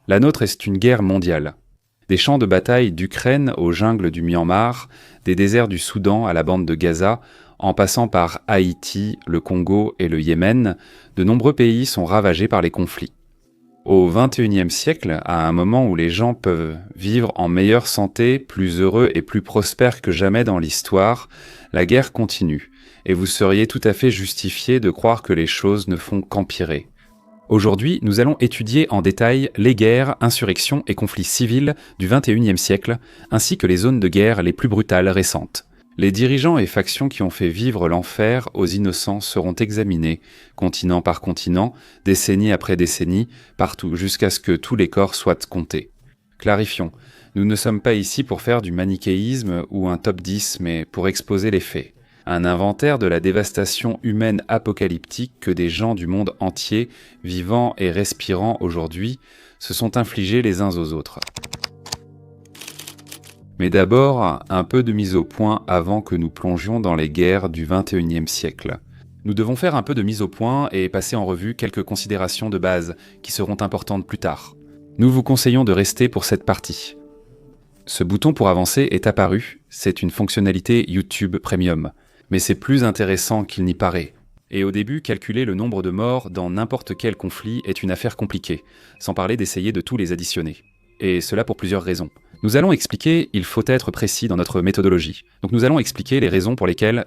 La nôtre est une guerre mondiale. Des champs de bataille d'Ukraine aux jungles du Myanmar, des déserts du Soudan à la bande de Gaza, en passant par Haïti, le Congo et le Yémen, de nombreux pays sont ravagés par les conflits. Au XXIe siècle, à un moment où les gens peuvent vivre en meilleure santé, plus heureux et plus prospères que jamais dans l'histoire, la guerre continue, et vous seriez tout à fait justifié de croire que les choses ne font qu'empirer. Aujourd'hui, nous allons étudier en détail les guerres, insurrections et conflits civils du XXIe siècle, ainsi que les zones de guerre les plus brutales récentes. Les dirigeants et factions qui ont fait vivre l'enfer aux innocents seront examinés, continent par continent, décennie après décennie, partout, jusqu'à ce que tous les corps soient comptés. Clarifions, nous ne sommes pas ici pour faire du manichéisme ou un top 10, mais pour exposer les faits. Un inventaire de la dévastation humaine apocalyptique que des gens du monde entier, vivant et respirant aujourd'hui, se sont infligés les uns aux autres. Mais d'abord, un peu de mise au point avant que nous plongions dans les guerres du XXIe siècle. Nous devons faire un peu de mise au point et passer en revue quelques considérations de base qui seront importantes plus tard. Nous vous conseillons de rester pour cette partie. Ce bouton pour avancer est apparu, c'est une fonctionnalité YouTube Premium, mais c'est plus intéressant qu'il n'y paraît. Et au début, calculer le nombre de morts dans n'importe quel conflit est une affaire compliquée, sans parler d'essayer de tous les additionner. Et cela pour plusieurs raisons. Nous allons expliquer, il faut être précis dans notre méthodologie. Donc nous allons expliquer les raisons pour lesquelles,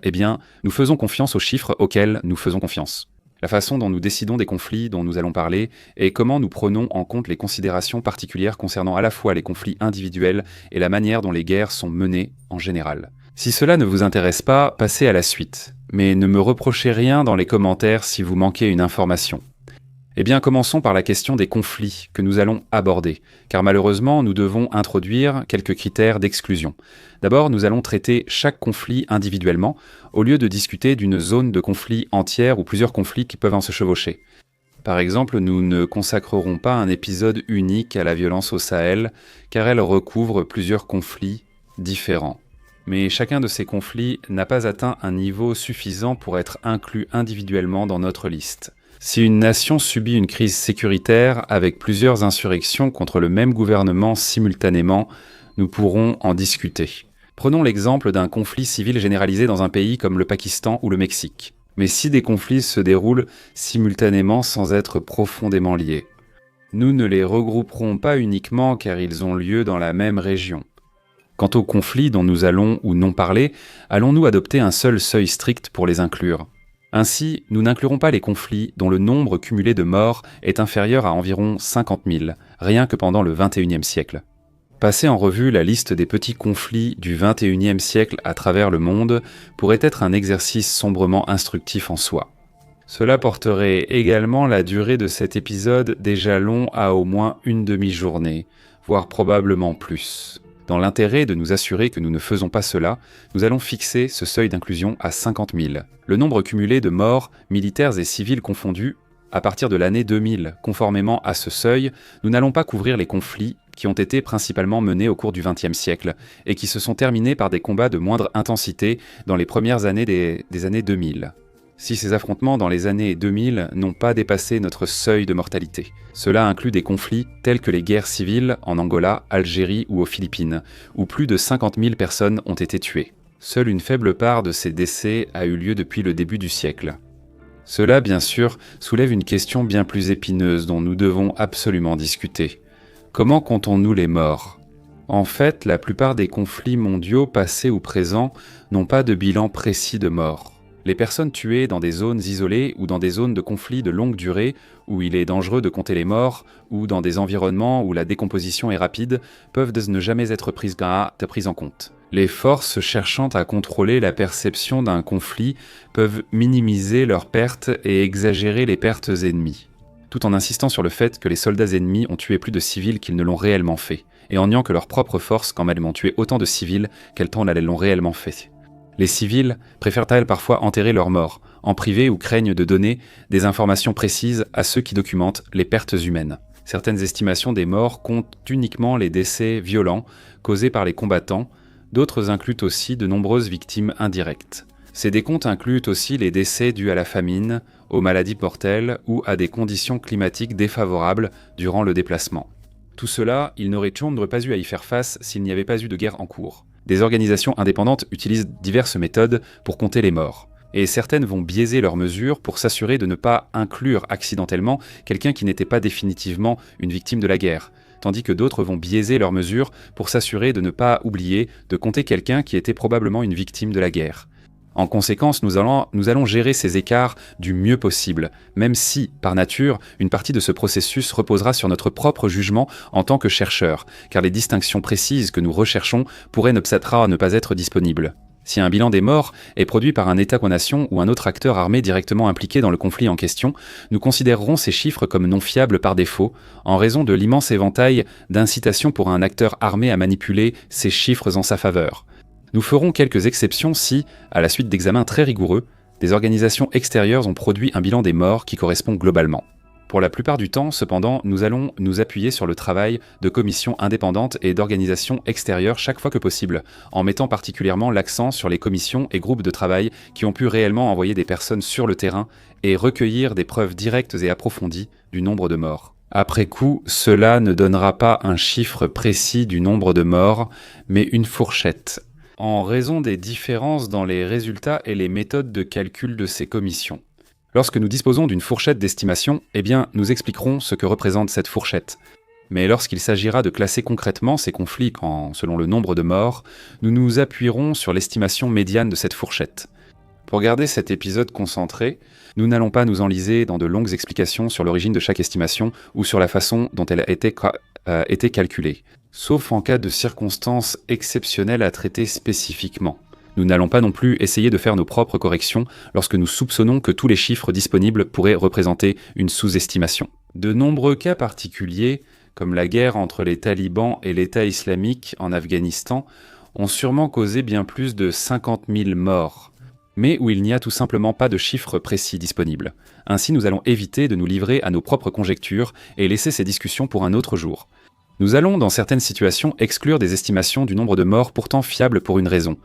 nous faisons confiance aux chiffres auxquels nous faisons confiance. La façon dont nous décidons des conflits dont nous allons parler et comment nous prenons en compte les considérations particulières concernant à la fois les conflits individuels et la manière dont les guerres sont menées en général. Si cela ne vous intéresse pas, passez à la suite. Mais ne me reprochez rien dans les commentaires si vous manquez une information. Commençons par la question des conflits que nous allons aborder, car malheureusement, nous devons introduire quelques critères d'exclusion. D'abord, nous allons traiter chaque conflit individuellement, au lieu de discuter d'une zone de conflit entière ou plusieurs conflits qui peuvent en se chevaucher. Par exemple, nous ne consacrerons pas un épisode unique à la violence au Sahel, car elle recouvre plusieurs conflits différents. Mais chacun de ces conflits n'a pas atteint un niveau suffisant pour être inclus individuellement dans notre liste. Si une nation subit une crise sécuritaire avec plusieurs insurrections contre le même gouvernement simultanément, nous pourrons en discuter. Prenons l'exemple d'un conflit civil généralisé dans un pays comme le Pakistan ou le Mexique. Mais si des conflits se déroulent simultanément sans être profondément liés, nous ne les regrouperons pas uniquement car ils ont lieu dans la même région. Quant aux conflits dont nous allons ou non parler, allons-nous adopter un seul seuil strict pour les inclure ? Ainsi, nous n'inclurons pas les conflits dont le nombre cumulé de morts est inférieur à environ 50 000, rien que pendant le XXIe siècle. Passer en revue la liste des petits conflits du XXIe siècle à travers le monde pourrait être un exercice sombrement instructif en soi. Cela porterait également la durée de cet épisode déjà long à au moins une demi-journée, voire probablement plus. Dans l'intérêt de nous assurer que nous ne faisons pas cela, nous allons fixer ce seuil d'inclusion à 50 000. Le nombre cumulé de morts, militaires et civils confondus, à partir de l'année 2000, conformément à ce seuil, nous n'allons pas couvrir les conflits qui ont été principalement menés au cours du XXe siècle et qui se sont terminés par des combats de moindre intensité dans les premières années des années 2000. Si ces affrontements dans les années 2000 n'ont pas dépassé notre seuil de mortalité. Cela inclut des conflits tels que les guerres civiles en Angola, Algérie ou aux Philippines, où plus de 50 000 personnes ont été tuées. Seule une faible part de ces décès a eu lieu depuis le début du siècle. Cela, bien sûr, soulève une question bien plus épineuse dont nous devons absolument discuter. Comment comptons-nous les morts ? En fait, la plupart des conflits mondiaux, passés ou présents, n'ont pas de bilan précis de morts. Les personnes tuées dans des zones isolées ou dans des zones de conflit de longue durée, où il est dangereux de compter les morts, ou dans des environnements où la décomposition est rapide, peuvent ne jamais être prises en compte. Les forces cherchant à contrôler la perception d'un conflit peuvent minimiser leurs pertes et exagérer les pertes ennemies, tout en insistant sur le fait que les soldats ennemis ont tué plus de civils qu'ils ne l'ont réellement fait, et en niant que leurs propres forces quand même ont tué autant de civils qu'elles l'ont réellement fait. Les civils préfèrent-elles parfois enterrer leurs morts, en privé ou craignent de donner des informations précises à ceux qui documentent les pertes humaines. Certaines estimations des morts comptent uniquement les décès violents causés par les combattants, d'autres incluent aussi de nombreuses victimes indirectes. Ces décomptes incluent aussi les décès dus à la famine, aux maladies mortelles ou à des conditions climatiques défavorables durant le déplacement. Tout cela, il n'aurait toujours pas eu à y faire face s'il n'y avait pas eu de guerre en cours. Des organisations indépendantes utilisent diverses méthodes pour compter les morts. Et certaines vont biaiser leurs mesures pour s'assurer de ne pas inclure accidentellement quelqu'un qui n'était pas définitivement une victime de la guerre, tandis que d'autres vont biaiser leurs mesures pour s'assurer de ne pas oublier de compter quelqu'un qui était probablement une victime de la guerre. En conséquence, nous allons gérer ces écarts du mieux possible, même si, par nature, une partie de ce processus reposera sur notre propre jugement en tant que chercheurs, car les distinctions précises que nous recherchons pourraient ne pas être disponibles. Si un bilan des morts est produit par un État-nation ou un autre acteur armé directement impliqué dans le conflit en question, nous considérerons ces chiffres comme non fiables par défaut, en raison de l'immense éventail d'incitations pour un acteur armé à manipuler ces chiffres en sa faveur. Nous ferons quelques exceptions si, à la suite d'examens très rigoureux, des organisations extérieures ont produit un bilan des morts qui correspond globalement. Pour la plupart du temps, cependant, nous allons nous appuyer sur le travail de commissions indépendantes et d'organisations extérieures chaque fois que possible, en mettant particulièrement l'accent sur les commissions et groupes de travail qui ont pu réellement envoyer des personnes sur le terrain et recueillir des preuves directes et approfondies du nombre de morts. Après coup, cela ne donnera pas un chiffre précis du nombre de morts, mais une fourchette, en raison des différences dans les résultats et les méthodes de calcul de ces commissions. Lorsque nous disposons d'une fourchette d'estimation, nous expliquerons ce que représente cette fourchette. Mais lorsqu'il s'agira de classer concrètement ces conflits selon le nombre de morts, nous nous appuierons sur l'estimation médiane de cette fourchette. Pour garder cet épisode concentré, nous n'allons pas nous enliser dans de longues explications sur l'origine de chaque estimation ou sur la façon dont elle a été calculée, sauf en cas de circonstances exceptionnelles à traiter spécifiquement. Nous n'allons pas non plus essayer de faire nos propres corrections lorsque nous soupçonnons que tous les chiffres disponibles pourraient représenter une sous-estimation. De nombreux cas particuliers, comme la guerre entre les talibans et l'État islamique en Afghanistan, ont sûrement causé bien plus de 50 000 morts, mais où il n'y a tout simplement pas de chiffres précis disponibles. Ainsi, nous allons éviter de nous livrer à nos propres conjectures et laisser ces discussions pour un autre jour. Nous allons, dans certaines situations, exclure des estimations du nombre de morts pourtant fiables pour une raison.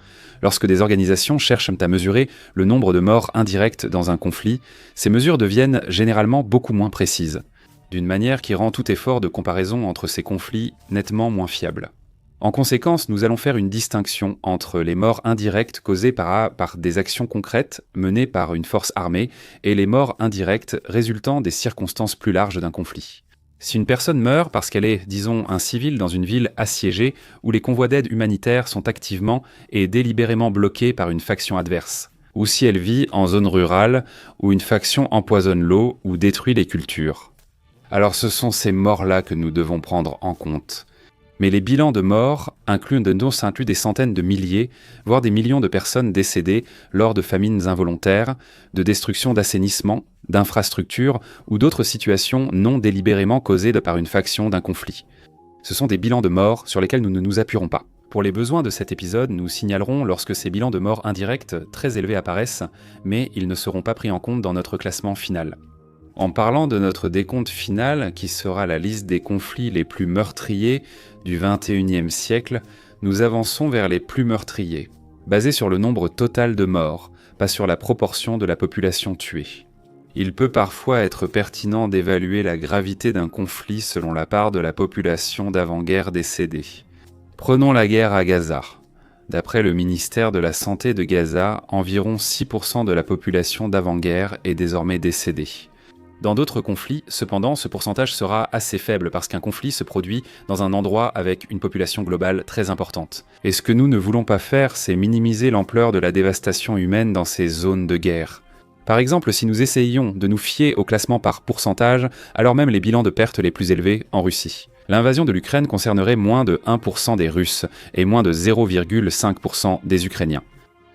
Lorsque des organisations cherchent à mesurer le nombre de morts indirects dans un conflit, ces mesures deviennent généralement beaucoup moins précises, d'une manière qui rend tout effort de comparaison entre ces conflits nettement moins fiable. En conséquence, nous allons faire une distinction entre les morts indirectes causées par des actions concrètes menées par une force armée et les morts indirectes résultant des circonstances plus larges d'un conflit. Si une personne meurt parce qu'elle est, disons, un civil dans une ville assiégée où les convois d'aide humanitaire sont activement et délibérément bloqués par une faction adverse, ou si elle vit en zone rurale où une faction empoisonne l'eau ou détruit les cultures, alors ce sont ces morts-là que nous devons prendre en compte. Mais les bilans de morts incluent des centaines de milliers, voire des millions de personnes décédées lors de famines involontaires, de destruction d'assainissement, d'infrastructures ou d'autres situations non délibérément causées par une faction d'un conflit. Ce sont des bilans de morts sur lesquels nous ne nous appuierons pas. Pour les besoins de cet épisode, nous signalerons lorsque ces bilans de morts indirects très élevés apparaissent, mais ils ne seront pas pris en compte dans notre classement final. En parlant de notre décompte final, qui sera la liste des conflits les plus meurtriers du XXIe siècle, nous avançons vers les plus meurtriers, basés sur le nombre total de morts, pas sur la proportion de la population tuée. Il peut parfois être pertinent d'évaluer la gravité d'un conflit selon la part de la population d'avant-guerre décédée. Prenons la guerre à Gaza. D'après le ministère de la Santé de Gaza, environ 6% de la population d'avant-guerre est désormais décédée. Dans d'autres conflits, cependant, ce pourcentage sera assez faible parce qu'un conflit se produit dans un endroit avec une population globale très importante. Et ce que nous ne voulons pas faire, c'est minimiser l'ampleur de la dévastation humaine dans ces zones de guerre. Par exemple, si nous essayions de nous fier au classement par pourcentage, alors même les bilans de pertes les plus élevés en Russie. L'invasion de l'Ukraine concernerait moins de 1% des Russes et moins de 0,5% des Ukrainiens.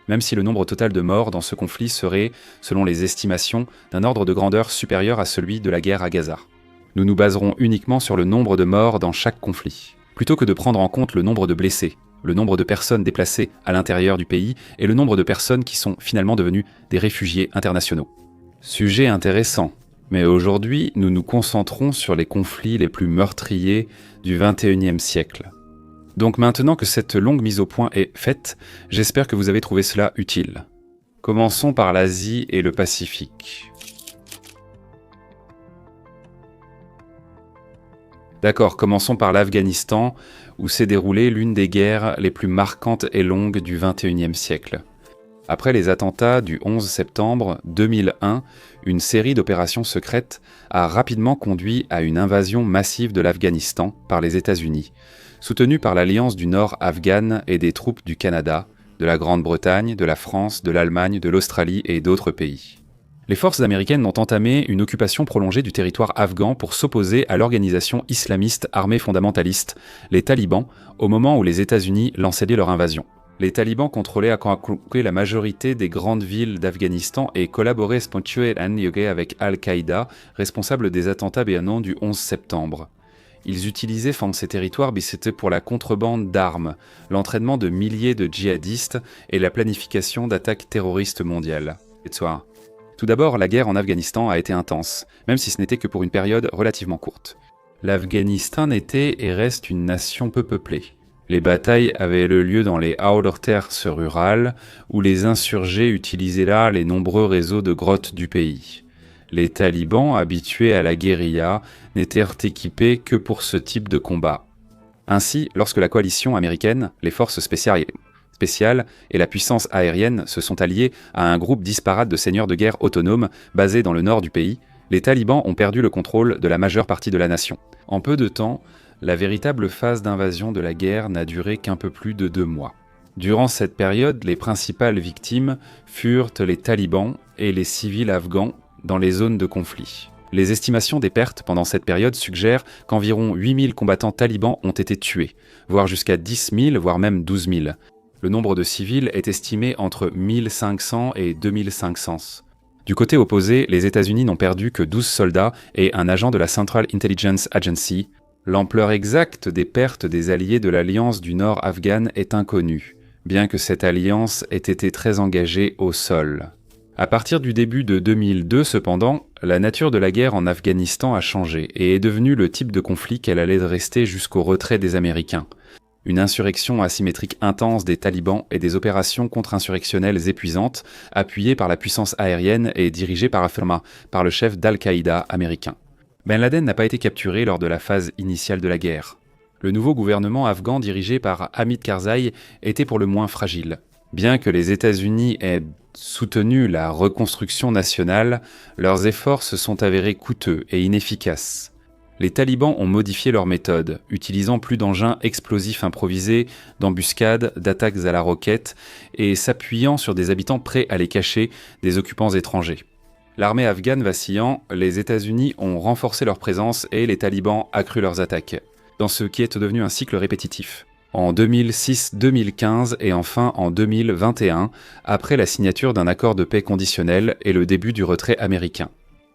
Même si le nombre total de morts dans ce conflit serait, selon les estimations, d'un ordre de grandeur supérieur à celui de la guerre à Gaza. Nous nous baserons uniquement sur le nombre de morts dans chaque conflit, plutôt que de prendre en compte le nombre de blessés, le nombre de personnes déplacées à l'intérieur du pays et le nombre de personnes qui sont finalement devenues des réfugiés internationaux. Sujet intéressant, mais aujourd'hui nous nous concentrons sur les conflits les plus meurtriers du XXIe siècle. Donc maintenant que cette longue mise au point est faite, j'espère que vous avez trouvé cela utile. Commençons par l'Asie et le Pacifique. D'accord, commençons par l'Afghanistan, où s'est déroulée l'une des guerres les plus marquantes et longues du XXIe siècle. Après les attentats du 11 septembre 2001, une série d'opérations secrètes a rapidement conduit à une invasion massive de l'Afghanistan par les États-Unis, soutenue par l'Alliance du Nord afghane et des troupes du Canada, de la Grande-Bretagne, de la France, de l'Allemagne, de l'Australie et d'autres pays. Les forces américaines ont entamé une occupation prolongée du territoire afghan pour s'opposer à l'organisation islamiste armée fondamentaliste, les talibans, au moment où les États-Unis lançaient leur invasion. Les talibans contrôlaient à la majorité des grandes villes d'Afghanistan et collaboraient spontanément avec Al-Qaïda, responsable des attentats bénins du 11 septembre. Ils utilisaient ces territoires c'était pour la contrebande d'armes, l'entraînement de milliers de djihadistes et la planification d'attaques terroristes mondiales. Tout d'abord, la guerre en Afghanistan a été intense, même si ce n'était que pour une période relativement courte. L'Afghanistan était et reste une nation peu peuplée. Les batailles avaient lieu dans les outer terres rurales, où les insurgés utilisaient là les nombreux réseaux de grottes du pays. Les talibans, habitués à la guérilla, n'étaient équipés que pour ce type de combat. Ainsi, lorsque la coalition américaine, les forces spéciales et la puissance aérienne se sont alliés à un groupe disparate de seigneurs de guerre autonomes basés dans le nord du pays, les talibans ont perdu le contrôle de la majeure partie de la nation. En peu de temps, la véritable phase d'invasion de la guerre n'a duré qu'un peu plus de 2 mois. Durant cette période, les principales victimes furent les talibans et les civils afghans dans les zones de conflit. Les estimations des pertes pendant cette période suggèrent qu'environ 8000 combattants talibans ont été tués, voire jusqu'à 10 000, voire même 12 000. Le nombre de civils est estimé entre 1500 et 2500. Du côté opposé, les États-Unis n'ont perdu que 12 soldats et un agent de la Central Intelligence Agency. L'ampleur exacte des pertes des alliés de l'Alliance du Nord afghane est inconnue, bien que cette alliance ait été très engagée au sol. À partir du début de 2002, cependant, la nature de la guerre en Afghanistan a changé et est devenue le type de conflit qu'elle allait rester jusqu'au retrait des Américains. Une insurrection asymétrique intense des talibans et des opérations contre-insurrectionnelles épuisantes, appuyées par la puissance aérienne et dirigées par le chef d'Al-Qaïda américain. Ben Laden n'a pas été capturé lors de la phase initiale de la guerre. Le nouveau gouvernement afghan dirigé par Hamid Karzai était pour le moins fragile. Bien que les États-Unis aient soutenu la reconstruction nationale, leurs efforts se sont avérés coûteux et inefficaces. Les talibans ont modifié leurs méthodes, utilisant plus d'engins explosifs improvisés, d'embuscades, d'attaques à la roquette, et s'appuyant sur des habitants prêts à les cacher des occupants étrangers. L'armée afghane vacillant, les États-Unis ont renforcé leur présence et les talibans accru leurs attaques, dans ce qui est devenu un cycle répétitif. En 2006-2015 et enfin en 2021, après la signature d'un accord de paix conditionnel et le début du retrait américain.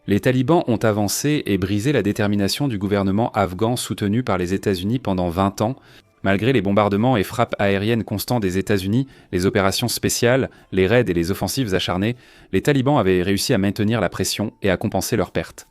Les talibans ont avancé et brisé la détermination du gouvernement afghan soutenu par les États-Unis pendant 20 ans. Malgré les bombardements et frappes aériennes constants des États-Unis, les opérations spéciales, les raids et les offensives acharnées, les talibans avaient réussi à maintenir la pression et à compenser leurs pertes,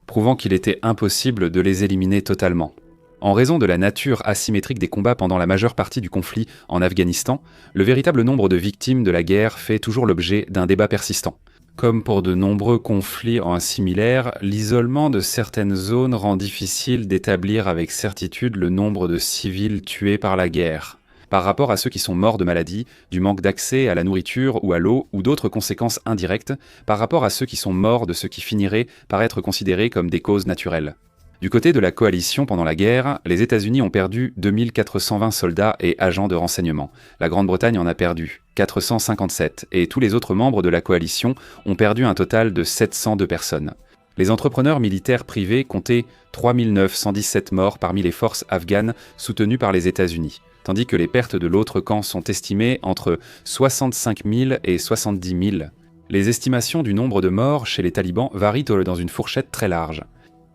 prouvant qu'il était impossible de les éliminer totalement. En raison de la nature asymétrique des combats pendant la majeure partie du conflit en Afghanistan, le véritable nombre de victimes de la guerre fait toujours l'objet d'un débat persistant. Comme pour de nombreux conflits similaires, l'isolement de certaines zones rend difficile d'établir avec certitude le nombre de civils tués par la guerre, par rapport à ceux qui sont morts de maladie, du manque d'accès à la nourriture ou à l'eau ou d'autres conséquences indirectes, par rapport à ceux qui sont morts de ce qui finirait par être considérés comme des causes naturelles. Du côté de la coalition pendant la guerre, les États-Unis ont perdu 2420 soldats et agents de renseignement. La Grande-Bretagne en a perdu 457 et tous les autres membres de la coalition ont perdu un total de 702 personnes. Les entrepreneurs militaires privés comptaient 3917 morts parmi les forces afghanes soutenues par les États-Unis, tandis que les pertes de l'autre camp sont estimées entre 65 000 et 70 000. Les estimations du nombre de morts chez les talibans varient dans une fourchette très large.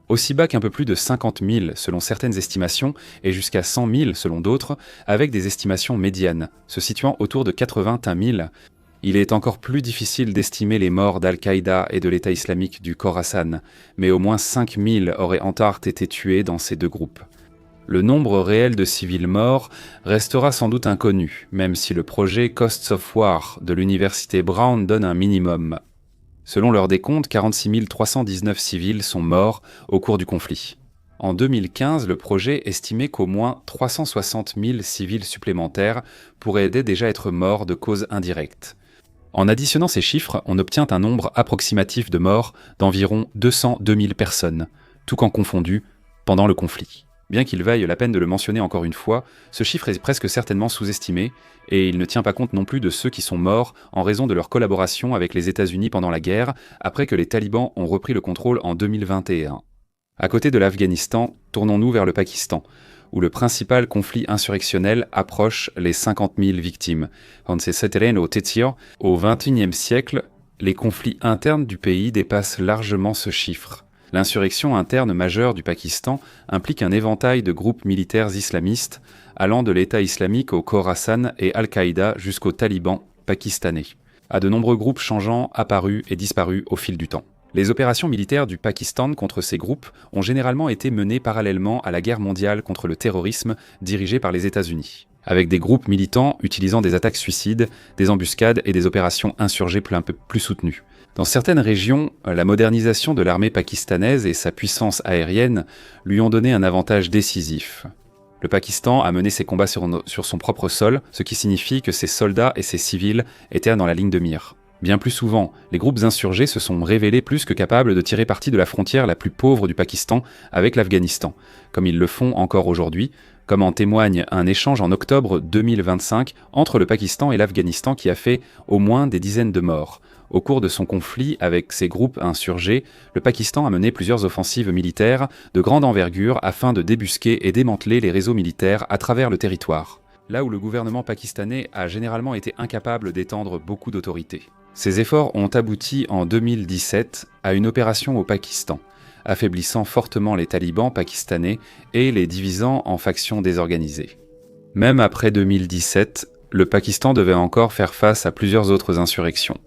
Aussi bas qu'un peu plus de 50 000 selon certaines estimations et jusqu'à 100 000 selon d'autres, avec des estimations médianes, se situant autour de 81 000. Il est encore plus difficile d'estimer les morts d'Al-Qaïda et de l'État islamique du Khorasan, mais au moins 5 000 auraient en tort été tués dans ces deux groupes. Le nombre réel de civils morts restera sans doute inconnu, même si le projet Costs of War de l'université Brown donne un minimum. Selon leur décompte, 46 319 civils sont morts au cours du conflit. En 2015, le projet estimait qu'au moins 360 000 civils supplémentaires pourraient déjà être morts de causes indirectes. En additionnant ces chiffres, on obtient un nombre approximatif de morts d'environ 202 000 personnes, tout camp confondu, pendant le conflit. Bien qu'il vaille la peine de le mentionner encore une fois, ce chiffre est presque certainement sous-estimé, et il ne tient pas compte non plus de ceux qui sont morts en raison de leur collaboration avec les États-Unis pendant la guerre, après que les talibans ont repris le contrôle en 2021. À côté de l'Afghanistan, tournons-nous vers le Pakistan, où le principal conflit insurrectionnel approche les 50 000 victimes. Au XXIe siècle, les conflits internes du pays dépassent largement ce chiffre. L'insurrection interne majeure du Pakistan implique un éventail de groupes militaires islamistes, allant de l'État islamique au Khorasan et Al-Qaïda jusqu'aux talibans pakistanais, à de nombreux groupes changeants, apparus et disparus au fil du temps. Les opérations militaires du Pakistan contre ces groupes ont généralement été menées parallèlement à la guerre mondiale contre le terrorisme dirigée par les États-Unis, avec des groupes militants utilisant des attaques suicides, des embuscades et des opérations insurgées un peu plus soutenues. Dans certaines régions, la modernisation de l'armée pakistanaise et sa puissance aérienne lui ont donné un avantage décisif. Le Pakistan a mené ses combats sur son propre sol, ce qui signifie que ses soldats et ses civils étaient dans la ligne de mire. Bien plus souvent, les groupes insurgés se sont révélés plus que capables de tirer parti de la frontière la plus pauvre du Pakistan avec l'Afghanistan, comme ils le font encore aujourd'hui, comme en témoigne un échange en octobre 2025 entre le Pakistan et l'Afghanistan qui a fait au moins des dizaines de morts. Au cours de son conflit avec ces groupes insurgés, le Pakistan a mené plusieurs offensives militaires de grande envergure afin de débusquer et démanteler les réseaux militaires à travers le territoire, là où le gouvernement pakistanais a généralement été incapable d'étendre beaucoup d'autorité. Ces efforts ont abouti en 2017 à une opération au Pakistan, affaiblissant fortement les talibans pakistanais et les divisant en factions désorganisées. Même après 2017, le Pakistan devait encore faire face à plusieurs autres insurrections.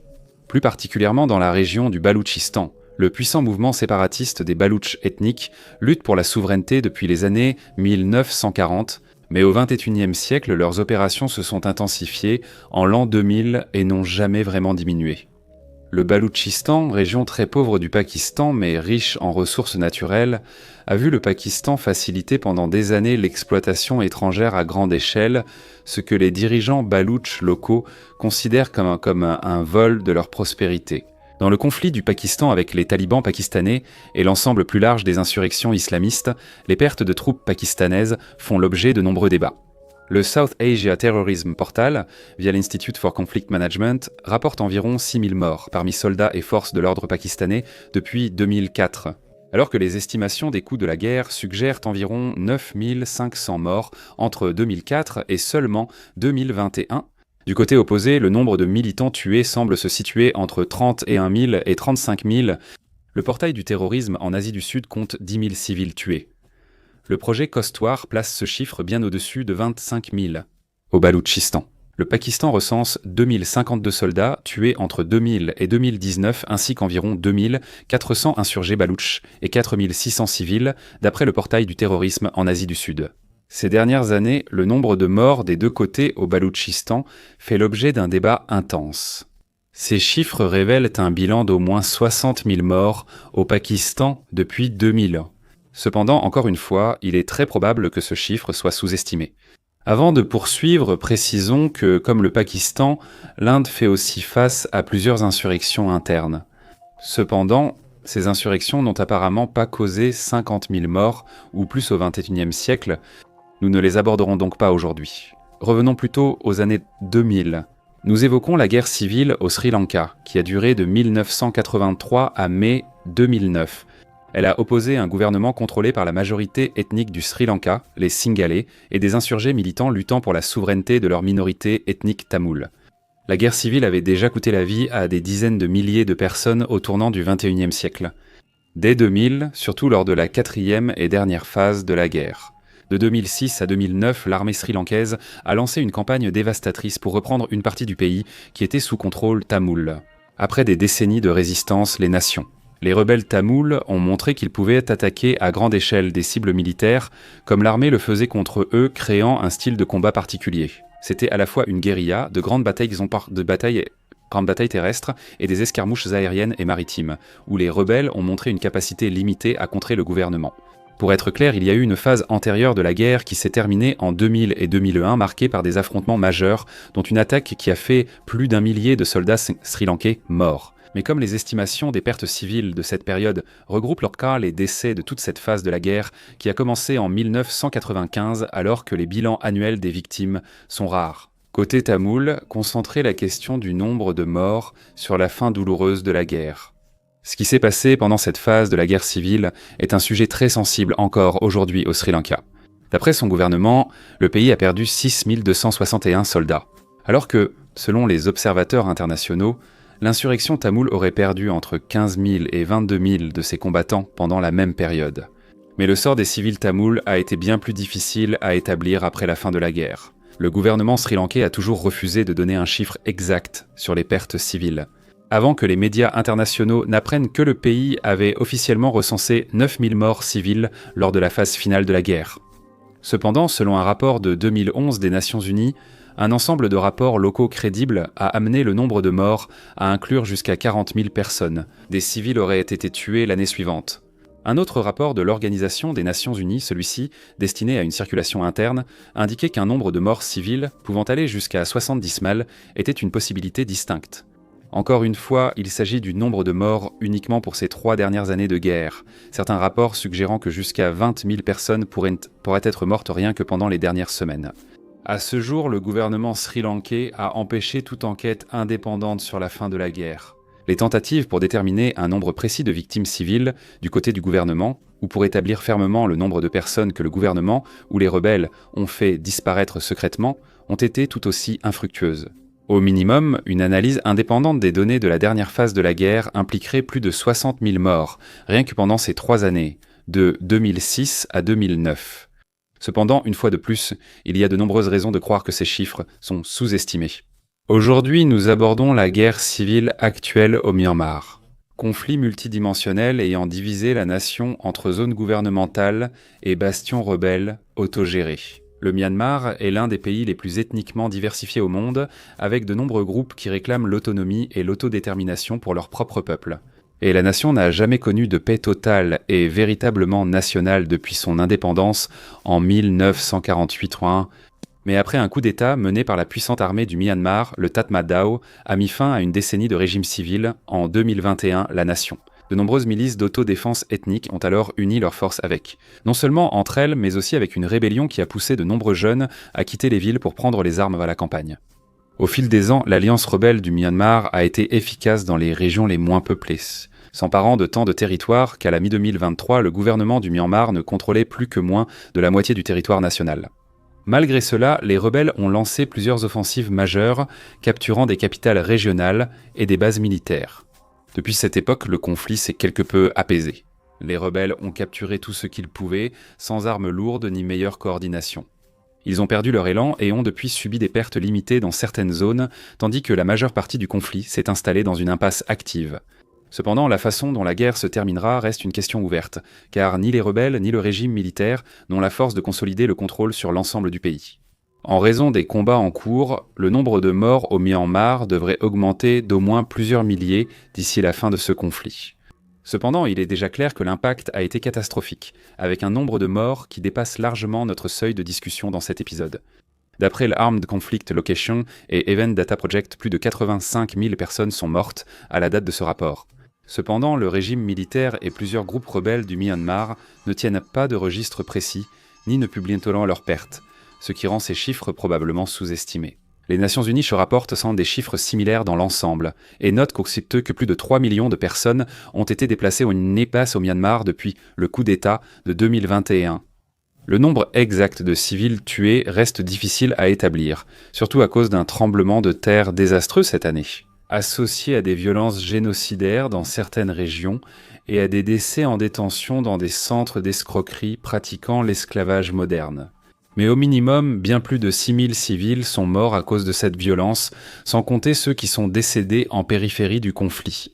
Plus particulièrement dans la région du Baloutchistan, le puissant mouvement séparatiste des Baloutches ethniques lutte pour la souveraineté depuis les années 1940, mais au XXIe siècle, leurs opérations se sont intensifiées en l'an 2000 et n'ont jamais vraiment diminué. Le Baloutchistan, région très pauvre du Pakistan mais riche en ressources naturelles, a vu le Pakistan faciliter pendant des années l'exploitation étrangère à grande échelle, ce que les dirigeants baloutches locaux considèrent comme un vol de leur prospérité. Dans le conflit du Pakistan avec les talibans pakistanais et l'ensemble plus large des insurrections islamistes, les pertes de troupes pakistanaises font l'objet de nombreux débats. Le South Asia Terrorism Portal, via l'Institute for Conflict Management, rapporte environ 6 000 morts parmi soldats et forces de l'ordre pakistanais depuis 2004, alors que les estimations des coûts de la guerre suggèrent environ 9 500 morts entre 2004 et seulement 2021. Du côté opposé, le nombre de militants tués semble se situer entre 31 000 et 35 000. Le portail du terrorisme en Asie du Sud compte 10 000 civils tués. Le projet Costwar place ce chiffre bien au-dessus de 25 000 au Baloutchistan. Le Pakistan recense 2052 soldats tués entre 2000 et 2019 ainsi qu'environ 2400 insurgés baloutches et 4600 civils d'après le portail du terrorisme en Asie du Sud. Ces dernières années, le nombre de morts des deux côtés au Baloutchistan fait l'objet d'un débat intense. Ces chiffres révèlent un bilan d'au moins 60 000 morts au Pakistan depuis 2000 ans. Cependant, encore une fois, il est très probable que ce chiffre soit sous-estimé. Avant de poursuivre, précisons que, comme le Pakistan, l'Inde fait aussi face à plusieurs insurrections internes. Cependant, ces insurrections n'ont apparemment pas causé 50 000 morts, ou plus au XXIe siècle. Nous ne les aborderons donc pas aujourd'hui. Revenons plutôt aux années 2000. Nous évoquons la guerre civile au Sri Lanka, qui a duré de 1983 à mai 2009. Elle a opposé un gouvernement contrôlé par la majorité ethnique du Sri Lanka, les Singalais, et des insurgés militants luttant pour la souveraineté de leur minorité ethnique tamoule. La guerre civile avait déjà coûté la vie à des dizaines de milliers de personnes au tournant du XXIe siècle. Dès 2000, surtout lors de la 4e et dernière phase de la guerre. De 2006 à 2009, l'armée sri-lankaise a lancé une campagne dévastatrice pour reprendre une partie du pays qui était sous contrôle tamoul. Après des décennies de résistance, les nations. Les rebelles tamouls ont montré qu'ils pouvaient attaquer à grande échelle des cibles militaires, comme l'armée le faisait contre eux, créant un style de combat particulier. C'était à la fois une guérilla, de grandes batailles terrestres et des escarmouches aériennes et maritimes, où les rebelles ont montré une capacité limitée à contrer le gouvernement. Pour être clair, il y a eu une phase antérieure de la guerre qui s'est terminée en 2000 et 2001, marquée par des affrontements majeurs, dont une attaque qui a fait plus d'1 millier de soldats sri-lankais morts. Mais comme les estimations des pertes civiles de cette période regroupent leurs cas les décès de toute cette phase de la guerre qui a commencé en 1995 alors que les bilans annuels des victimes sont rares. Côté tamoul, concentrer la question du nombre de morts sur la fin douloureuse de la guerre. Ce qui s'est passé pendant cette phase de la guerre civile est un sujet très sensible encore aujourd'hui au Sri Lanka. D'après son gouvernement, le pays a perdu 6261 soldats, alors que, selon les observateurs internationaux, l'insurrection tamoule aurait perdu entre 15 000 et 22 000 de ses combattants pendant la même période. Mais le sort des civils tamouls a été bien plus difficile à établir après la fin de la guerre. Le gouvernement sri-lankais a toujours refusé de donner un chiffre exact sur les pertes civiles, avant que les médias internationaux n'apprennent que le pays avait officiellement recensé 9 000 morts civils lors de la phase finale de la guerre. Cependant, selon un rapport de 2011 des Nations Unies, un ensemble de rapports locaux crédibles a amené le nombre de morts à inclure jusqu'à 40 000 personnes. Des civils auraient été tués l'année suivante. Un autre rapport de l'Organisation des Nations Unies, celui-ci, destiné à une circulation interne, indiquait qu'un nombre de morts civils, pouvant aller jusqu'à 70 mâles, était une possibilité distincte. Encore une fois, il s'agit du nombre de morts uniquement pour ces 3 dernières années de guerre, certains rapports suggérant que jusqu'à 20 000 personnes pourraient être mortes rien que pendant les dernières semaines. À ce jour, le gouvernement sri-lankais a empêché toute enquête indépendante sur la fin de la guerre. Les tentatives pour déterminer un nombre précis de victimes civiles du côté du gouvernement, ou pour établir fermement le nombre de personnes que le gouvernement ou les rebelles ont fait disparaître secrètement, ont été tout aussi infructueuses. Au minimum, une analyse indépendante des données de la dernière phase de la guerre impliquerait plus de 60 000 morts, rien que pendant ces 3 années, de 2006 à 2009. Cependant, une fois de plus, il y a de nombreuses raisons de croire que ces chiffres sont sous-estimés. Aujourd'hui, nous abordons la guerre civile actuelle au Myanmar. Conflit multidimensionnel ayant divisé la nation entre zones gouvernementales et bastions rebelles autogérés. Le Myanmar est l'un des pays les plus ethniquement diversifiés au monde, avec de nombreux groupes qui réclament l'autonomie et l'autodétermination pour leur propre peuple. Et la nation n'a jamais connu de paix totale et véritablement nationale depuis son indépendance en 1948. Mais après un coup d'État mené par la puissante armée du Myanmar, le Tatmadaw a mis fin à une décennie de régime civil en 2021, la nation. De nombreuses milices d'autodéfense ethnique ont alors uni leurs forces avec. Non seulement entre elles, mais aussi avec une rébellion qui a poussé de nombreux jeunes à quitter les villes pour prendre les armes à la campagne. Au fil des ans, l'alliance rebelle du Myanmar a été efficace dans les régions les moins peuplées, s'emparant de tant de territoires qu'à la mi-2023, le gouvernement du Myanmar ne contrôlait plus que moins de la moitié du territoire national. Malgré cela, les rebelles ont lancé plusieurs offensives majeures, capturant des capitales régionales et des bases militaires. Depuis cette époque, le conflit s'est quelque peu apaisé. Les rebelles ont capturé tout ce qu'ils pouvaient, sans armes lourdes ni meilleure coordination. Ils ont perdu leur élan et ont depuis subi des pertes limitées dans certaines zones, tandis que la majeure partie du conflit s'est installée dans une impasse active. Cependant, la façon dont la guerre se terminera reste une question ouverte, car ni les rebelles ni le régime militaire n'ont la force de consolider le contrôle sur l'ensemble du pays. En raison des combats en cours, le nombre de morts au Myanmar devrait augmenter d'au moins plusieurs milliers d'ici la fin de ce conflit. Cependant, il est déjà clair que l'impact a été catastrophique, avec un nombre de morts qui dépasse largement notre seuil de discussion dans cet épisode. D'après l'Armed Conflict Location et Event Data Project, plus de 85 000 personnes sont mortes à la date de ce rapport. Cependant, le régime militaire et plusieurs groupes rebelles du Myanmar ne tiennent pas de registre précis, ni ne publient leurs pertes, ce qui rend ces chiffres probablement sous-estimés. Les Nations Unies se rapportent sans des chiffres similaires dans l'ensemble, et notent qu'aussitôt que plus de 3 millions de personnes ont été déplacées ou nées au Myanmar depuis le coup d'État de 2021. Le nombre exact de civils tués reste difficile à établir, surtout à cause d'un tremblement de terre désastreux cette année, associé à des violences génocidaires dans certaines régions et à des décès en détention dans des centres d'escroquerie pratiquant l'esclavage moderne. Mais au minimum, bien plus de 6000 civils sont morts à cause de cette violence, sans compter ceux qui sont décédés en périphérie du conflit.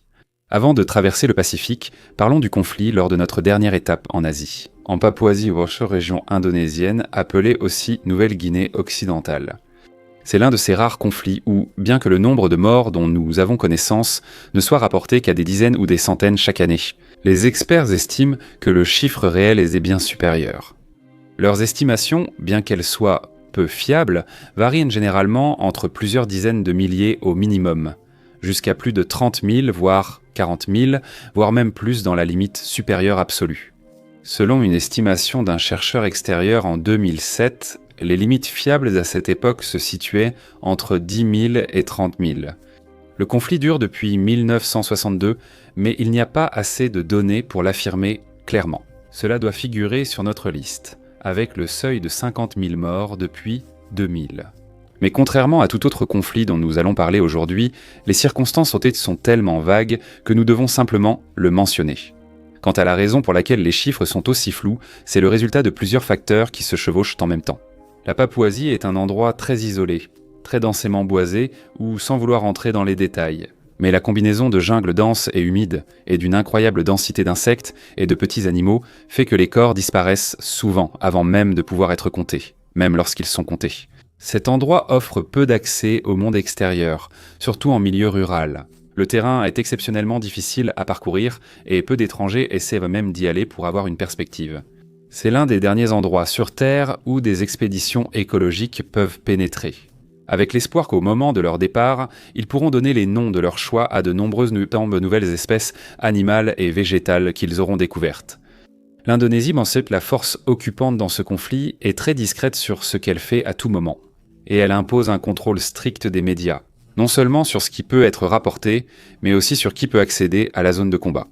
Avant de traverser le Pacifique, parlons du conflit lors de notre dernière étape en Asie, en Papouasie-Worso, région indonésienne, appelée aussi Nouvelle-Guinée occidentale. C'est l'un de ces rares conflits où, bien que le nombre de morts dont nous avons connaissance ne soit rapporté qu'à des dizaines ou des centaines chaque année, les experts estiment que le chiffre réel est bien supérieur. Leurs estimations, bien qu'elles soient peu fiables, varient généralement entre plusieurs dizaines de milliers au minimum, jusqu'à plus de 30 000, voire 40 000, voire même plus dans la limite supérieure absolue. Selon une estimation d'un chercheur extérieur en 2007, les limites fiables à cette époque se situaient entre 10 000 et 30 000. Le conflit dure depuis 1962, mais il n'y a pas assez de données pour l'affirmer clairement. Cela doit figurer sur notre liste, avec le seuil de 50 000 morts depuis 2000. Mais contrairement à tout autre conflit dont nous allons parler aujourd'hui, les circonstances sont tellement vagues que nous devons simplement le mentionner. Quant à la raison pour laquelle les chiffres sont aussi flous, c'est le résultat de plusieurs facteurs qui se chevauchent en même temps. La Papouasie est un endroit très isolé, très densément boisé, ou sans vouloir entrer dans les détails. Mais la combinaison de jungles denses et humides, et d'une incroyable densité d'insectes et de petits animaux, fait que les corps disparaissent souvent avant même de pouvoir être comptés, même lorsqu'ils sont comptés. Cet endroit offre peu d'accès au monde extérieur, surtout en milieu rural. Le terrain est exceptionnellement difficile à parcourir, et peu d'étrangers essaient même d'y aller pour avoir une perspective. C'est l'un des derniers endroits sur Terre où des expéditions écologiques peuvent pénétrer, avec l'espoir qu'au moment de leur départ, ils pourront donner les noms de leur choix à de nombreuses nouvelles espèces animales et végétales qu'ils auront découvertes. L'Indonésie mentionne que la force occupante dans ce conflit est très discrète sur ce qu'elle fait à tout moment, et elle impose un contrôle strict des médias, non seulement sur ce qui peut être rapporté, mais aussi sur qui peut accéder à la zone de combat.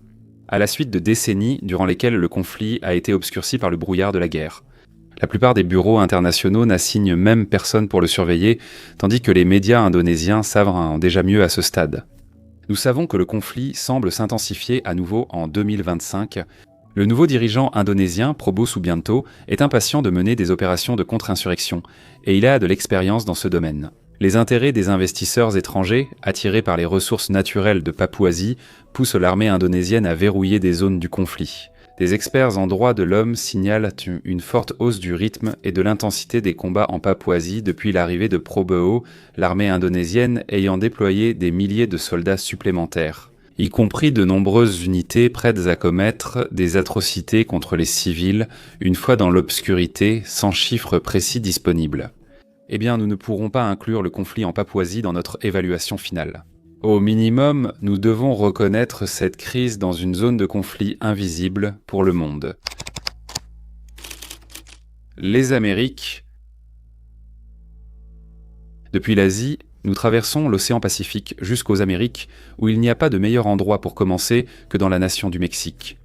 À la suite de décennies durant lesquelles le conflit a été obscurci par le brouillard de la guerre. La plupart des bureaux internationaux n'assignent même personne pour le surveiller, tandis que les médias indonésiens savent déjà mieux à ce stade. Nous savons que le conflit semble s'intensifier à nouveau en 2025. Le nouveau dirigeant indonésien, Prabowo Subianto, est impatient de mener des opérations de contre-insurrection, et il a de l'expérience dans ce domaine. Les intérêts des investisseurs étrangers, attirés par les ressources naturelles de Papouasie, poussent l'armée indonésienne à verrouiller des zones du conflit. Des experts en droits de l'homme signalent une forte hausse du rythme et de l'intensité des combats en Papouasie depuis l'arrivée de Prabowo, l'armée indonésienne ayant déployé des milliers de soldats supplémentaires, y compris de nombreuses unités prêtes à commettre des atrocités contre les civils, une fois dans l'obscurité, sans chiffres précis disponibles. Eh bien, nous ne pourrons pas inclure le conflit en Papouasie dans notre évaluation finale. Au minimum, nous devons reconnaître cette crise dans une zone de conflit invisible pour le monde. Les Amériques. Depuis l'Asie, nous traversons l'océan Pacifique jusqu'aux Amériques, où il n'y a pas de meilleur endroit pour commencer que dans la nation du Mexique.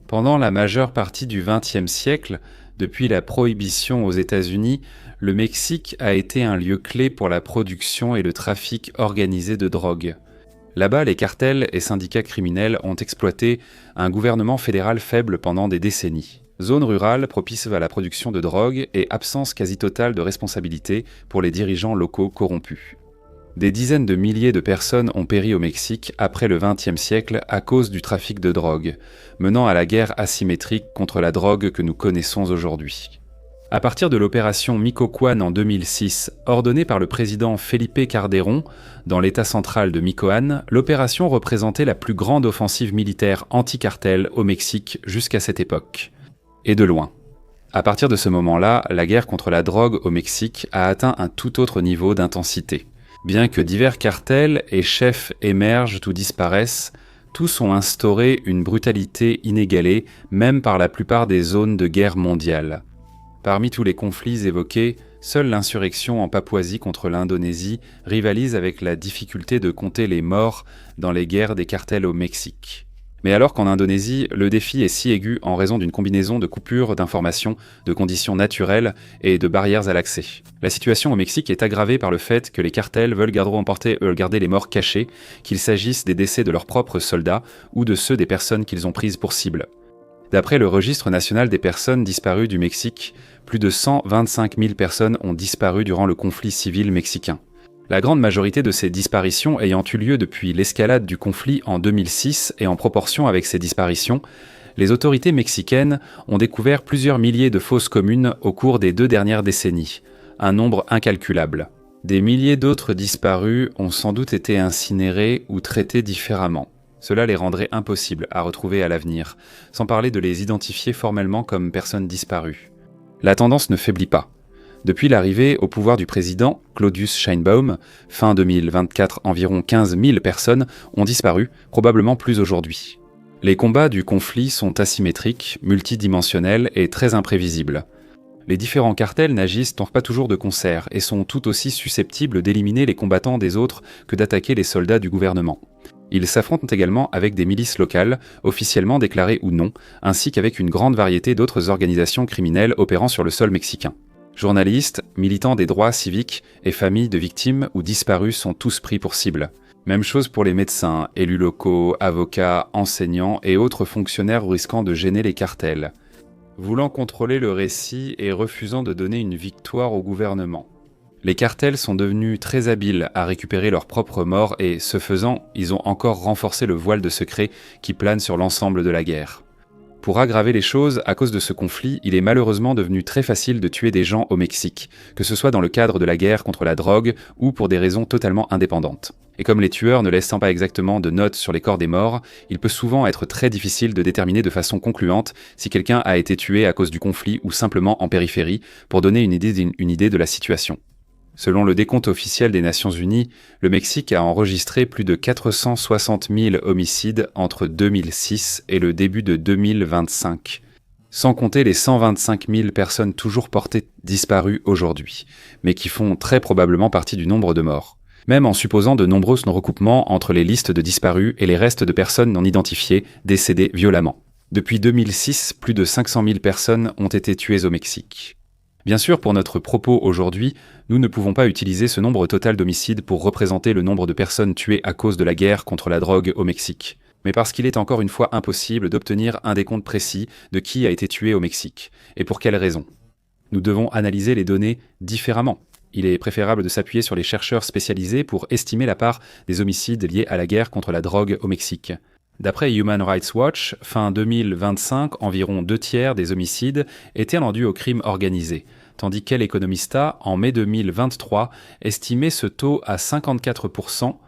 Pendant la majeure partie du XXe siècle, depuis la prohibition aux États-Unis, le Mexique a été un lieu clé pour la production et le trafic organisé de drogue. Là-bas, les cartels et syndicats criminels ont exploité un gouvernement fédéral faible pendant des décennies. Zone rurale propice à la production de drogue et absence quasi totale de responsabilité pour les dirigeants locaux corrompus. Des dizaines de milliers de personnes ont péri au Mexique après le XXe siècle à cause du trafic de drogue, menant à la guerre asymétrique contre la drogue que nous connaissons aujourd'hui. À partir de l'opération Michoacán en 2006, ordonnée par le président Felipe Calderón dans l'état central de Michoacán, l'opération représentait la plus grande offensive militaire anti-cartel au Mexique jusqu'à cette époque. Et de loin. À partir de ce moment-là, la guerre contre la drogue au Mexique a atteint un tout autre niveau d'intensité. Bien que divers cartels et chefs émergent ou disparaissent, tous ont instauré une brutalité inégalée, même par la plupart des zones de guerre mondiale. Parmi tous les conflits évoqués, seule l'insurrection en Papouasie contre l'Indonésie rivalise avec la difficulté de compter les morts dans les guerres des cartels au Mexique. Mais alors qu'en Indonésie, le défi est si aigu en raison d'une combinaison de coupures d'informations, de conditions naturelles et de barrières à l'accès. La situation au Mexique est aggravée par le fait que les cartels veulent garder les morts cachés, qu'il s'agisse des décès de leurs propres soldats ou de ceux des personnes qu'ils ont prises pour cible. D'après le registre national des personnes disparues du Mexique, plus de 125 000 personnes ont disparu durant le conflit civil mexicain. La grande majorité de ces disparitions ayant eu lieu depuis l'escalade du conflit en 2006 et en proportion avec ces disparitions, les autorités mexicaines ont découvert plusieurs milliers de fosses communes au cours des 2 dernières décennies, un nombre incalculable. Des milliers d'autres disparus ont sans doute été incinérés ou traités différemment. Cela les rendrait impossibles à retrouver à l'avenir, sans parler de les identifier formellement comme personnes disparues. La tendance ne faiblit pas. Depuis l'arrivée au pouvoir du président Claudius Scheinbaum, fin 2024, environ 15 000 personnes ont disparu, probablement plus aujourd'hui. Les combats du conflit sont asymétriques, multidimensionnels et très imprévisibles. Les différents cartels n'agissent donc pas toujours de concert et sont tout aussi susceptibles d'éliminer les combattants des autres que d'attaquer les soldats du gouvernement. Ils s'affrontent également avec des milices locales, officiellement déclarées ou non, ainsi qu'avec une grande variété d'autres organisations criminelles opérant sur le sol mexicain. Journalistes, militants des droits civiques et familles de victimes ou disparus sont tous pris pour cible. Même chose pour les médecins, élus locaux, avocats, enseignants et autres fonctionnaires risquant de gêner les cartels, voulant contrôler le récit et refusant de donner une victoire au gouvernement. Les cartels sont devenus très habiles à récupérer leurs propres morts et, ce faisant, ils ont encore renforcé le voile de secret qui plane sur l'ensemble de la guerre. Pour aggraver les choses, à cause de ce conflit, il est malheureusement devenu très facile de tuer des gens au Mexique, que ce soit dans le cadre de la guerre contre la drogue ou pour des raisons totalement indépendantes. Et comme les tueurs ne laissant pas exactement de notes sur les corps des morts, il peut souvent être très difficile de déterminer de façon concluante si quelqu'un a été tué à cause du conflit ou simplement en périphérie, pour donner une idée de la situation. Selon le décompte officiel des Nations Unies, le Mexique a enregistré plus de 460 000 homicides entre 2006 et le début de 2025, sans compter les 125 000 personnes toujours portées disparues aujourd'hui, mais qui font très probablement partie du nombre de morts. Même en supposant de nombreux recoupements entre les listes de disparus et les restes de personnes non identifiées décédées violemment. Depuis 2006, plus de 500 000 personnes ont été tuées au Mexique. Bien sûr, pour notre propos aujourd'hui, nous ne pouvons pas utiliser ce nombre total d'homicides pour représenter le nombre de personnes tuées à cause de la guerre contre la drogue au Mexique, mais parce qu'il est encore une fois impossible d'obtenir un décompte précis de qui a été tué au Mexique, et pour quelles raisons. Nous devons analyser les données différemment. Il est préférable de s'appuyer sur les chercheurs spécialisés pour estimer la part des homicides liés à la guerre contre la drogue au Mexique. D'après Human Rights Watch, fin 2025, environ 2/3 des homicides étaient rendus au crime organisé, tandis qu'El Economista, en mai 2023, estimait ce taux à 54%,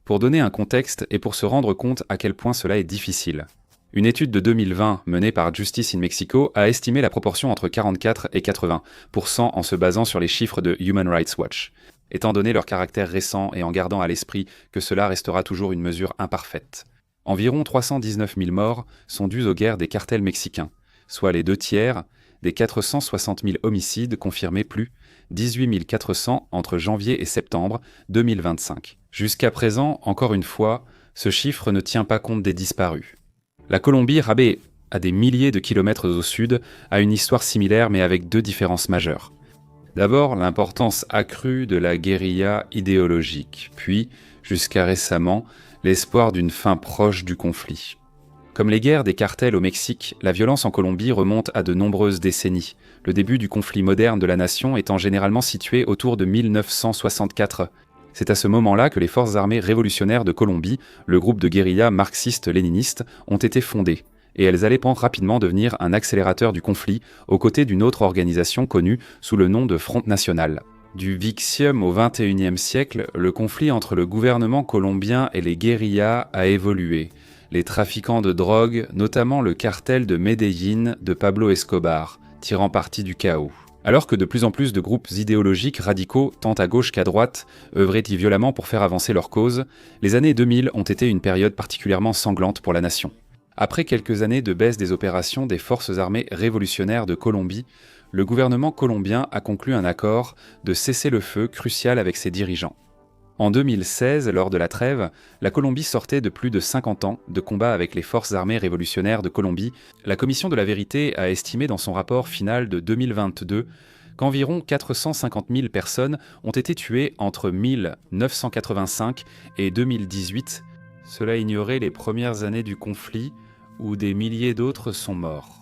pour donner un contexte et pour se rendre compte à quel point cela est difficile. Une étude de 2020 menée par Justice in Mexico a estimé la proportion entre 44 et 80% en se basant sur les chiffres de Human Rights Watch, étant donné leur caractère récent et en gardant à l'esprit que cela restera toujours une mesure imparfaite. Environ 319 000 morts sont dus aux guerres des cartels mexicains, soit les 2/3 des 460 000 homicides confirmés, plus 18 400 entre janvier et septembre 2025. Jusqu'à présent, encore une fois, ce chiffre ne tient pas compte des disparus. La Colombie, rabée à des milliers de kilomètres au sud, a une histoire similaire mais avec deux différences majeures. D'abord, l'importance accrue de la guérilla idéologique, puis, jusqu'à récemment, l'espoir d'une fin proche du conflit. Comme les guerres des cartels au Mexique, la violence en Colombie remonte à de nombreuses décennies, le début du conflit moderne de la nation étant généralement situé autour de 1964. C'est à ce moment-là que les forces armées révolutionnaires de Colombie, le groupe de guérilla marxiste-léniniste, ont été fondées, et elles allaient rapidement devenir un accélérateur du conflit aux côtés d'une autre organisation connue sous le nom de Front National. Du Vixium au XXIe siècle, le conflit entre le gouvernement colombien et les guérillas a évolué. Les trafiquants de drogue, notamment le cartel de Medellín de Pablo Escobar, tirant parti du chaos. Alors que de plus en plus de groupes idéologiques radicaux, tant à gauche qu'à droite, œuvraient violemment pour faire avancer leur cause, les années 2000 ont été une période particulièrement sanglante pour la nation. Après quelques années de baisse des opérations des forces armées révolutionnaires de Colombie, le gouvernement colombien a conclu un accord de cessez-le-feu crucial avec ses dirigeants. En 2016, lors de la trêve, la Colombie sortait de plus de 50 ans de combats avec les forces armées révolutionnaires de Colombie. La Commission de la Vérité a estimé dans son rapport final de 2022 qu'environ 450 000 personnes ont été tuées entre 1985 et 2018. Cela ignorait les premières années du conflit, où des milliers d'autres sont morts.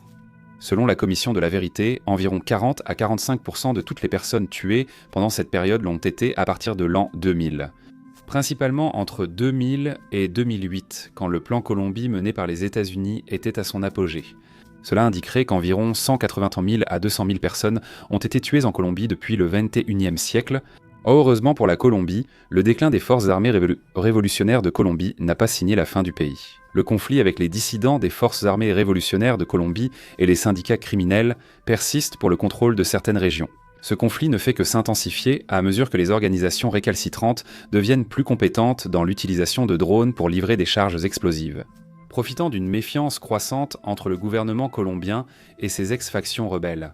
Selon la Commission de la Vérité, environ 40 à 45% de toutes les personnes tuées pendant cette période l'ont été à partir de l'an 2000. Principalement entre 2000 et 2008, quand le plan Colombie mené par les États-Unis était à son apogée. Cela indiquerait qu'environ 180 000 à 200 000 personnes ont été tuées en Colombie depuis le XXIe siècle, Heureusement pour la Colombie, le déclin des forces armées révolutionnaires de Colombie n'a pas signé la fin du pays. Le conflit avec les dissidents des forces armées révolutionnaires de Colombie et les syndicats criminels persiste pour le contrôle de certaines régions. Ce conflit ne fait que s'intensifier à mesure que les organisations récalcitrantes deviennent plus compétentes dans l'utilisation de drones pour livrer des charges explosives. Profitant d'une méfiance croissante entre le gouvernement colombien et ses ex-factions rebelles.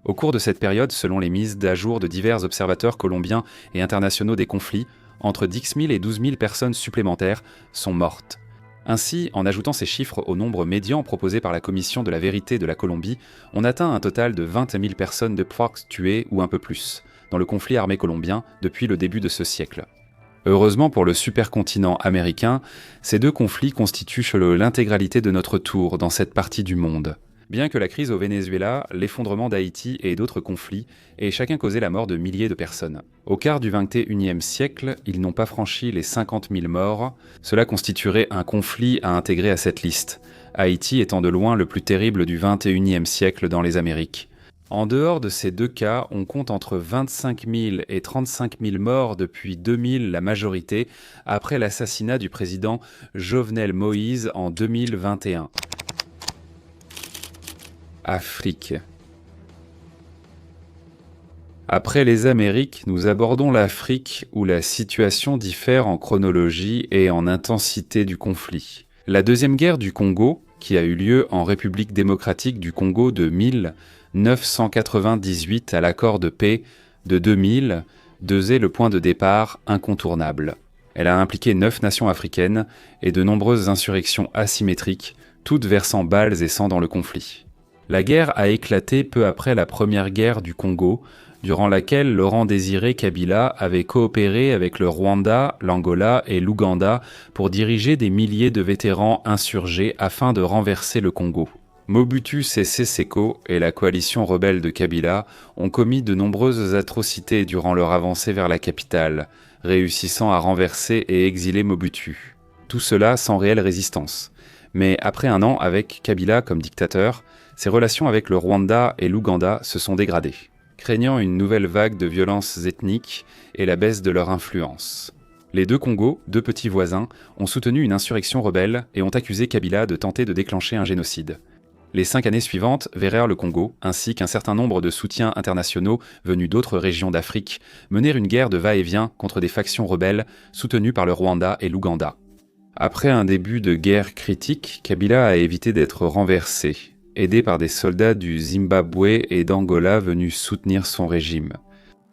Au cours de cette période, selon les mises à jour de divers observateurs colombiens et internationaux des conflits, entre 10 000 et 12 000 personnes supplémentaires sont mortes. Ainsi, en ajoutant ces chiffres au nombre médian proposé par la Commission de la Vérité de la Colombie, on atteint un total de 20 000 personnes de proies tuées ou un peu plus, dans le conflit armé colombien depuis le début de ce siècle. Heureusement pour le supercontinent américain, ces deux conflits constituent l'intégralité de notre tour dans cette partie du monde. Bien que la crise au Venezuela, l'effondrement d'Haïti et d'autres conflits aient chacun causé la mort de milliers de personnes. Au quart du XXIe siècle, ils n'ont pas franchi les 50 000 morts. Cela constituerait un conflit à intégrer à cette liste, Haïti étant de loin le plus terrible du XXIe siècle dans les Amériques. En dehors de ces deux cas, on compte entre 25 000 et 35 000 morts depuis 2000, la majorité, après l'assassinat du président Jovenel Moïse en 2021. Afrique. Après les Amériques, nous abordons l'Afrique où la situation diffère en chronologie et en intensité du conflit. La deuxième guerre du Congo, qui a eu lieu en République démocratique du Congo de 1998 à l'accord de paix de 2000, faisait le point de départ incontournable. Elle a impliqué 9 nations africaines et de nombreuses insurrections asymétriques, toutes versant balles et sang dans le conflit. La guerre a éclaté peu après la première guerre du Congo, durant laquelle Laurent-Désiré Kabila avait coopéré avec le Rwanda, l'Angola et l'Ouganda pour diriger des milliers de vétérans insurgés afin de renverser le Congo. Mobutu Sese Seko et la coalition rebelle de Kabila ont commis de nombreuses atrocités durant leur avancée vers la capitale, réussissant à renverser et exiler Mobutu. Tout cela sans réelle résistance. Mais après un an avec Kabila comme dictateur, ses relations avec le Rwanda et l'Ouganda se sont dégradées, craignant une nouvelle vague de violences ethniques et la baisse de leur influence. Les deux Congos, deux petits voisins, ont soutenu une insurrection rebelle et ont accusé Kabila de tenter de déclencher un génocide. Les 5 années suivantes verrèrent le Congo, ainsi qu'un certain nombre de soutiens internationaux venus d'autres régions d'Afrique, mener une guerre de va-et-vient contre des factions rebelles soutenues par le Rwanda et l'Ouganda. Après un début de guerre critique, Kabila a évité d'être renversé, aidé par des soldats du Zimbabwe et d'Angola venus soutenir son régime.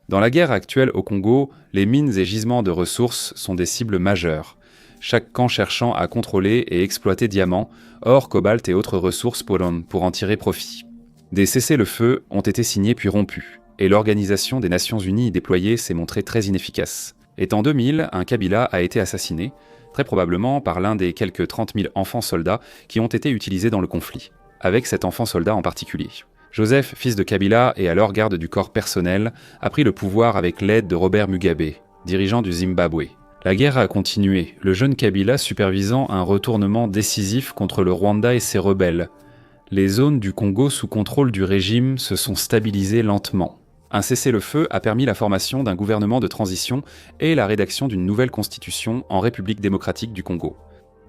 Dans la guerre actuelle au Congo, les mines et gisements de ressources sont des cibles majeures, chaque camp cherchant à contrôler et exploiter diamants, or, cobalt et autres ressources pour en tirer profit. Des cessez-le-feu ont été signés puis rompus, et l'Organisation des Nations Unies déployée s'est montrée très inefficace. Et en 2000, un Kabila a été assassiné, très probablement par l'un des quelques 30 000 enfants soldats qui ont été utilisés dans le conflit, avec cet enfant soldat en particulier. Joseph, fils de Kabila et alors garde du corps personnel, a pris le pouvoir avec l'aide de Robert Mugabe, dirigeant du Zimbabwe. La guerre a continué, le jeune Kabila supervisant un retournement décisif contre le Rwanda et ses rebelles. Les zones du Congo sous contrôle du régime se sont stabilisées lentement. Un cessez-le-feu a permis la formation d'un gouvernement de transition et la rédaction d'une nouvelle constitution en République démocratique du Congo.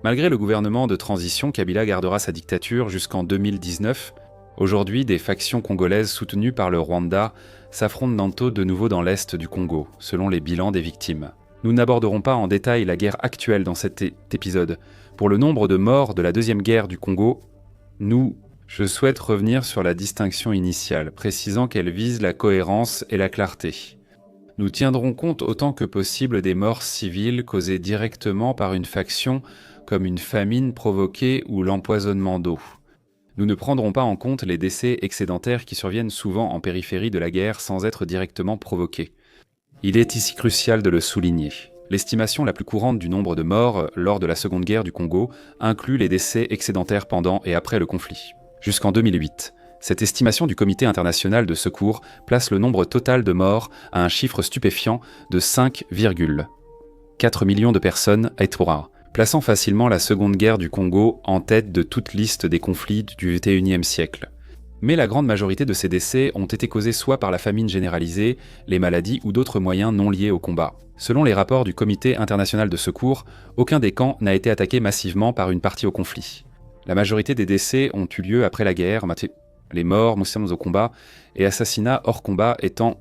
Malgré le gouvernement de transition, Kabila gardera sa dictature jusqu'en 2019. Aujourd'hui, des factions congolaises soutenues par le Rwanda s'affrontent de nouveau dans l'est du Congo, selon les bilans des victimes. Nous n'aborderons pas en détail la guerre actuelle dans cet épisode. Pour le nombre de morts de la deuxième guerre du Congo, je souhaite revenir sur la distinction initiale, précisant qu'elle vise la cohérence et la clarté. Nous tiendrons compte autant que possible des morts civiles causées directement par une faction, comme une famine provoquée ou l'empoisonnement d'eau. Nous ne prendrons pas en compte les décès excédentaires qui surviennent souvent en périphérie de la guerre sans être directement provoqués. Il est ici crucial de le souligner. L'estimation la plus courante du nombre de morts lors de la Seconde Guerre du Congo inclut les décès excédentaires pendant et après le conflit. Jusqu'en 2008, cette estimation du Comité international de secours place le nombre total de morts à un chiffre stupéfiant de 5,4 millions de personnes à Etouara, plaçant facilement la Seconde Guerre du Congo en tête de toute liste des conflits du XXIe siècle. Mais la grande majorité de ces décès ont été causés soit par la famine généralisée, les maladies ou d'autres moyens non liés au combat. Selon les rapports du Comité international de secours, aucun des camps n'a été attaqué massivement par une partie au conflit. La majorité des décès ont eu lieu après la guerre, les morts, musulmans au combat, et assassinats hors combat étant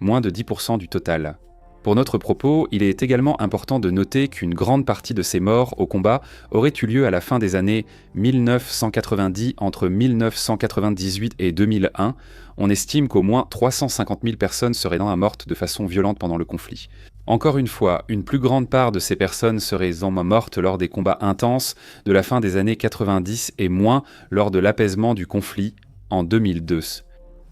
moins de 10% du total. Pour notre propos, il est également important de noter qu'une grande partie de ces morts au combat auraient eu lieu à la fin des années 1990, entre 1998 et 2001. On estime qu'au moins 350 000 personnes seraient mortes de façon violente pendant le conflit. Encore une fois, une plus grande part de ces personnes seraient mortes lors des combats intenses de la fin des années 90 et moins lors de l'apaisement du conflit en 2002.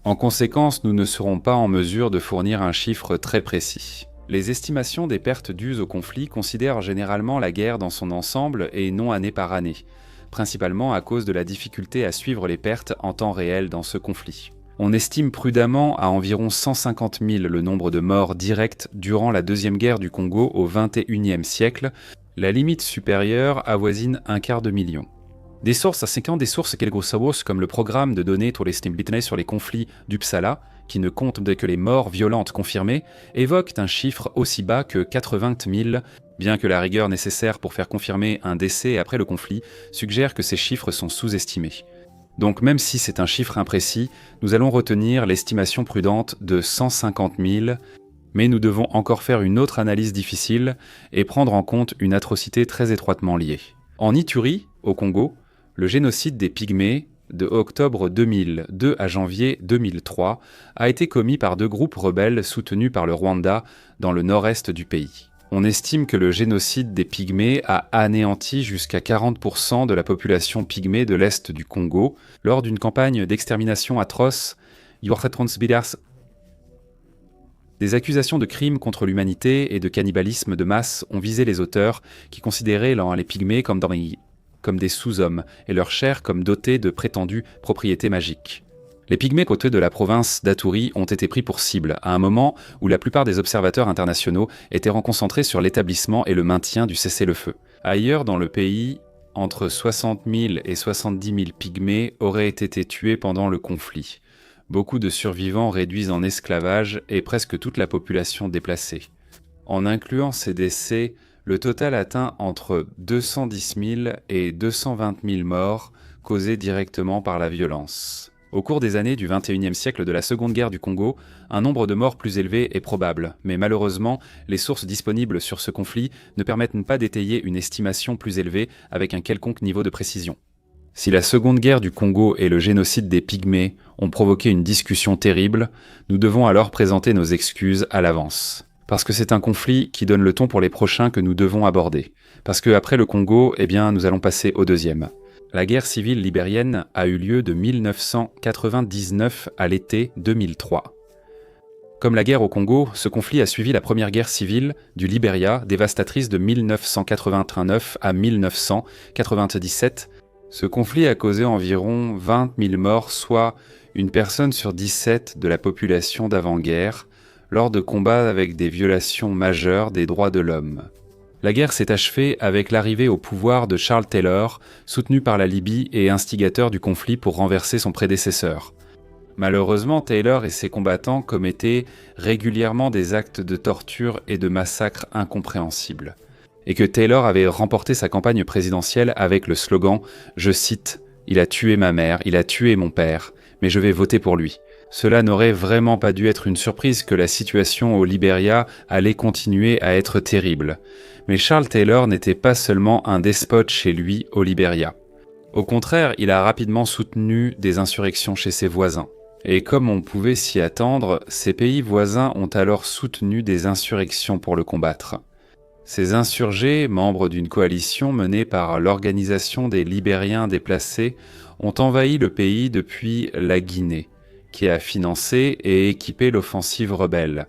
En conséquence, nous ne serons pas en mesure de fournir un chiffre très précis. Les estimations des pertes dues au conflit considèrent généralement la guerre dans son ensemble et non année par année, principalement à cause de la difficulté à suivre les pertes en temps réel dans ce conflit. On estime prudemment à environ 150 000 le nombre de morts directs durant la Deuxième Guerre du Congo au XXIe siècle. La limite supérieure avoisine 250 000. Des sources comme le programme de données sur les conflits d'Uppsala, qui ne compte que les morts violentes confirmées, évoquent un chiffre aussi bas que 80 000, bien que la rigueur nécessaire pour faire confirmer un décès après le conflit suggère que ces chiffres sont sous-estimés. Donc même si c'est un chiffre imprécis, nous allons retenir l'estimation prudente de 150 000, mais nous devons encore faire une autre analyse difficile et prendre en compte une atrocité très étroitement liée. En Ituri, au Congo, le génocide des Pygmées, de octobre 2002 à janvier 2003, a été commis par 2 groupes rebelles soutenus par le Rwanda dans le nord-est du pays. On estime que le génocide des Pygmées a anéanti jusqu'à 40% de la population pygmée de l'est du Congo lors d'une campagne d'extermination atroce. Des accusations de crimes contre l'humanité et de cannibalisme de masse ont visé les auteurs qui considéraient les Pygmées comme des sous-hommes et leur chair comme dotée de prétendues propriétés magiques. Les Pygmées côtiers de la province d'Aturi ont été pris pour cible à un moment où la plupart des observateurs internationaux étaient concentrés sur l'établissement et le maintien du cessez-le-feu. Ailleurs dans le pays, entre 60 000 et 70 000 Pygmées auraient été tués pendant le conflit. Beaucoup de survivants réduits en esclavage et presque toute la population déplacée. En incluant ces décès, le total atteint entre 210 000 et 220 000 morts causés directement par la violence. Au cours des années du XXIe siècle de la Seconde Guerre du Congo, un nombre de morts plus élevé est probable, mais malheureusement, les sources disponibles sur ce conflit ne permettent pas d'étayer une estimation plus élevée avec un quelconque niveau de précision. Si la Seconde Guerre du Congo et le génocide des Pygmées ont provoqué une discussion terrible, nous devons alors présenter nos excuses à l'avance. Parce que c'est un conflit qui donne le ton pour les prochains que nous devons aborder. Parce qu'après le Congo, nous allons passer au deuxième. La guerre civile libérienne a eu lieu de 1999 à l'été 2003. Comme la guerre au Congo, ce conflit a suivi la première guerre civile du Libéria, dévastatrice de 1989 à 1997. Ce conflit a causé environ 20 000 morts, soit une personne sur 17 de la population d'avant-guerre, lors de combats avec des violations majeures des droits de l'homme. La guerre s'est achevée avec l'arrivée au pouvoir de Charles Taylor, soutenu par la Libye et instigateur du conflit pour renverser son prédécesseur. Malheureusement, Taylor et ses combattants commettaient régulièrement des actes de torture et de massacres incompréhensibles. Et que Taylor avait remporté sa campagne présidentielle avec le slogan, je cite, « Il a tué ma mère, il a tué mon père, mais je vais voter pour lui ». Cela n'aurait vraiment pas dû être une surprise que la situation au Libéria allait continuer à être terrible. Mais Charles Taylor n'était pas seulement un despote chez lui au Libéria. Au contraire, il a rapidement soutenu des insurrections chez ses voisins. Et comme on pouvait s'y attendre, ces pays voisins ont alors soutenu des insurrections pour le combattre. Ces insurgés, membres d'une coalition menée par l'Organisation des Libériens déplacés, ont envahi le pays depuis la Guinée, qui a financé et équipé l'offensive rebelle.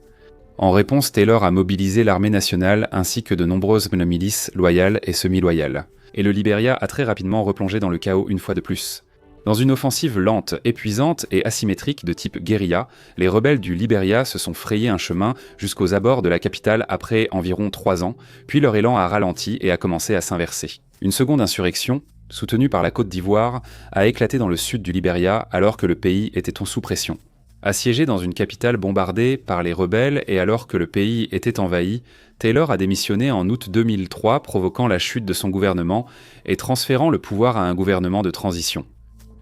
En réponse, Taylor a mobilisé l'armée nationale ainsi que de nombreuses milices loyales et semi-loyales. Et le Libéria a très rapidement replongé dans le chaos une fois de plus. Dans une offensive lente, épuisante et asymétrique de type guérilla, les rebelles du Libéria se sont frayés un chemin jusqu'aux abords de la capitale après environ 3 ans, puis leur élan a ralenti et a commencé à s'inverser. Une seconde insurrection, soutenu par la Côte d'Ivoire, a éclaté dans le sud du Libéria alors que le pays était sous pression. Assiégé dans une capitale bombardée par les rebelles et alors que le pays était envahi, Taylor a démissionné en août 2003, provoquant la chute de son gouvernement et transférant le pouvoir à un gouvernement de transition.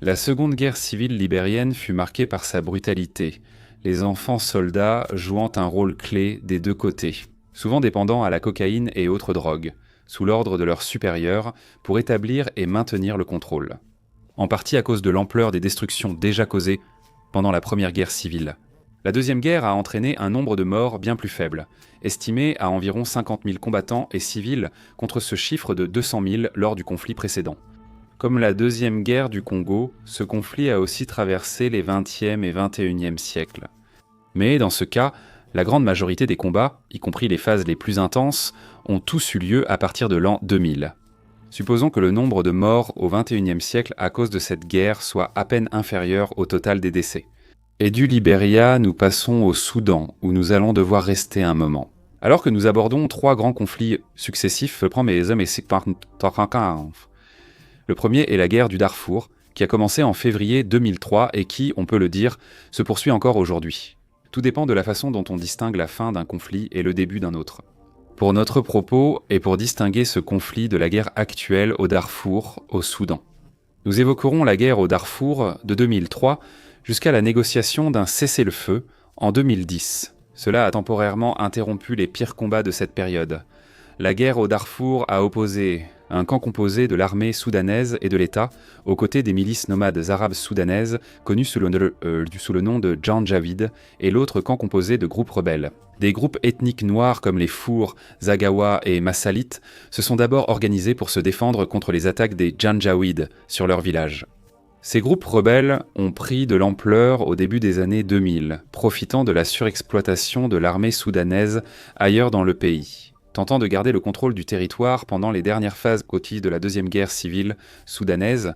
La seconde guerre civile libérienne fut marquée par sa brutalité, les enfants soldats jouant un rôle clé des deux côtés, souvent dépendants à la cocaïne et autres drogues, sous l'ordre de leurs supérieurs pour établir et maintenir le contrôle. En partie à cause de l'ampleur des destructions déjà causées pendant la première guerre civile. La deuxième guerre a entraîné un nombre de morts bien plus faible, estimé à environ 50 000 combattants et civils contre ce chiffre de 200 000 lors du conflit précédent. Comme la deuxième guerre du Congo, ce conflit a aussi traversé les 20e et 21e siècles. Mais dans ce cas, la grande majorité des combats, y compris les phases les plus intenses, ont tous eu lieu à partir de l'an 2000. Supposons que le nombre de morts au XXIe siècle à cause de cette guerre soit à peine inférieur au total des décès. Et du Libéria, nous passons au Soudan, où nous allons devoir rester un moment. Alors que nous abordons 3 grands conflits successifs, le premier est la guerre du Darfour, qui a commencé en février 2003 et qui, on peut le dire, se poursuit encore aujourd'hui. Tout dépend de la façon dont on distingue la fin d'un conflit et le début d'un autre. Pour notre propos et pour distinguer ce conflit de la guerre actuelle au Darfour, au Soudan. Nous évoquerons la guerre au Darfour de 2003 jusqu'à la négociation d'un cessez-le-feu en 2010. Cela a temporairement interrompu les pires combats de cette période. La guerre au Darfour a opposé un camp composé de l'armée soudanaise et de l'État, aux côtés des milices nomades arabes soudanaises, connues sous le nom de Janjaweed, et l'autre camp composé de groupes rebelles. Des groupes ethniques noirs comme les Four, Zagawa et Massalites se sont d'abord organisés pour se défendre contre les attaques des Janjaweed sur leur village. Ces groupes rebelles ont pris de l'ampleur au début des années 2000, profitant de la surexploitation de l'armée soudanaise ailleurs dans le pays, tentant de garder le contrôle du territoire pendant les dernières phases côtières de la deuxième guerre civile soudanaise.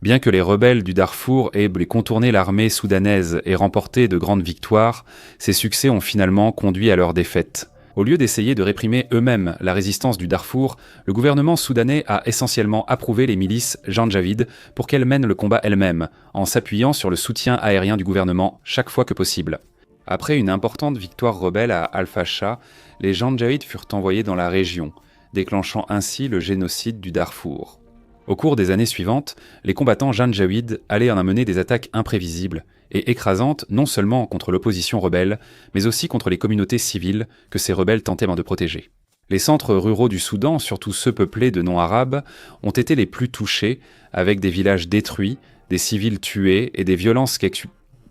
Bien que les rebelles du Darfour aient contourné l'armée soudanaise et remporté de grandes victoires, ces succès ont finalement conduit à leur défaite. Au lieu d'essayer de réprimer eux-mêmes la résistance du Darfour, le gouvernement soudanais a essentiellement approuvé les milices Janjaweed pour qu'elles mènent le combat elles-mêmes, en s'appuyant sur le soutien aérien du gouvernement chaque fois que possible. Après une importante victoire rebelle à Al-Fasha, les Janjaweed furent envoyés dans la région, déclenchant ainsi le génocide du Darfour. Au cours des années suivantes, les combattants Janjaweed allaient en mener des attaques imprévisibles et écrasantes non seulement contre l'opposition rebelle, mais aussi contre les communautés civiles que ces rebelles tentaient de protéger. Les centres ruraux du Soudan, surtout ceux peuplés de non-arabes, ont été les plus touchés, avec des villages détruits, des civils tués et des violences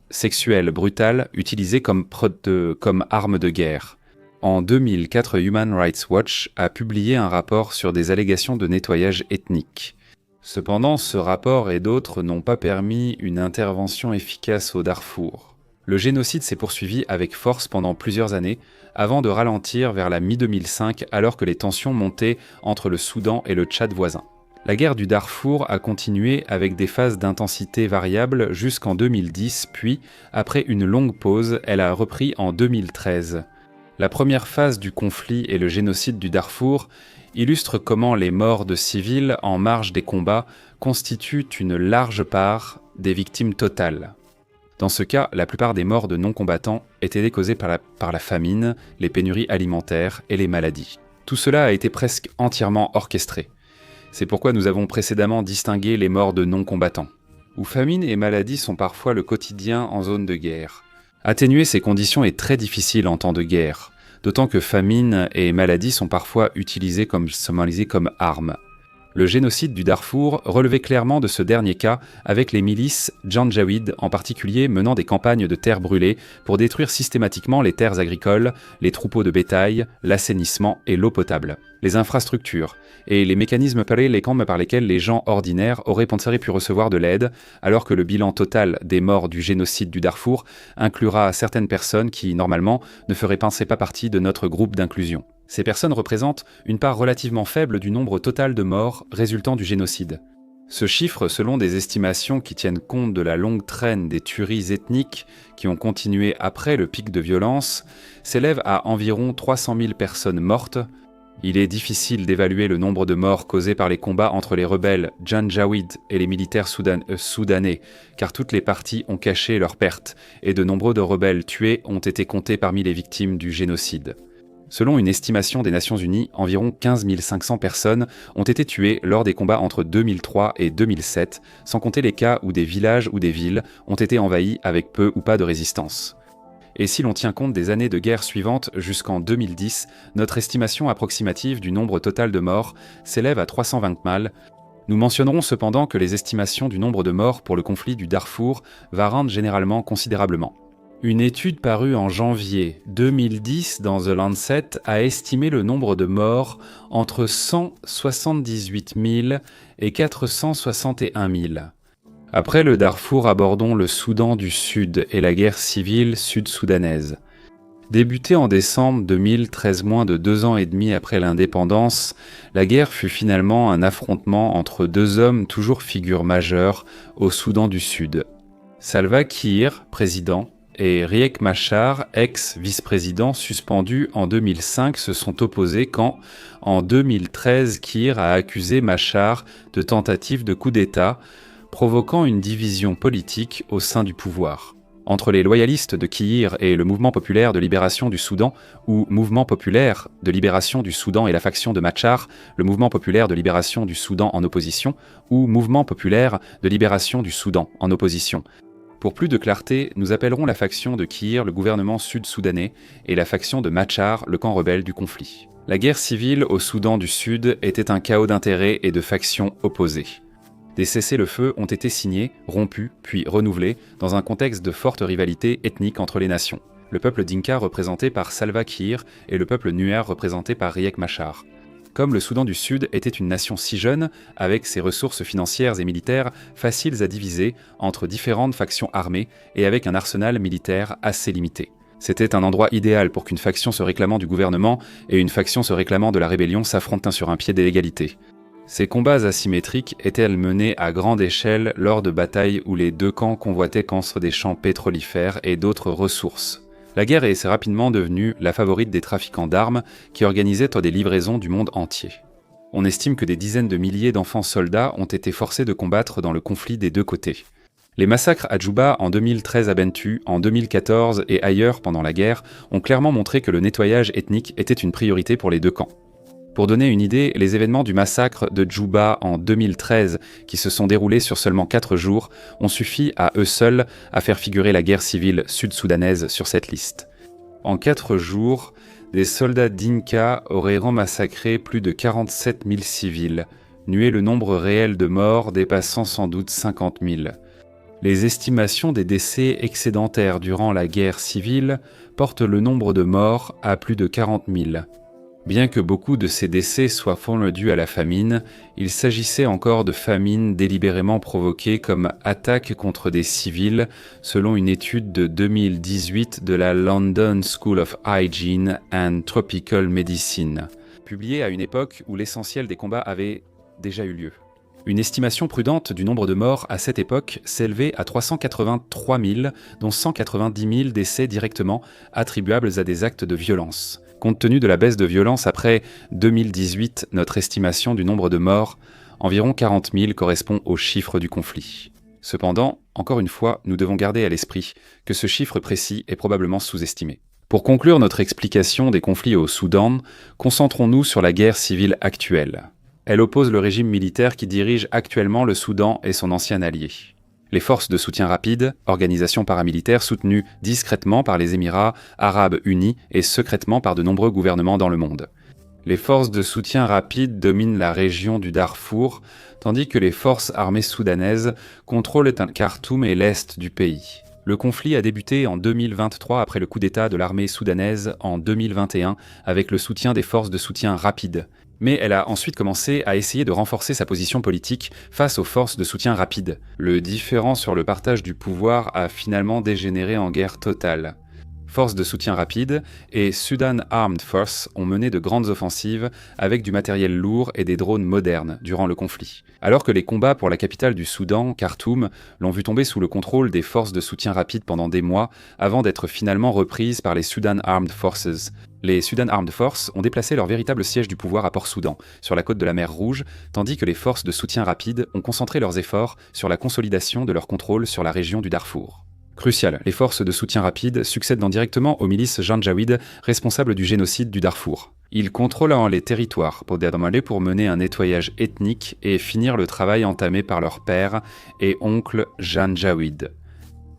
sexuelles brutales utilisées comme armes de guerre. En 2004, Human Rights Watch a publié un rapport sur des allégations de nettoyage ethnique. Cependant, ce rapport et d'autres n'ont pas permis une intervention efficace au Darfour. Le génocide s'est poursuivi avec force pendant plusieurs années, avant de ralentir vers la mi-2005 alors que les tensions montaient entre le Soudan et le Tchad voisin. La guerre du Darfour a continué avec des phases d'intensité variables jusqu'en 2010, puis, après une longue pause, elle a repris en 2013. La première phase du conflit et le génocide du Darfour illustrent comment les morts de civils en marge des combats constituent une large part des victimes totales. Dans ce cas, la plupart des morts de non-combattants étaient causées par la famine, les pénuries alimentaires et les maladies. Tout cela a été presque entièrement orchestré. C'est pourquoi nous avons précédemment distingué les morts de non-combattants, où famine et maladie sont parfois le quotidien en zone de guerre. Atténuer ces conditions est très difficile en temps de guerre, d'autant que famine et maladie sont parfois utilisées comme armes. Le génocide du Darfour relevait clairement de ce dernier cas, avec les milices Janjaweed en particulier menant des campagnes de terres brûlées pour détruire systématiquement les terres agricoles, les troupeaux de bétail, l'assainissement et l'eau potable, les infrastructures et les mécanismes par lesquels les gens ordinaires auraient pu recevoir de l'aide, alors que le bilan total des morts du génocide du Darfour inclura certaines personnes qui, normalement, ne feraient pas partie de notre groupe d'inclusion. Ces personnes représentent une part relativement faible du nombre total de morts résultant du génocide. Ce chiffre, selon des estimations qui tiennent compte de la longue traîne des tueries ethniques qui ont continué après le pic de violence, s'élève à environ 300 000 personnes mortes, Il est difficile d'évaluer le nombre de morts causés par les combats entre les rebelles Janjaweed et les militaires soudanais, car toutes les parties ont caché leurs pertes, et de nombreux de rebelles tués ont été comptés parmi les victimes du génocide. Selon une estimation des Nations Unies, environ 15 500 personnes ont été tuées lors des combats entre 2003 et 2007, sans compter les cas où des villages ou des villes ont été envahis avec peu ou pas de résistance. Et si l'on tient compte des années de guerre suivantes jusqu'en 2010, notre estimation approximative du nombre total de morts s'élève à 320 mâles. Nous mentionnerons cependant que les estimations du nombre de morts pour le conflit du Darfour varient généralement considérablement. Une étude parue en janvier 2010 dans The Lancet a estimé le nombre de morts entre 178 000 et 461 000. Après le Darfour, abordons le Soudan du Sud et la guerre civile sud-soudanaise. Débutée en décembre 2013, moins de 2 ans et demi après l'indépendance, la guerre fut finalement un affrontement entre deux hommes toujours figures majeures au Soudan du Sud. Salva Kiir, président, et Riek Machar, ex-vice-président suspendu en 2005, se sont opposés quand, en 2013, Kiir a accusé Machar de tentative de coup d'État, provoquant une division politique au sein du pouvoir. Entre les loyalistes de Kiir et le Mouvement populaire de libération du Soudan, ou Mouvement populaire de libération du Soudan et la faction de Machar, le Mouvement populaire de libération du Soudan en opposition, ou Mouvement populaire de libération du Soudan en opposition. Pour plus de clarté, nous appellerons la faction de Kiir le gouvernement sud-soudanais et la faction de Machar le camp rebelle du conflit. La guerre civile au Soudan du Sud était un chaos d'intérêts et de factions opposées. Des cessez-le-feu ont été signés, rompus, puis renouvelés, dans un contexte de forte rivalité ethnique entre les nations. Le peuple Dinka représenté par Salva Kiir et le peuple Nuer représenté par Riek Machar. Comme le Soudan du Sud était une nation si jeune, avec ses ressources financières et militaires faciles à diviser entre différentes factions armées et avec un arsenal militaire assez limité. C'était un endroit idéal pour qu'une faction se réclamant du gouvernement et une faction se réclamant de la rébellion s'affrontent sur un pied d'égalité. Ces combats asymétriques étaient menés à grande échelle lors de batailles où les deux camps convoitaient contre des champs pétrolifères et d'autres ressources. La guerre est rapidement devenue la favorite des trafiquants d'armes qui organisaient des livraisons du monde entier. On estime que des dizaines de milliers d'enfants soldats ont été forcés de combattre dans le conflit des deux côtés. Les massacres à Djouba en 2013 à Bentiu, en 2014 et ailleurs pendant la guerre ont clairement montré que le nettoyage ethnique était une priorité pour les deux camps. Pour donner une idée, les événements du massacre de Djouba en 2013, qui se sont déroulés sur seulement 4 jours, ont suffi à eux seuls à faire figurer la guerre civile sud-soudanaise sur cette liste. En 4 jours, des soldats Dinka auraient massacré plus de 47 000 civils, nué le nombre réel de morts dépassant sans doute 50 000. Les estimations des décès excédentaires durant la guerre civile portent le nombre de morts à plus de 40 000. Bien que beaucoup de ces décès soient dus à la famine, il s'agissait encore de famines délibérément provoquées comme attaques contre des civils, selon une étude de 2018 de la London School of Hygiene and Tropical Medicine, publiée à une époque où l'essentiel des combats avait déjà eu lieu. Une estimation prudente du nombre de morts à cette époque s'élevait à 383 000, dont 190 000 décès directement attribuables à des actes de violence. Compte tenu de la baisse de violence après 2018, notre estimation du nombre de morts, environ 40 000, correspond au chiffre du conflit. Cependant, encore une fois, nous devons garder à l'esprit que ce chiffre précis est probablement sous-estimé. Pour conclure notre explication des conflits au Soudan, concentrons-nous sur la guerre civile actuelle. Elle oppose le régime militaire qui dirige actuellement le Soudan et son ancien allié. Les forces de soutien rapide, organisation paramilitaire soutenues discrètement par les Émirats arabes unis et secrètement par de nombreux gouvernements dans le monde. Les forces de soutien rapide dominent la région du Darfour, tandis que les forces armées soudanaises contrôlent Khartoum et l'est du pays. Le conflit a débuté en 2023 après le coup d'État de l'armée soudanaise en 2021 avec le soutien des forces de soutien rapide. Mais elle a ensuite commencé à essayer de renforcer sa position politique face aux forces de soutien rapide. Le différend sur le partage du pouvoir a finalement dégénéré en guerre totale. forces de soutien rapide et Sudan Armed Force ont mené de grandes offensives avec du matériel lourd et des drones modernes durant le conflit. Alors que les combats pour la capitale du Soudan, Khartoum, l'ont vu tomber sous le contrôle des forces de soutien rapide pendant des mois avant d'être finalement reprises par les Sudan Armed Forces. Les Sudan Armed Forces ont déplacé leur véritable siège du pouvoir à Port-Soudan, sur la côte de la mer Rouge, tandis que les forces de soutien rapide ont concentré leurs efforts sur la consolidation de leur contrôle sur la région du Darfour. Crucial, les forces de soutien rapide succèdent indirectement aux milices Janjaweed responsables du génocide du Darfour. Ils contrôlent les territoires pour mener un nettoyage ethnique et finir le travail entamé par leurs pères et oncles Janjaweed.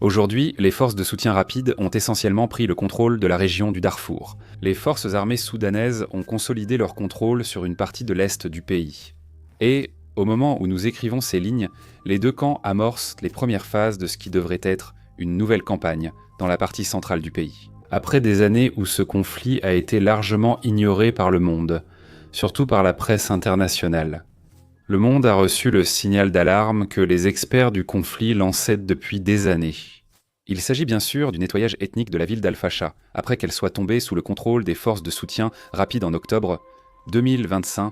Aujourd'hui, les forces de soutien rapide ont essentiellement pris le contrôle de la région du Darfour. Les forces armées soudanaises ont consolidé leur contrôle sur une partie de l'est du pays. Et, au moment où nous écrivons ces lignes, les deux camps amorcent les premières phases de ce qui devrait être une nouvelle campagne dans la partie centrale du pays. Après des années où ce conflit a été largement ignoré par le monde, surtout par la presse internationale, le monde a reçu le signal d'alarme que les experts du conflit lançaient depuis des années. Il s'agit bien sûr du nettoyage ethnique de la ville d'Al-Fasha, après qu'elle soit tombée sous le contrôle des forces de soutien rapide en octobre 2025.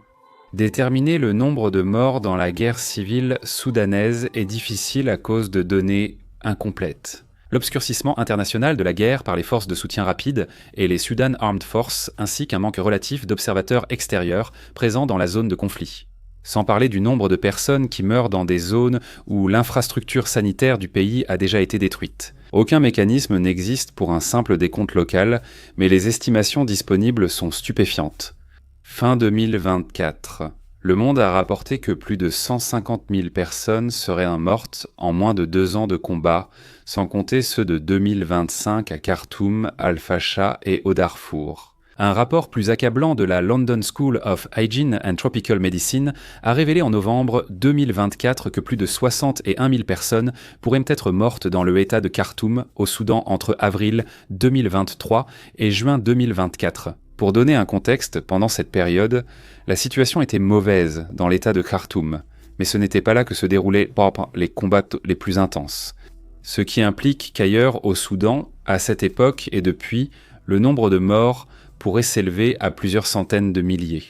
Déterminer le nombre de morts dans la guerre civile soudanaise est difficile à cause de données incomplètes. L'obscurcissement international de la guerre par les forces de soutien rapide et les Sudan Armed Forces, ainsi qu'un manque relatif d'observateurs extérieurs présents dans la zone de conflit. Sans parler du nombre de personnes qui meurent dans des zones où l'infrastructure sanitaire du pays a déjà été détruite. Aucun mécanisme n'existe pour un simple décompte local, mais les estimations disponibles sont stupéfiantes. Fin 2024. Le Monde a rapporté que plus de 150 000 personnes seraient mortes en moins de 2 ans de combat, sans compter ceux de 2025 à Khartoum, Al-Fasha et au Darfour. Un rapport plus accablant de la London School of Hygiene and Tropical Medicine a révélé en novembre 2024 que plus de 61 000 personnes pourraient être mortes dans le État de Khartoum, au Soudan, entre avril 2023 et juin 2024. Pour donner un contexte, pendant cette période, la situation était mauvaise dans l'État de Khartoum, mais ce n'était pas là que se déroulaient les combats les plus intenses. Ce qui implique qu'ailleurs au Soudan, à cette époque et depuis, le nombre de morts pourrait s'élever à plusieurs centaines de milliers.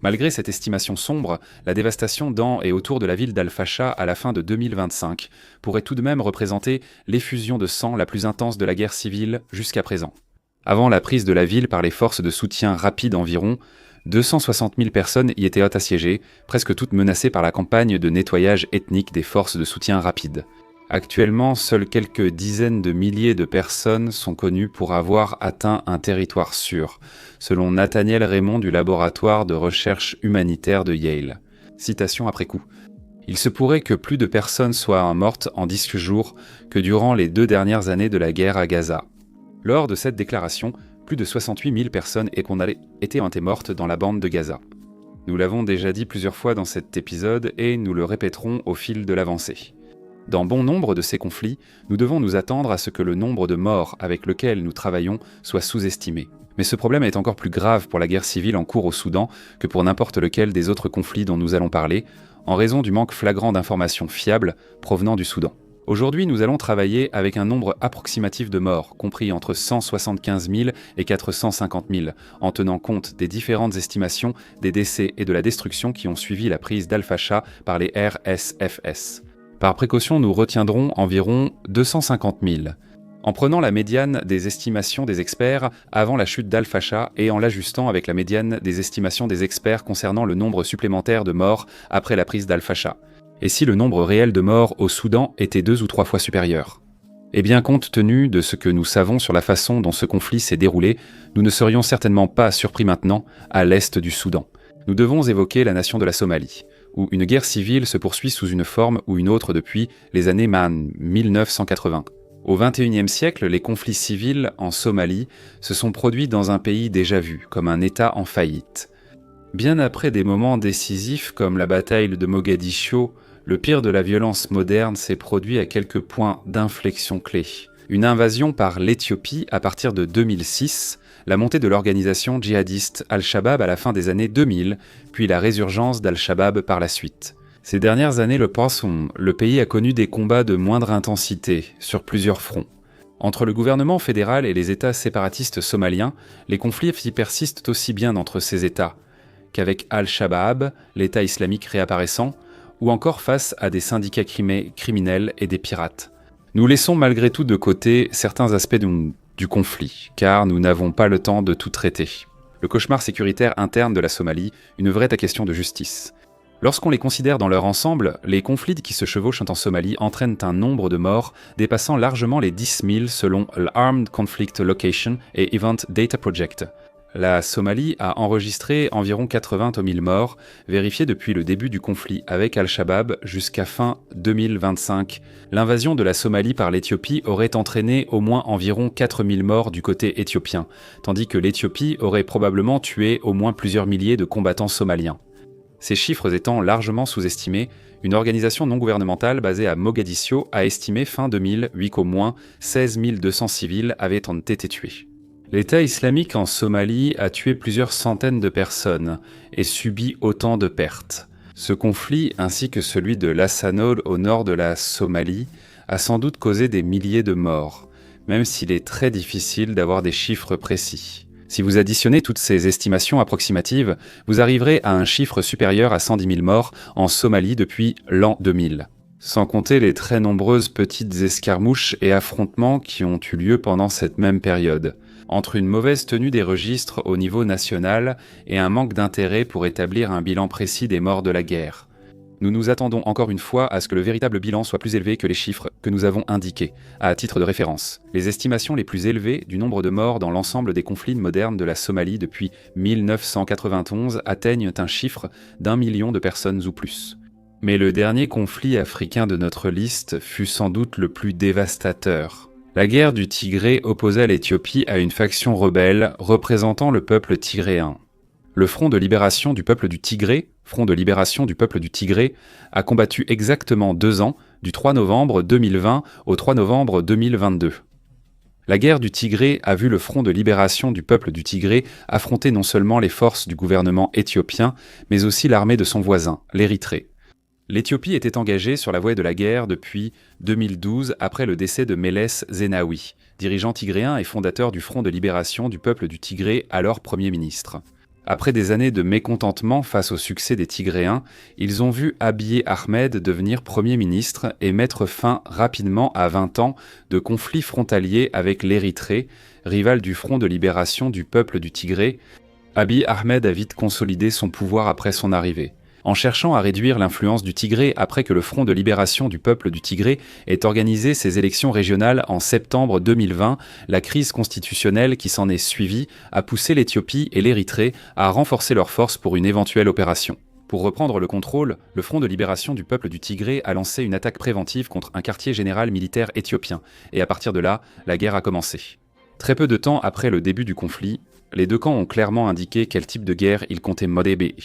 Malgré cette estimation sombre, la dévastation dans et autour de la ville d'Al-Fasha à la fin de 2025 pourrait tout de même représenter l'effusion de sang la plus intense de la guerre civile jusqu'à présent. Avant la prise de la ville par les forces de soutien rapide environ, 260 000 personnes y étaient assiégées, presque toutes menacées par la campagne de nettoyage ethnique des forces de soutien rapide. Actuellement, seules quelques dizaines de milliers de personnes sont connues pour avoir atteint un territoire sûr, selon Nathaniel Raymond du laboratoire de recherche humanitaire de Yale. Citation après coup. Il se pourrait que plus de personnes soient mortes en 10 jours que durant les 2 dernières années de la guerre à Gaza. Lors de cette déclaration, plus de 68 000 personnes étaient mortes dans la bande de Gaza. Nous l'avons déjà dit plusieurs fois dans cet épisode et nous le répéterons au fil de l'avancée. Dans bon nombre de ces conflits, nous devons nous attendre à ce que le nombre de morts avec lequel nous travaillons soit sous-estimé. Mais ce problème est encore plus grave pour la guerre civile en cours au Soudan que pour n'importe lequel des autres conflits dont nous allons parler, en raison du manque flagrant d'informations fiables provenant du Soudan. Aujourd'hui, nous allons travailler avec un nombre approximatif de morts, compris entre 175 000 et 450 000, en tenant compte des différentes estimations des décès et de la destruction qui ont suivi la prise d'Al-Fasha par les RSFS. Par précaution, nous retiendrons environ 250 000. En prenant la médiane des estimations des experts avant la chute d'Al-Fasha et en l'ajustant avec la médiane des estimations des experts concernant le nombre supplémentaire de morts après la prise d'Al-Fasha. Et si le nombre réel de morts au Soudan était 2 ou 3 fois supérieur? Eh bien, compte tenu de ce que nous savons sur la façon dont ce conflit s'est déroulé, nous ne serions certainement pas surpris maintenant à l'est du Soudan. Nous devons évoquer la nation de la Somalie, où une guerre civile se poursuit sous une forme ou une autre depuis les années 1980. Au XXIe siècle, les conflits civils en Somalie se sont produits dans un pays déjà vu, comme un État en faillite. Bien après des moments décisifs comme la bataille de Mogadiscio, le pire de la violence moderne s'est produit à quelques points d'inflexion clés. Une invasion par l'Éthiopie à partir de 2006, la montée de l'organisation djihadiste Al-Shabaab à la fin des années 2000, puis la résurgence d'Al-Shabaab par la suite. Ces dernières années, le pays a connu des combats de moindre intensité sur plusieurs fronts. Entre le gouvernement fédéral et les États séparatistes somaliens, les conflits persistent aussi bien entre ces États qu'avec Al-Shabaab, l'État islamique réapparaissant, ou encore face à des syndicats criminels et des pirates. Nous laissons malgré tout de côté certains aspects du conflit, car nous n'avons pas le temps de tout traiter. Le cauchemar sécuritaire interne de la Somalie, une vraie question de justice. Lorsqu'on les considère dans leur ensemble, les conflits qui se chevauchent en Somalie entraînent un nombre de morts dépassant largement les 10 000 selon l'Armed Conflict Location et Event Data Project. La Somalie a enregistré environ 80 000 morts, vérifiés depuis le début du conflit avec Al-Shabaab jusqu'à fin 2025. L'invasion de la Somalie par l'Éthiopie aurait entraîné au moins environ 4 000 morts du côté éthiopien, tandis que l'Éthiopie aurait probablement tué au moins plusieurs milliers de combattants somaliens. Ces chiffres étant largement sous-estimés, une organisation non gouvernementale basée à Mogadiscio a estimé fin 2008 qu'au moins 16 200 civils avaient été tués. L'État islamique en Somalie a tué plusieurs centaines de personnes et subi autant de pertes. Ce conflit, ainsi que celui de Lassanod au nord de la Somalie, a sans doute causé des milliers de morts, même s'il est très difficile d'avoir des chiffres précis. Si vous additionnez toutes ces estimations approximatives, vous arriverez à un chiffre supérieur à 110 000 morts en Somalie depuis l'an 2000. Sans compter les très nombreuses petites escarmouches et affrontements qui ont eu lieu pendant cette même période, entre une mauvaise tenue des registres au niveau national et un manque d'intérêt pour établir un bilan précis des morts de la guerre. Nous nous attendons encore une fois à ce que le véritable bilan soit plus élevé que les chiffres que nous avons indiqués. À titre de référence, les estimations les plus élevées du nombre de morts dans l'ensemble des conflits modernes de la Somalie depuis 1991 atteignent un chiffre d'1 million de personnes ou plus. Mais le dernier conflit africain de notre liste fut sans doute le plus dévastateur. La guerre du Tigré opposait l'Éthiopie à une faction rebelle représentant le peuple tigréen. Le Front de libération du peuple du Tigré, a combattu exactement 2 ans, du 3 novembre 2020 au 3 novembre 2022. La guerre du Tigré a vu le Front de libération du peuple du Tigré affronter non seulement les forces du gouvernement éthiopien, mais aussi l'armée de son voisin, l'Érythrée. L'Éthiopie était engagée sur la voie de la guerre depuis 2012 après le décès de Mélès Zenawi, dirigeant tigréen et fondateur du Front de libération du peuple du Tigré, alors Premier ministre. Après des années de mécontentement face au succès des Tigréens, ils ont vu Abiy Ahmed devenir Premier ministre et mettre fin rapidement à 20 ans de conflits frontaliers avec l'Érythrée, rival du Front de libération du peuple du Tigré. Abiy Ahmed a vite consolidé son pouvoir après son arrivée. En cherchant à réduire l'influence du Tigré après que le Front de libération du peuple du Tigré ait organisé ses élections régionales en septembre 2020, la crise constitutionnelle qui s'en est suivie a poussé l'Éthiopie et l'Érythrée à renforcer leurs forces pour une éventuelle opération. Pour reprendre le contrôle, le Front de libération du peuple du Tigré a lancé une attaque préventive contre un quartier général militaire éthiopien, et à partir de là, la guerre a commencé. Très peu de temps après le début du conflit, les deux camps ont clairement indiqué quel type de guerre ils comptaient mener.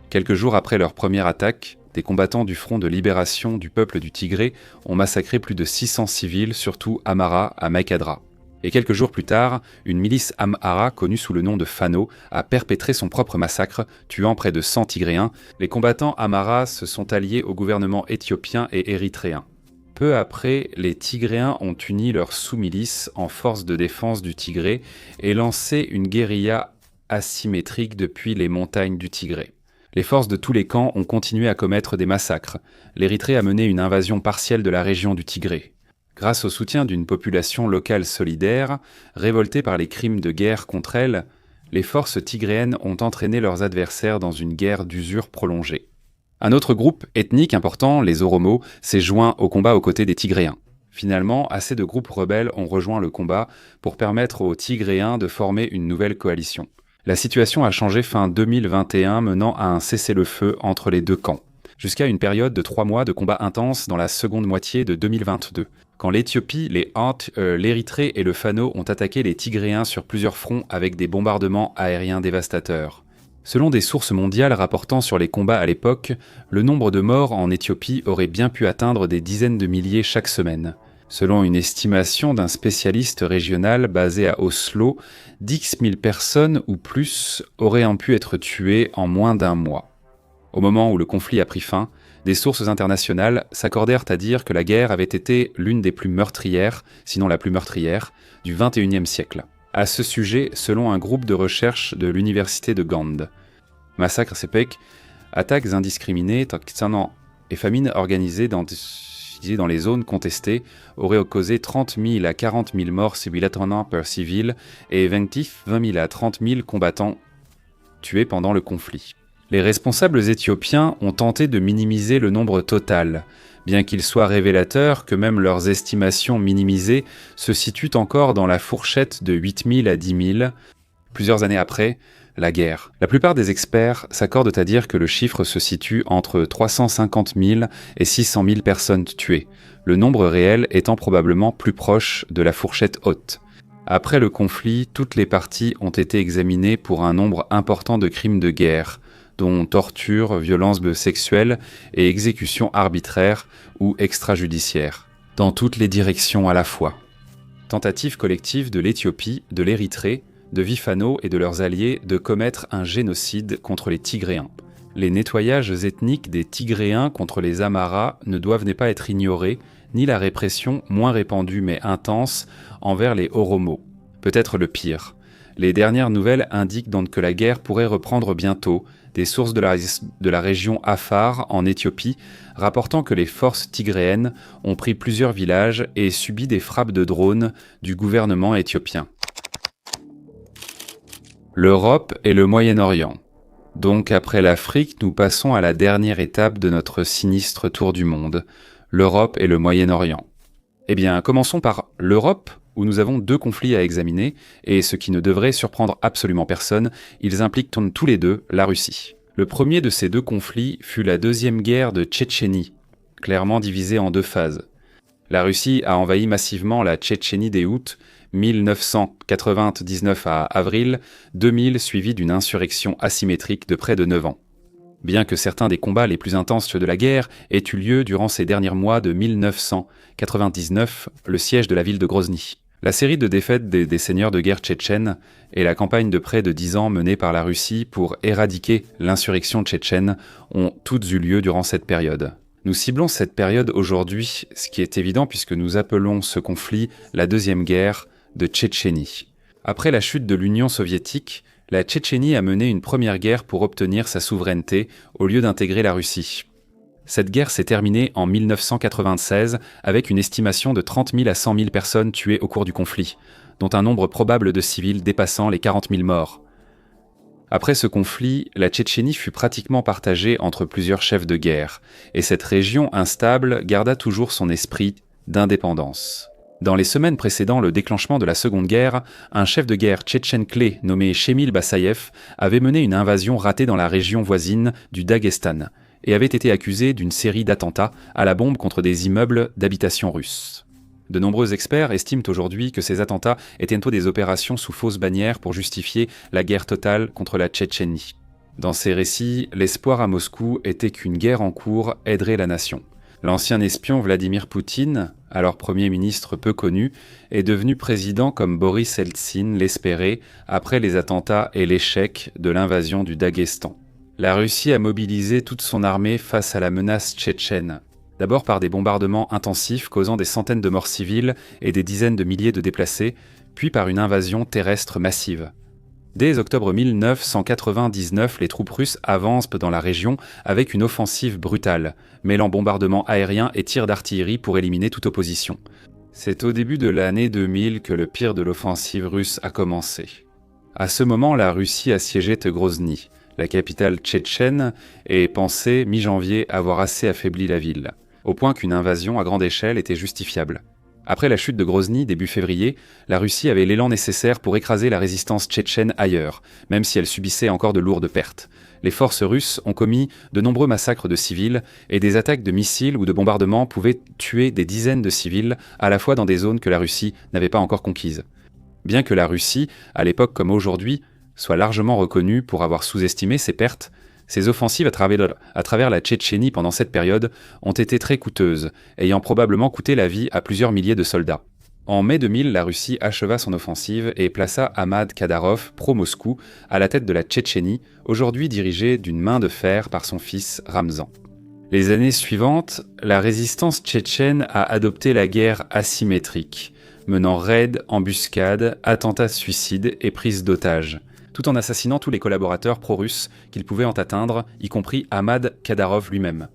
Quelques jours après leur première attaque, des combattants du Front de libération du peuple du Tigré ont massacré plus de 600 civils, surtout Amhara à Maïkadra. Et quelques jours plus tard, une milice Amhara, connue sous le nom de Fano, a perpétré son propre massacre, tuant près de 100 Tigréens. Les combattants Amhara se sont alliés au gouvernement éthiopien et érythréen. Peu après, les Tigréens ont uni leurs sous-milices en force de défense du Tigré et lancé une guérilla asymétrique depuis les montagnes du Tigré. Les forces de tous les camps ont continué à commettre des massacres. L'Érythrée a mené une invasion partielle de la région du Tigré. Grâce au soutien d'une population locale solidaire, révoltée par les crimes de guerre contre elle, les forces tigréennes ont entraîné leurs adversaires dans une guerre d'usure prolongée. Un autre groupe ethnique important, les Oromos, s'est joint au combat aux côtés des Tigréens. Finalement, assez de groupes rebelles ont rejoint le combat pour permettre aux Tigréens de former une nouvelle coalition. La situation a changé fin 2021, menant à un cessez-le-feu entre les deux camps, jusqu'à une période de 3 mois de combats intenses dans la seconde moitié de 2022, quand l'Éthiopie, les Hants, l'Érythrée et le Fano ont attaqué les Tigréens sur plusieurs fronts avec des bombardements aériens dévastateurs. Selon des sources mondiales rapportant sur les combats à l'époque, le nombre de morts en Éthiopie aurait bien pu atteindre des dizaines de milliers chaque semaine. Selon une estimation d'un spécialiste régional basé à Oslo, 10 000 personnes ou plus auraient pu être tuées en moins d'1 mois. Au moment où le conflit a pris fin, Des sources internationales s'accordèrent à dire que la guerre avait été l'une des plus meurtrières, sinon la plus meurtrière, du XXIe siècle. À ce sujet, selon un groupe de recherche de l'université de Gand, massacres sepek, attaques indiscriminées, et famines organisées dans les zones contestées auraient causé 30 000 à 40 000 morts civiles per civil et 20 000 à 30 000 combattants tués pendant le conflit. Les responsables éthiopiens ont tenté de minimiser le nombre total, bien qu'il soit révélateur que même leurs estimations minimisées se situent encore dans la fourchette de 8 000 à 10 000, plusieurs années après la guerre. La plupart des experts s'accordent à dire que le chiffre se situe entre 350 000 et 600 000 personnes tuées, le nombre réel étant probablement plus proche de la fourchette haute. Après le conflit, toutes les parties ont été examinées pour un nombre important de crimes de guerre, dont torture, violences sexuelles et exécutions arbitraires ou extrajudiciaires, dans toutes les directions à la fois. Tentative collective de l'Éthiopie, de l'Érythrée, de Vifano et de leurs alliés de commettre un génocide contre les Tigréens. Les nettoyages ethniques des Tigréens contre les Amaras ne doivent pas être ignorés, ni la répression moins répandue mais intense envers les Oromos. Peut-être le pire. Les dernières nouvelles indiquent donc que la guerre pourrait reprendre bientôt, des sources de la région Afar en Éthiopie rapportant que les forces tigréennes ont pris plusieurs villages et subi des frappes de drones du gouvernement éthiopien. L'Europe et le Moyen-Orient. Donc après l'Afrique, nous passons à la dernière étape de notre sinistre tour du monde, l'Europe et le Moyen-Orient. Eh bien, commençons par l'Europe, où nous avons deux conflits à examiner, et ce qui ne devrait surprendre absolument personne, ils impliquent tous les deux la Russie. Le premier de ces deux conflits fut la deuxième guerre de Tchétchénie, clairement divisée en deux phases. La Russie a envahi massivement la Tchétchénie dès août 1999 à avril 2000, suivi d'une insurrection asymétrique de près de 9 ans. Bien que certains des combats les plus intenses de la guerre aient eu lieu durant ces derniers mois de 1999, le siège de la ville de Grozny. La série de défaites des seigneurs de guerre tchétchènes et la campagne de près de 10 ans menée par la Russie pour éradiquer l'insurrection tchétchène ont toutes eu lieu durant cette période. Nous ciblons cette période aujourd'hui, ce qui est évident puisque nous appelons ce conflit la deuxième guerre de Tchétchénie. Après la chute de l'Union soviétique, la Tchétchénie a mené une première guerre pour obtenir sa souveraineté au lieu d'intégrer la Russie. Cette guerre s'est terminée en 1996 avec une estimation de 30 000 à 100 000 personnes tuées au cours du conflit, dont un nombre probable de civils dépassant les 40 000 morts. Après ce conflit, la Tchétchénie fut pratiquement partagée entre plusieurs chefs de guerre, et cette région instable garda toujours son esprit d'indépendance. Dans les semaines précédant le déclenchement de la Seconde Guerre, un chef de guerre tchétchène clé nommé Chemil Bassaïev avait mené une invasion ratée dans la région voisine du Daghestan et avait été accusé d'une série d'attentats à la bombe contre des immeubles d'habitation russes. De nombreux experts estiment aujourd'hui que ces attentats étaient plutôt des opérations sous fausse bannière pour justifier la guerre totale contre la Tchétchénie. Dans ces récits, l'espoir à Moscou était qu'une guerre en cours aiderait la nation. L'ancien espion Vladimir Poutine, alors Premier ministre peu connu, est devenu président comme Boris Eltsine l'espérait après les attentats et l'échec de l'invasion du Daghestan. La Russie a mobilisé toute son armée face à la menace tchétchène. D'abord par des bombardements intensifs causant des centaines de morts civiles et des dizaines de milliers de déplacés, puis par une invasion terrestre massive. Dès octobre 1999, les troupes russes avancent dans la région avec une offensive brutale, mêlant bombardements aériens et tirs d'artillerie pour éliminer toute opposition. C'est au début de l'année 2000 que le pire de l'offensive russe a commencé. À ce moment, la Russie assiégeait Grozny, la capitale tchétchène, et pensait, mi-janvier, avoir assez affaibli la ville, au point qu'une invasion à grande échelle était justifiable. Après la chute de Grozny, début février, la Russie avait l'élan nécessaire pour écraser la résistance tchétchène ailleurs, même si elle subissait encore de lourdes pertes. Les forces russes ont commis de nombreux massacres de civils, et des attaques de missiles ou de bombardements pouvaient tuer des dizaines de civils, à la fois dans des zones que la Russie n'avait pas encore conquises. Bien que la Russie, à l'époque comme aujourd'hui, soit largement reconnue pour avoir sous-estimé ses pertes, ces offensives à travers la Tchétchénie pendant cette période ont été très coûteuses, ayant probablement coûté la vie à plusieurs milliers de soldats. En mai 2000, la Russie acheva son offensive et plaça Ahmad Kadyrov, pro-Moscou, à la tête de la Tchétchénie, aujourd'hui dirigée d'une main de fer par son fils Ramzan. Les années suivantes, la résistance tchétchène a adopté la guerre asymétrique, menant raids, embuscades, attentats suicides et prises d'otages, tout en assassinant tous les collaborateurs pro-russes qu'ils pouvaient en atteindre, y compris Ahmad Kadyrov lui-même.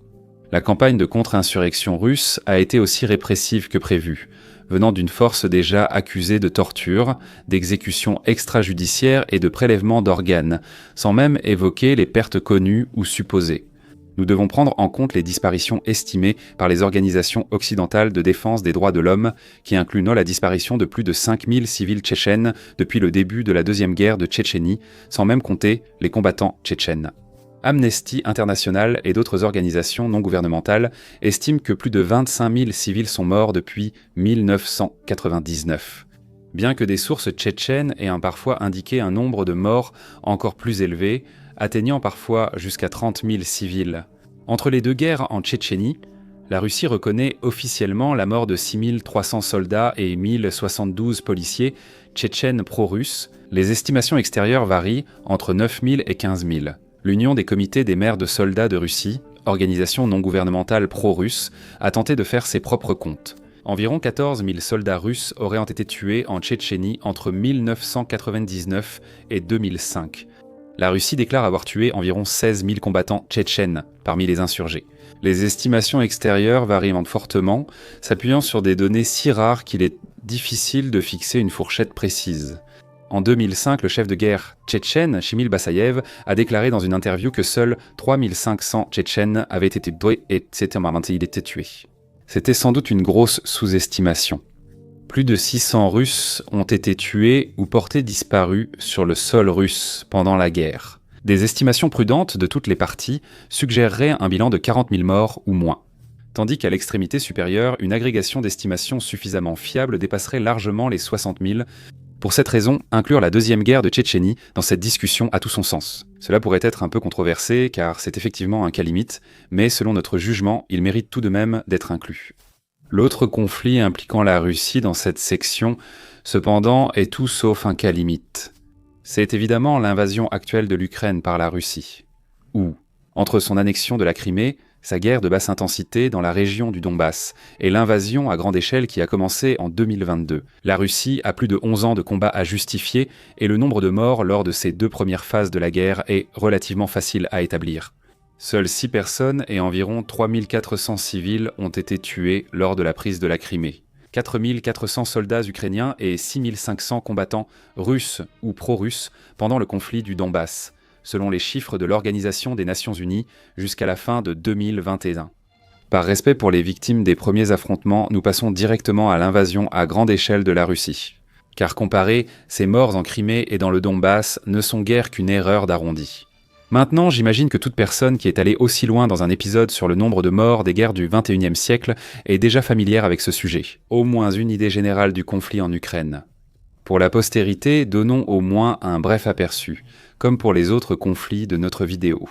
La campagne de contre-insurrection russe a été aussi répressive que prévu, venant d'une force déjà accusée de torture, d'exécutions extrajudiciaires et de prélèvement d'organes, sans même évoquer les pertes connues ou supposées. Nous devons prendre en compte les disparitions estimées par les organisations occidentales de défense des droits de l'homme, qui incluent la disparition de plus de 5000 civils tchétchènes depuis le début de la deuxième guerre de Tchétchénie, sans même compter les combattants tchétchènes. Amnesty International et d'autres organisations non gouvernementales estiment que plus de 25 000 civils sont morts depuis 1999. Bien que des sources tchétchènes aient parfois indiqué un nombre de morts encore plus élevé, atteignant parfois jusqu'à 30 000 civils. Entre les deux guerres en Tchétchénie, la Russie reconnaît officiellement la mort de 6 300 soldats et 1 072 policiers tchétchènes pro-russes. Les estimations extérieures varient entre 9 000 et 15 000. L'Union des comités des mères de soldats de Russie, organisation non gouvernementale pro-russe, a tenté de faire ses propres comptes. Environ 14 000 soldats russes auraient été tués en Tchétchénie entre 1999 et 2005. La Russie déclare avoir tué environ 16 000 combattants tchétchènes parmi les insurgés. Les estimations extérieures varient fortement, s'appuyant sur des données si rares qu'il est difficile de fixer une fourchette précise. En 2005, le chef de guerre tchétchène, Chimil Bassayev, a déclaré dans une interview que seuls 3 500 Tchétchènes avaient été tués. C'était sans doute une grosse sous-estimation. Plus de 600 Russes ont été tués ou portés disparus sur le sol russe pendant la guerre. Des estimations prudentes de toutes les parties suggéreraient un bilan de 40 000 morts ou moins. Tandis qu'à l'extrémité supérieure, une agrégation d'estimations suffisamment fiable dépasserait largement les 60 000. Pour cette raison, inclure la deuxième guerre de Tchétchénie dans cette discussion a tout son sens. Cela pourrait être un peu controversé car c'est effectivement un cas limite, mais selon notre jugement, il mérite tout de même d'être inclus. L'autre conflit impliquant la Russie dans cette section, cependant, est tout sauf un cas limite. C'est évidemment l'invasion actuelle de l'Ukraine par la Russie, où, entre son annexion de la Crimée, sa guerre de basse intensité dans la région du Donbass et l'invasion à grande échelle qui a commencé en 2022. La Russie a plus de 11 ans de combats à justifier et le nombre de morts lors de ces deux premières phases de la guerre est relativement facile à établir. Seules 6 personnes et environ 3 400 civils ont été tués lors de la prise de la Crimée. 4 400 soldats ukrainiens et 6 500 combattants russes ou pro-russes pendant le conflit du Donbass, selon les chiffres de l'Organisation des Nations Unies jusqu'à la fin de 2021. Par respect pour les victimes des premiers affrontements, nous passons directement à l'invasion à grande échelle de la Russie. Car comparer ces morts en Crimée et dans le Donbass ne sont guère qu'une erreur d'arrondi. Maintenant, j'imagine que toute personne qui est allée aussi loin dans un épisode sur le nombre de morts des guerres du XXIe siècle est déjà familière avec ce sujet. Au moins une idée générale du conflit en Ukraine. Pour la postérité, donnons au moins un bref aperçu, comme pour les autres conflits de notre vidéo.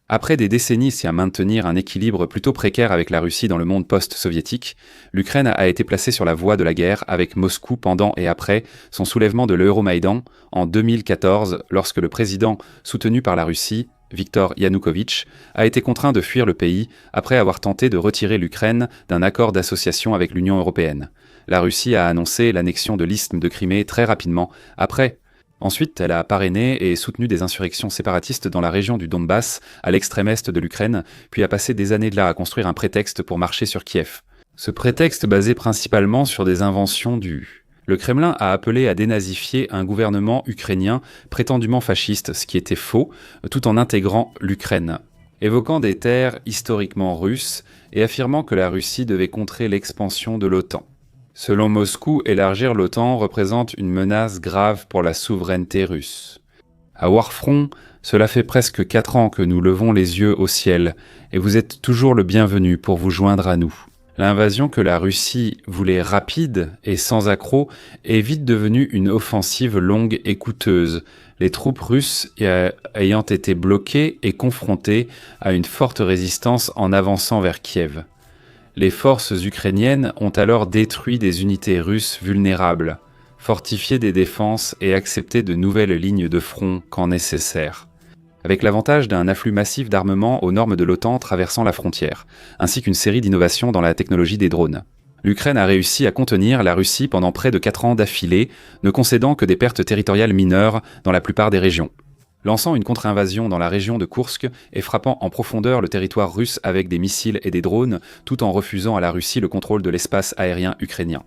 Après des décennies à maintenir un équilibre plutôt précaire avec la Russie dans le monde post-soviétique, l'Ukraine a été placée sur la voie de la guerre avec Moscou pendant et après son soulèvement de l'Euromaïdan en 2014 lorsque le président soutenu par la Russie, Viktor Yanukovych, a été contraint de fuir le pays après avoir tenté de retirer l'Ukraine d'un accord d'association avec l'Union européenne. La Russie a annoncé l'annexion de l'isthme de Crimée très rapidement après. Ensuite, elle a parrainé et soutenu des insurrections séparatistes dans la région du Donbass, à l'extrême est de l'Ukraine, puis a passé des années de là à construire un prétexte pour marcher sur Kiev. Ce prétexte basé principalement sur des inventions Le Kremlin a appelé à dénazifier un gouvernement ukrainien prétendument fasciste, ce qui était faux, tout en intégrant l'Ukraine, évoquant des terres historiquement russes et affirmant que la Russie devait contrer l'expansion de l'OTAN. Selon Moscou, élargir l'OTAN représente une menace grave pour la souveraineté russe. À Warfront, cela fait presque 4 ans que nous levons les yeux au ciel, et vous êtes toujours le bienvenu pour vous joindre à nous. L'invasion que la Russie voulait rapide et sans accroc est vite devenue une offensive longue et coûteuse, les troupes russes ayant été bloquées et confrontées à une forte résistance en avançant vers Kiev. Les forces ukrainiennes ont alors détruit des unités russes vulnérables, fortifié des défenses et accepté de nouvelles lignes de front quand nécessaire. avec l'avantage d'un afflux massif d'armements aux normes de l'OTAN traversant la frontière, ainsi qu'une série d'innovations dans la technologie des drones. L'Ukraine a réussi à contenir la Russie pendant près de 4 ans d'affilée, ne concédant que des pertes territoriales mineures dans la plupart des régions. Lançant une contre-invasion dans la région de Koursk et frappant en profondeur le territoire russe avec des missiles et des drones, tout en refusant à la Russie le contrôle de l'espace aérien ukrainien.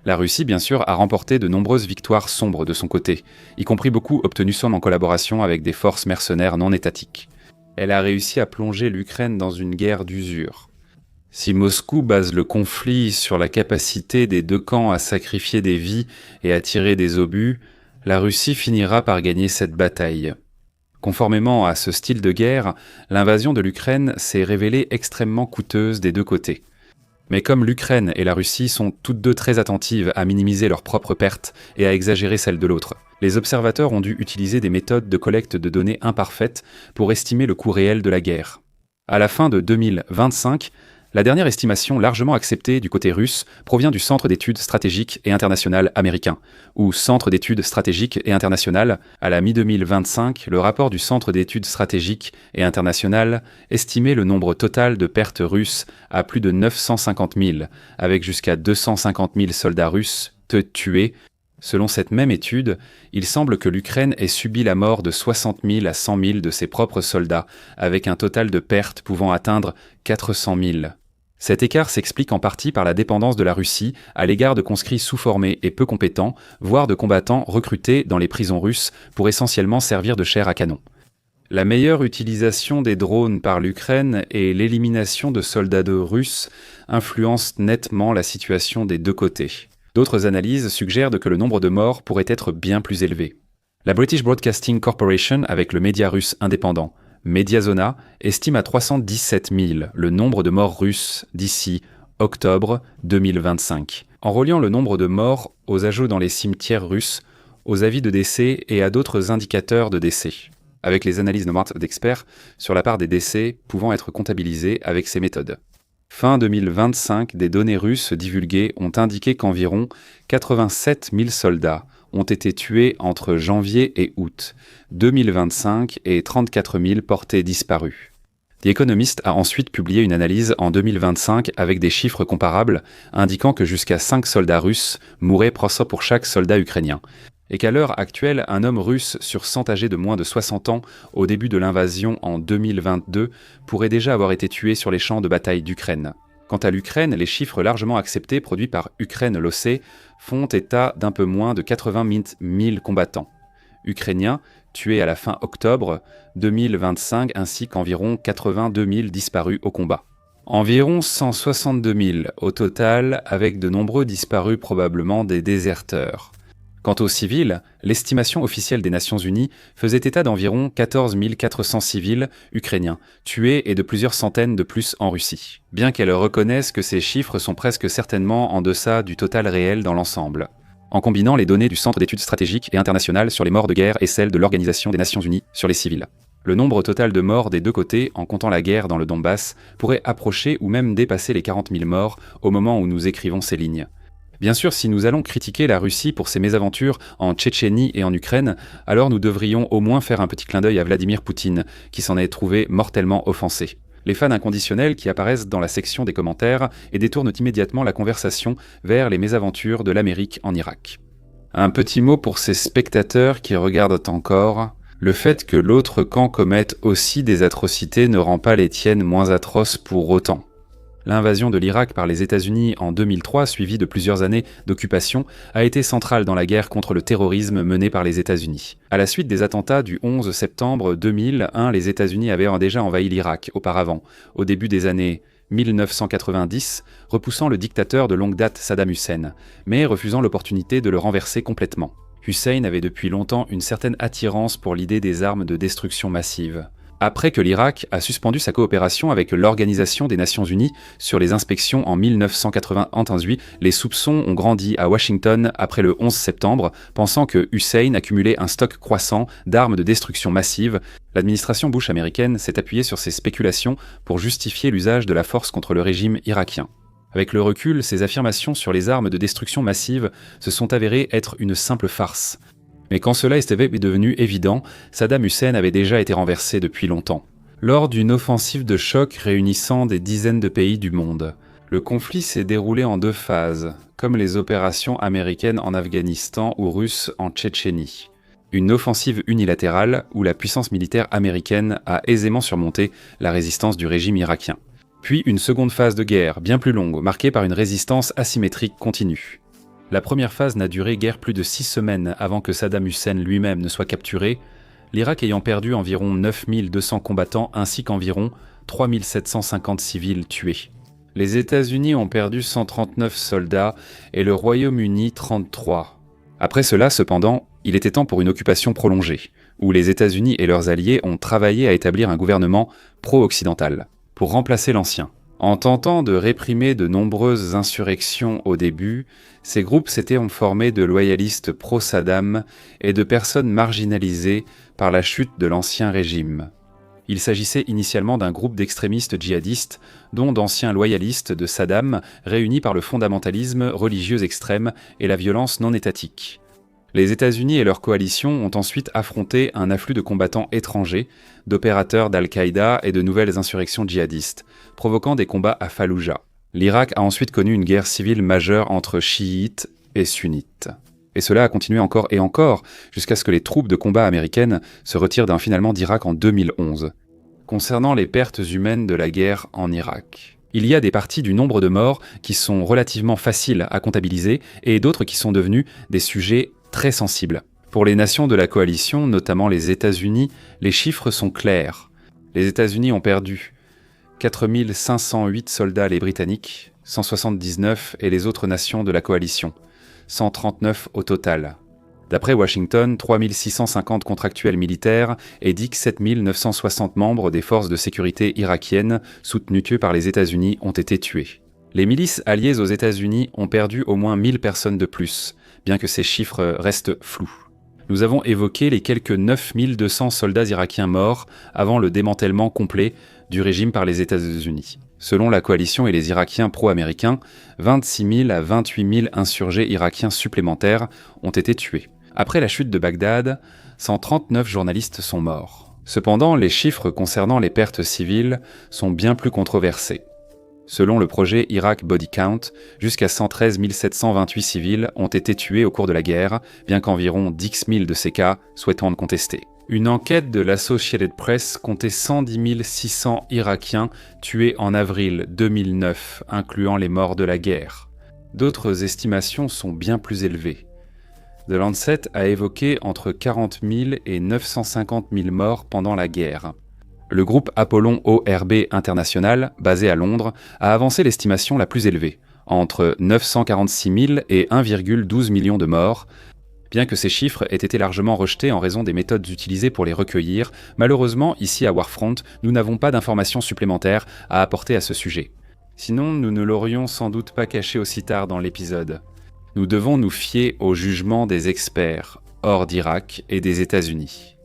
La Russie, bien sûr, a remporté de nombreuses victoires sombres de son côté, y compris beaucoup obtenues sans en collaboration avec des forces mercenaires non étatiques. Elle a réussi à plonger l'Ukraine dans une guerre d'usure. Si Moscou base le conflit sur la capacité des deux camps à sacrifier des vies et à tirer des obus, la Russie finira par gagner cette bataille. Conformément à ce style de guerre, l'invasion de l'Ukraine s'est révélée extrêmement coûteuse des deux côtés. Mais comme l'Ukraine et la Russie sont toutes deux très attentives à minimiser leurs propres pertes et à exagérer celles de l'autre, les observateurs ont dû utiliser des méthodes de collecte de données imparfaites pour estimer le coût réel de la guerre. À la fin de 2025, la dernière estimation largement acceptée du côté russe provient du Centre d'études stratégiques et internationales américain, ou Centre d'études stratégiques et internationales. À la mi-2025, le rapport du Centre d'études stratégiques et internationales estimait le nombre total de pertes russes à plus de 950 000, avec jusqu'à 250 000 soldats russes tués. Selon cette même étude, il semble que l'Ukraine ait subi la mort de 60 000 à 100 000 de ses propres soldats, avec un total de pertes pouvant atteindre 400 000. Cet écart s'explique en partie par la dépendance de la Russie à l'égard de conscrits sous-formés et peu compétents, voire de combattants recrutés dans les prisons russes pour essentiellement servir de chair à canon. La meilleure utilisation des drones par l'Ukraine et l'élimination de soldats russes influencent nettement la situation des deux côtés. D'autres analyses suggèrent que le nombre de morts pourrait être bien plus élevé. La British Broadcasting Corporation, avec le média russe indépendant Mediazona, estime à 317 000 le nombre de morts russes d'ici octobre 2025. En reliant le nombre de morts aux ajouts dans les cimetières russes, aux avis de décès et à d'autres indicateurs de décès, avec les analyses nomades d'experts sur la part des décès pouvant être comptabilisés avec ces méthodes. Fin 2025, des données russes divulguées ont indiqué qu'environ 87 000 soldats ont été tués entre janvier et août 2025 et 34 000 portés disparus. The Economist a ensuite publié une analyse en 2025 avec des chiffres comparables indiquant que jusqu'à 5 soldats russes mouraient pour chaque soldat ukrainien, et qu'à l'heure actuelle, un homme russe sur 100 âgé de moins de 60 ans au début de l'invasion en 2022 pourrait déjà avoir été tué sur les champs de bataille d'Ukraine. Quant à l'Ukraine, les chiffres largement acceptés produits par Ukraine l'OC font état d'un peu moins de 80 000 combattants ukrainiens tués à la fin octobre 2025 ainsi qu'environ 82 000 disparus au combat. Environ 162 000 au total, avec de nombreux disparus probablement des déserteurs. Quant aux civils, l'estimation officielle des Nations Unies faisait état d'environ 14 400 civils ukrainiens tués et de plusieurs centaines de plus en Russie, bien qu'elle reconnaisse que ces chiffres sont presque certainement en deçà du total réel dans l'ensemble. En combinant les données du Centre d'études stratégiques et internationales sur les morts de guerre et celles de l'Organisation des Nations Unies sur les civils, le nombre total de morts des deux côtés, en comptant la guerre dans le Donbass, pourrait approcher ou même dépasser les 40 000 morts au moment où nous écrivons ces lignes. Bien sûr, si nous allons critiquer la Russie pour ses mésaventures en Tchétchénie et en Ukraine, alors nous devrions au moins faire un petit clin d'œil à Vladimir Poutine, qui s'en est trouvé mortellement offensé. Les fans inconditionnels qui apparaissent dans la section des commentaires et détournent immédiatement la conversation vers les mésaventures de l'Amérique en Irak. Un petit mot pour ces spectateurs qui regardent encore. Le fait que l'autre camp commette aussi des atrocités ne rend pas les tiennes moins atroces pour autant. L'invasion de l'Irak par les États-Unis en 2003, suivie de plusieurs années d'occupation, a été centrale dans la guerre contre le terrorisme menée par les États-Unis. À la suite des attentats du 11 septembre 2001, les États-Unis avaient déjà envahi l'Irak auparavant, au début des années 1990, repoussant le dictateur de longue date Saddam Hussein, mais refusant l'opportunité de le renverser complètement. Hussein avait depuis longtemps une certaine attirance pour l'idée des armes de destruction massive. Après que l'Irak a suspendu sa coopération avec l'Organisation des Nations Unies sur les inspections en 1991, les soupçons ont grandi à Washington après le 11 septembre, pensant que Hussein accumulait un stock croissant d'armes de destruction massive. L'administration Bush américaine s'est appuyée sur ces spéculations pour justifier l'usage de la force contre le régime irakien. Avec le recul, ces affirmations sur les armes de destruction massive se sont avérées être une simple farce. Mais quand cela était devenu évident, Saddam Hussein avait déjà été renversé depuis longtemps. Lors d'une offensive de choc réunissant des dizaines de pays du monde, le conflit s'est déroulé en 2 phases, comme les opérations américaines en Afghanistan ou russes en Tchétchénie. Une offensive unilatérale où la puissance militaire américaine a aisément surmonté la résistance du régime irakien. Puis une seconde phase de guerre, bien plus longue, marquée par une résistance asymétrique continue. La première phase n'a duré guère plus de 6 semaines avant que Saddam Hussein lui-même ne soit capturé, l'Irak ayant perdu environ 9200 combattants ainsi qu'environ 3750 civils tués. Les États-Unis ont perdu 139 soldats et le Royaume-Uni 33. Après cela, cependant, il était temps pour une occupation prolongée, où les États-Unis et leurs alliés ont travaillé à établir un gouvernement pro-occidental, pour remplacer l'ancien. En tentant de réprimer de nombreuses insurrections au début, ces groupes s'étaient formés de loyalistes pro-Saddam et de personnes marginalisées par la chute de l'ancien régime. Il s'agissait initialement d'un groupe d'extrémistes djihadistes, dont d'anciens loyalistes de Saddam réunis par le fondamentalisme religieux extrême et la violence non étatique. Les États-Unis et leur coalition ont ensuite affronté un afflux de combattants étrangers, d'opérateurs d'Al-Qaïda et de nouvelles insurrections djihadistes, provoquant des combats à Falloujah. L'Irak a ensuite connu une guerre civile majeure entre chiites et sunnites. Et cela a continué encore et encore, jusqu'à ce que les troupes de combat américaines se retirent finalement d'Irak en 2011. Concernant les pertes humaines de la guerre en Irak, il y a des parties du nombre de morts qui sont relativement faciles à comptabiliser et d'autres qui sont devenus des sujets très sensibles. Pour les nations de la coalition, notamment les États-Unis, les chiffres sont clairs. Les États-Unis ont perdu 4508 soldats les Britanniques, 179 et les autres nations de la coalition, 139 au total. D'après Washington, 3650 contractuels militaires et 17 960 membres des forces de sécurité irakiennes soutenues par les États-Unis ont été tués. Les milices alliées aux États-Unis ont perdu au moins 1000 personnes de plus, bien que ces chiffres restent flous. Nous avons évoqué les quelques 9200 soldats irakiens morts avant le démantèlement complet du régime par les États-Unis. Selon la coalition et les Irakiens pro-américains, 26 000 à 28 000 insurgés irakiens supplémentaires ont été tués. Après la chute de Bagdad, 139 journalistes sont morts. Cependant, les chiffres concernant les pertes civiles sont bien plus controversés. Selon le projet Iraq Body Count, jusqu'à 113 728 civils ont été tués au cours de la guerre, bien qu'environ 10 000 de ces cas soient contestés. Une enquête de l'Associated Press comptait 110 600 Irakiens tués en avril 2009, incluant les morts de la guerre. D'autres estimations sont bien plus élevées. The Lancet a évoqué entre 40 000 et 950 000 morts pendant la guerre. Le groupe Apollon ORB International, basé à Londres, a avancé l'estimation la plus élevée, entre 946 000 et 1,12 million de morts. Bien que ces chiffres aient été largement rejetés en raison des méthodes utilisées pour les recueillir, malheureusement, ici à Warfront, nous n'avons pas d'informations supplémentaires à apporter à ce sujet. Sinon, nous ne l'aurions sans doute pas caché aussi tard dans l'épisode. Nous devons nous fier au jugement des experts, hors d'Irak et des États-Unis.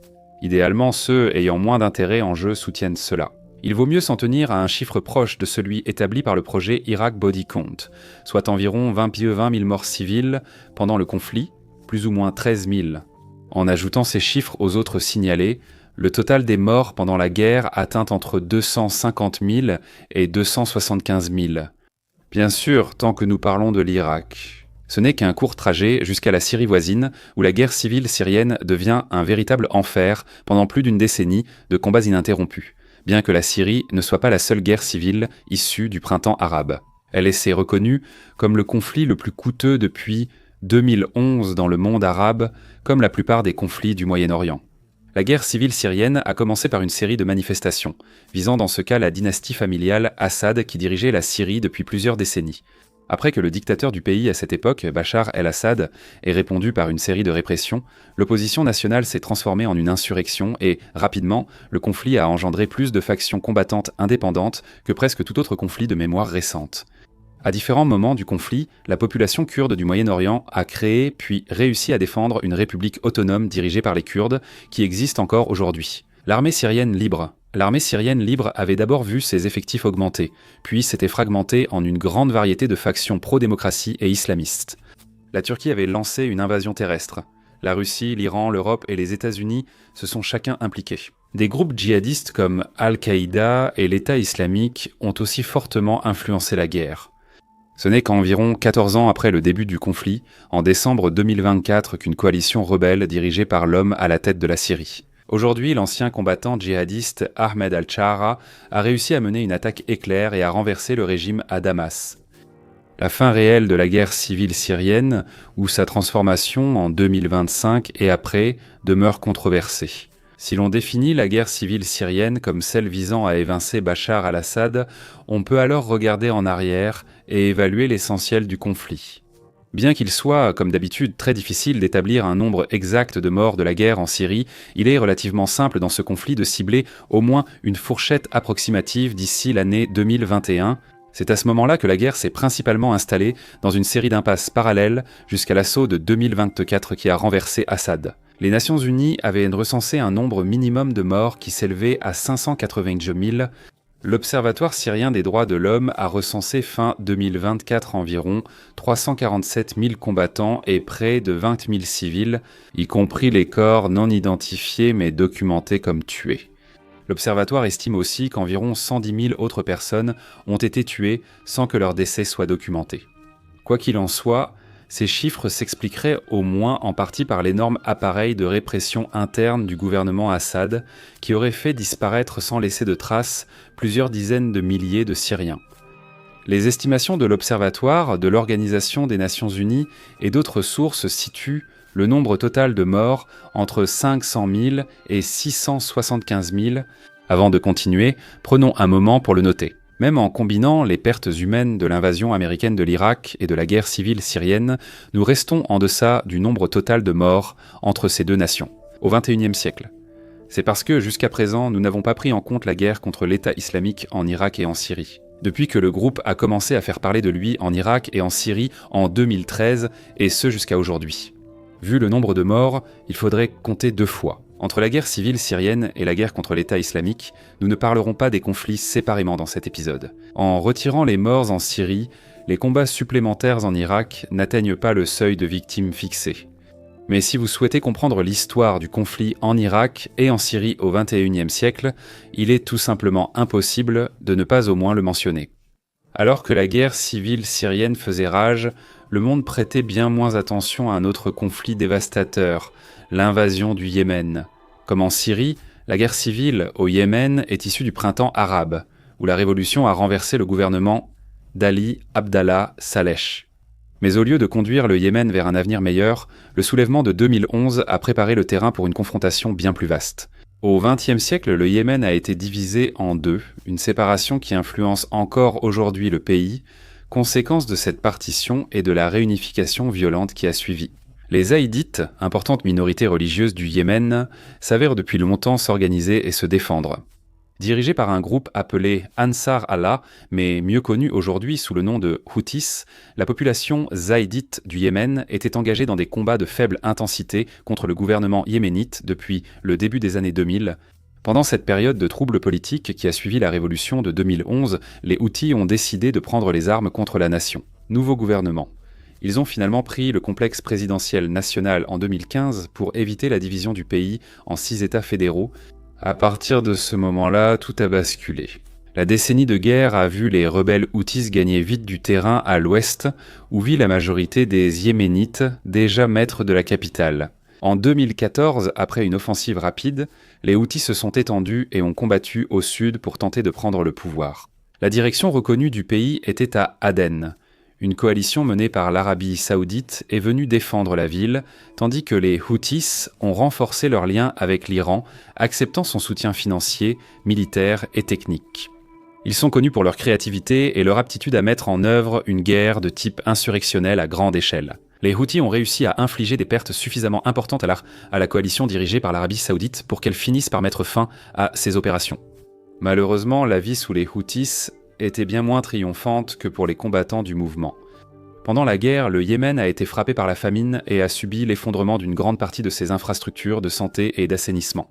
Idéalement, ceux ayant moins d'intérêt en jeu soutiennent cela. Il vaut mieux s'en tenir à un chiffre proche de celui établi par le projet Iraq Body Count, soit environ 20 000 morts civiles pendant le conflit, plus ou moins 13 000. En ajoutant ces chiffres aux autres signalés, le total des morts pendant la guerre atteint entre 250 000 et 275 000. Bien sûr, tant que nous parlons de l'Irak. Ce n'est qu'un court trajet jusqu'à la Syrie voisine, où la guerre civile syrienne devient un véritable enfer pendant plus d'une décennie de combats ininterrompus, bien que la Syrie ne soit pas la seule guerre civile issue du printemps arabe. Elle est reconnue comme le conflit le plus coûteux depuis 2011 dans le monde arabe, comme la plupart des conflits du Moyen-Orient. La guerre civile syrienne a commencé par une série de manifestations, visant dans ce cas la dynastie familiale Assad qui dirigeait la Syrie depuis plusieurs décennies. Après que le dictateur du pays à cette époque, Bachar el-Assad, ait répondu par une série de répressions, l'opposition nationale s'est transformée en une insurrection et, rapidement, le conflit a engendré plus de factions combattantes indépendantes que presque tout autre conflit de mémoire récente. À différents moments du conflit, la population kurde du Moyen-Orient a créé puis réussi à défendre une république autonome dirigée par les Kurdes, qui existe encore aujourd'hui. L'armée syrienne libre avait d'abord vu ses effectifs augmenter, puis s'était fragmentée en une grande variété de factions pro-démocratie et islamistes. La Turquie avait lancé une invasion terrestre. La Russie, l'Iran, l'Europe et les États-Unis se sont chacun impliqués. Des groupes djihadistes comme Al-Qaïda et l'État islamique ont aussi fortement influencé la guerre. Ce n'est qu'environ 14 ans après le début du conflit, en décembre 2024, qu'une coalition rebelle dirigée par l'homme à la tête de la Syrie. Aujourd'hui, l'ancien combattant djihadiste Ahmed al-Shahra a réussi à mener une attaque éclair et à renverser le régime à Damas. La fin réelle de la guerre civile syrienne, ou sa transformation en 2025 et après, demeure controversée. Si l'on définit la guerre civile syrienne comme celle visant à évincer Bachar al-Assad, on peut alors regarder en arrière et évaluer l'essentiel du conflit. Bien qu'il soit, comme d'habitude, très difficile d'établir un nombre exact de morts de la guerre en Syrie, il est relativement simple dans ce conflit de cibler au moins une fourchette approximative d'ici l'année 2021. C'est à ce moment-là que la guerre s'est principalement installée dans une série d'impasses parallèles jusqu'à l'assaut de 2024 qui a renversé Assad. Les Nations Unies avaient recensé un nombre minimum de morts qui s'élevait à 582 000. L'Observatoire syrien des droits de l'homme a recensé fin 2024 environ 347 000 combattants et près de 20 000 civils, y compris les corps non identifiés mais documentés comme tués. L'Observatoire estime aussi qu'environ 110 000 autres personnes ont été tuées sans que leur décès soit documenté. Quoi qu'il en soit, ces chiffres s'expliqueraient au moins en partie par l'énorme appareil de répression interne du gouvernement Assad, qui aurait fait disparaître sans laisser de traces plusieurs dizaines de milliers de Syriens. Les estimations de l'Observatoire, de l'Organisation des Nations Unies et d'autres sources situent le nombre total de morts entre 500 000 et 675 000. Avant de continuer, prenons un moment pour le noter. Même en combinant les pertes humaines de l'invasion américaine de l'Irak et de la guerre civile syrienne, nous restons en deçà du nombre total de morts entre ces deux nations, au XXIe siècle. C'est parce que, jusqu'à présent, nous n'avons pas pris en compte la guerre contre l'État islamique en Irak et en Syrie. Depuis que le groupe a commencé à faire parler de lui en Irak et en Syrie en 2013, et ce jusqu'à aujourd'hui. Vu le nombre de morts, il faudrait compter 2 fois. Entre la guerre civile syrienne et la guerre contre l'État islamique, nous ne parlerons pas des conflits séparément dans cet épisode. En retirant les morts en Syrie, les combats supplémentaires en Irak n'atteignent pas le seuil de victimes fixé. Mais si vous souhaitez comprendre l'histoire du conflit en Irak et en Syrie au XXIe siècle, il est tout simplement impossible de ne pas au moins le mentionner. Alors que la guerre civile syrienne faisait rage, le monde prêtait bien moins attention à un autre conflit dévastateur, l'invasion du Yémen. Comme en Syrie, la guerre civile au Yémen est issue du printemps arabe, où la révolution a renversé le gouvernement d'Ali Abdallah Saleh. Mais au lieu de conduire le Yémen vers un avenir meilleur, le soulèvement de 2011 a préparé le terrain pour une confrontation bien plus vaste. Au XXe siècle, le Yémen a été divisé en 2, une séparation qui influence encore aujourd'hui le pays, conséquence de cette partition et de la réunification violente qui a suivi. Les Zaïdites, importante minorité religieuse du Yémen, s'avèrent depuis longtemps s'organiser et se défendre. Dirigé par un groupe appelé Ansar Allah, mais mieux connu aujourd'hui sous le nom de Houthis, la population zaïdite du Yémen était engagée dans des combats de faible intensité contre le gouvernement yéménite depuis le début des années 2000. Pendant cette période de troubles politiques qui a suivi la révolution de 2011, les Houthis ont décidé de prendre les armes contre la nation. Nouveau gouvernement. Ils ont finalement pris le complexe présidentiel national en 2015 pour éviter la division du pays en 6 États fédéraux. À partir de ce moment-là, tout a basculé. La décennie de guerre a vu les rebelles Houthis gagner vite du terrain à l'ouest, où vit la majorité des Yéménites, déjà maîtres de la capitale. En 2014, après une offensive rapide, les Houthis se sont étendus et ont combattu au sud pour tenter de prendre le pouvoir. La direction reconnue du pays était à Aden. Une coalition menée par l'Arabie saoudite est venue défendre la ville, tandis que les Houthis ont renforcé leurs liens avec l'Iran, acceptant son soutien financier, militaire et technique. Ils sont connus pour leur créativité et leur aptitude à mettre en œuvre une guerre de type insurrectionnel à grande échelle. Les Houthis ont réussi à infliger des pertes suffisamment importantes à la coalition dirigée par l'Arabie saoudite pour qu'elle finisse par mettre fin à ces opérations. Malheureusement, la vie sous les Houthis était bien moins triomphante que pour les combattants du mouvement. Pendant la guerre, le Yémen a été frappé par la famine et a subi l'effondrement d'une grande partie de ses infrastructures de santé et d'assainissement.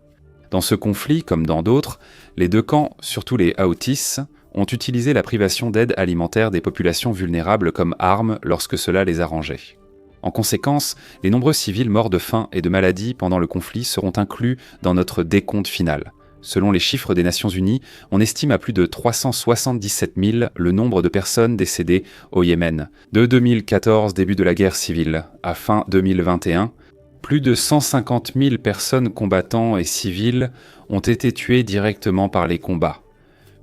Dans ce conflit, comme dans d'autres, les deux camps, surtout les Houthis, ont utilisé la privation d'aide alimentaire des populations vulnérables comme arme lorsque cela les arrangeait. En conséquence, les nombreux civils morts de faim et de maladie pendant le conflit seront inclus dans notre décompte final. Selon les chiffres des Nations Unies, on estime à plus de 377 000 le nombre de personnes décédées au Yémen. De 2014, début de la guerre civile, à fin 2021, plus de 150 000 personnes combattants et civils ont été tuées directement par les combats.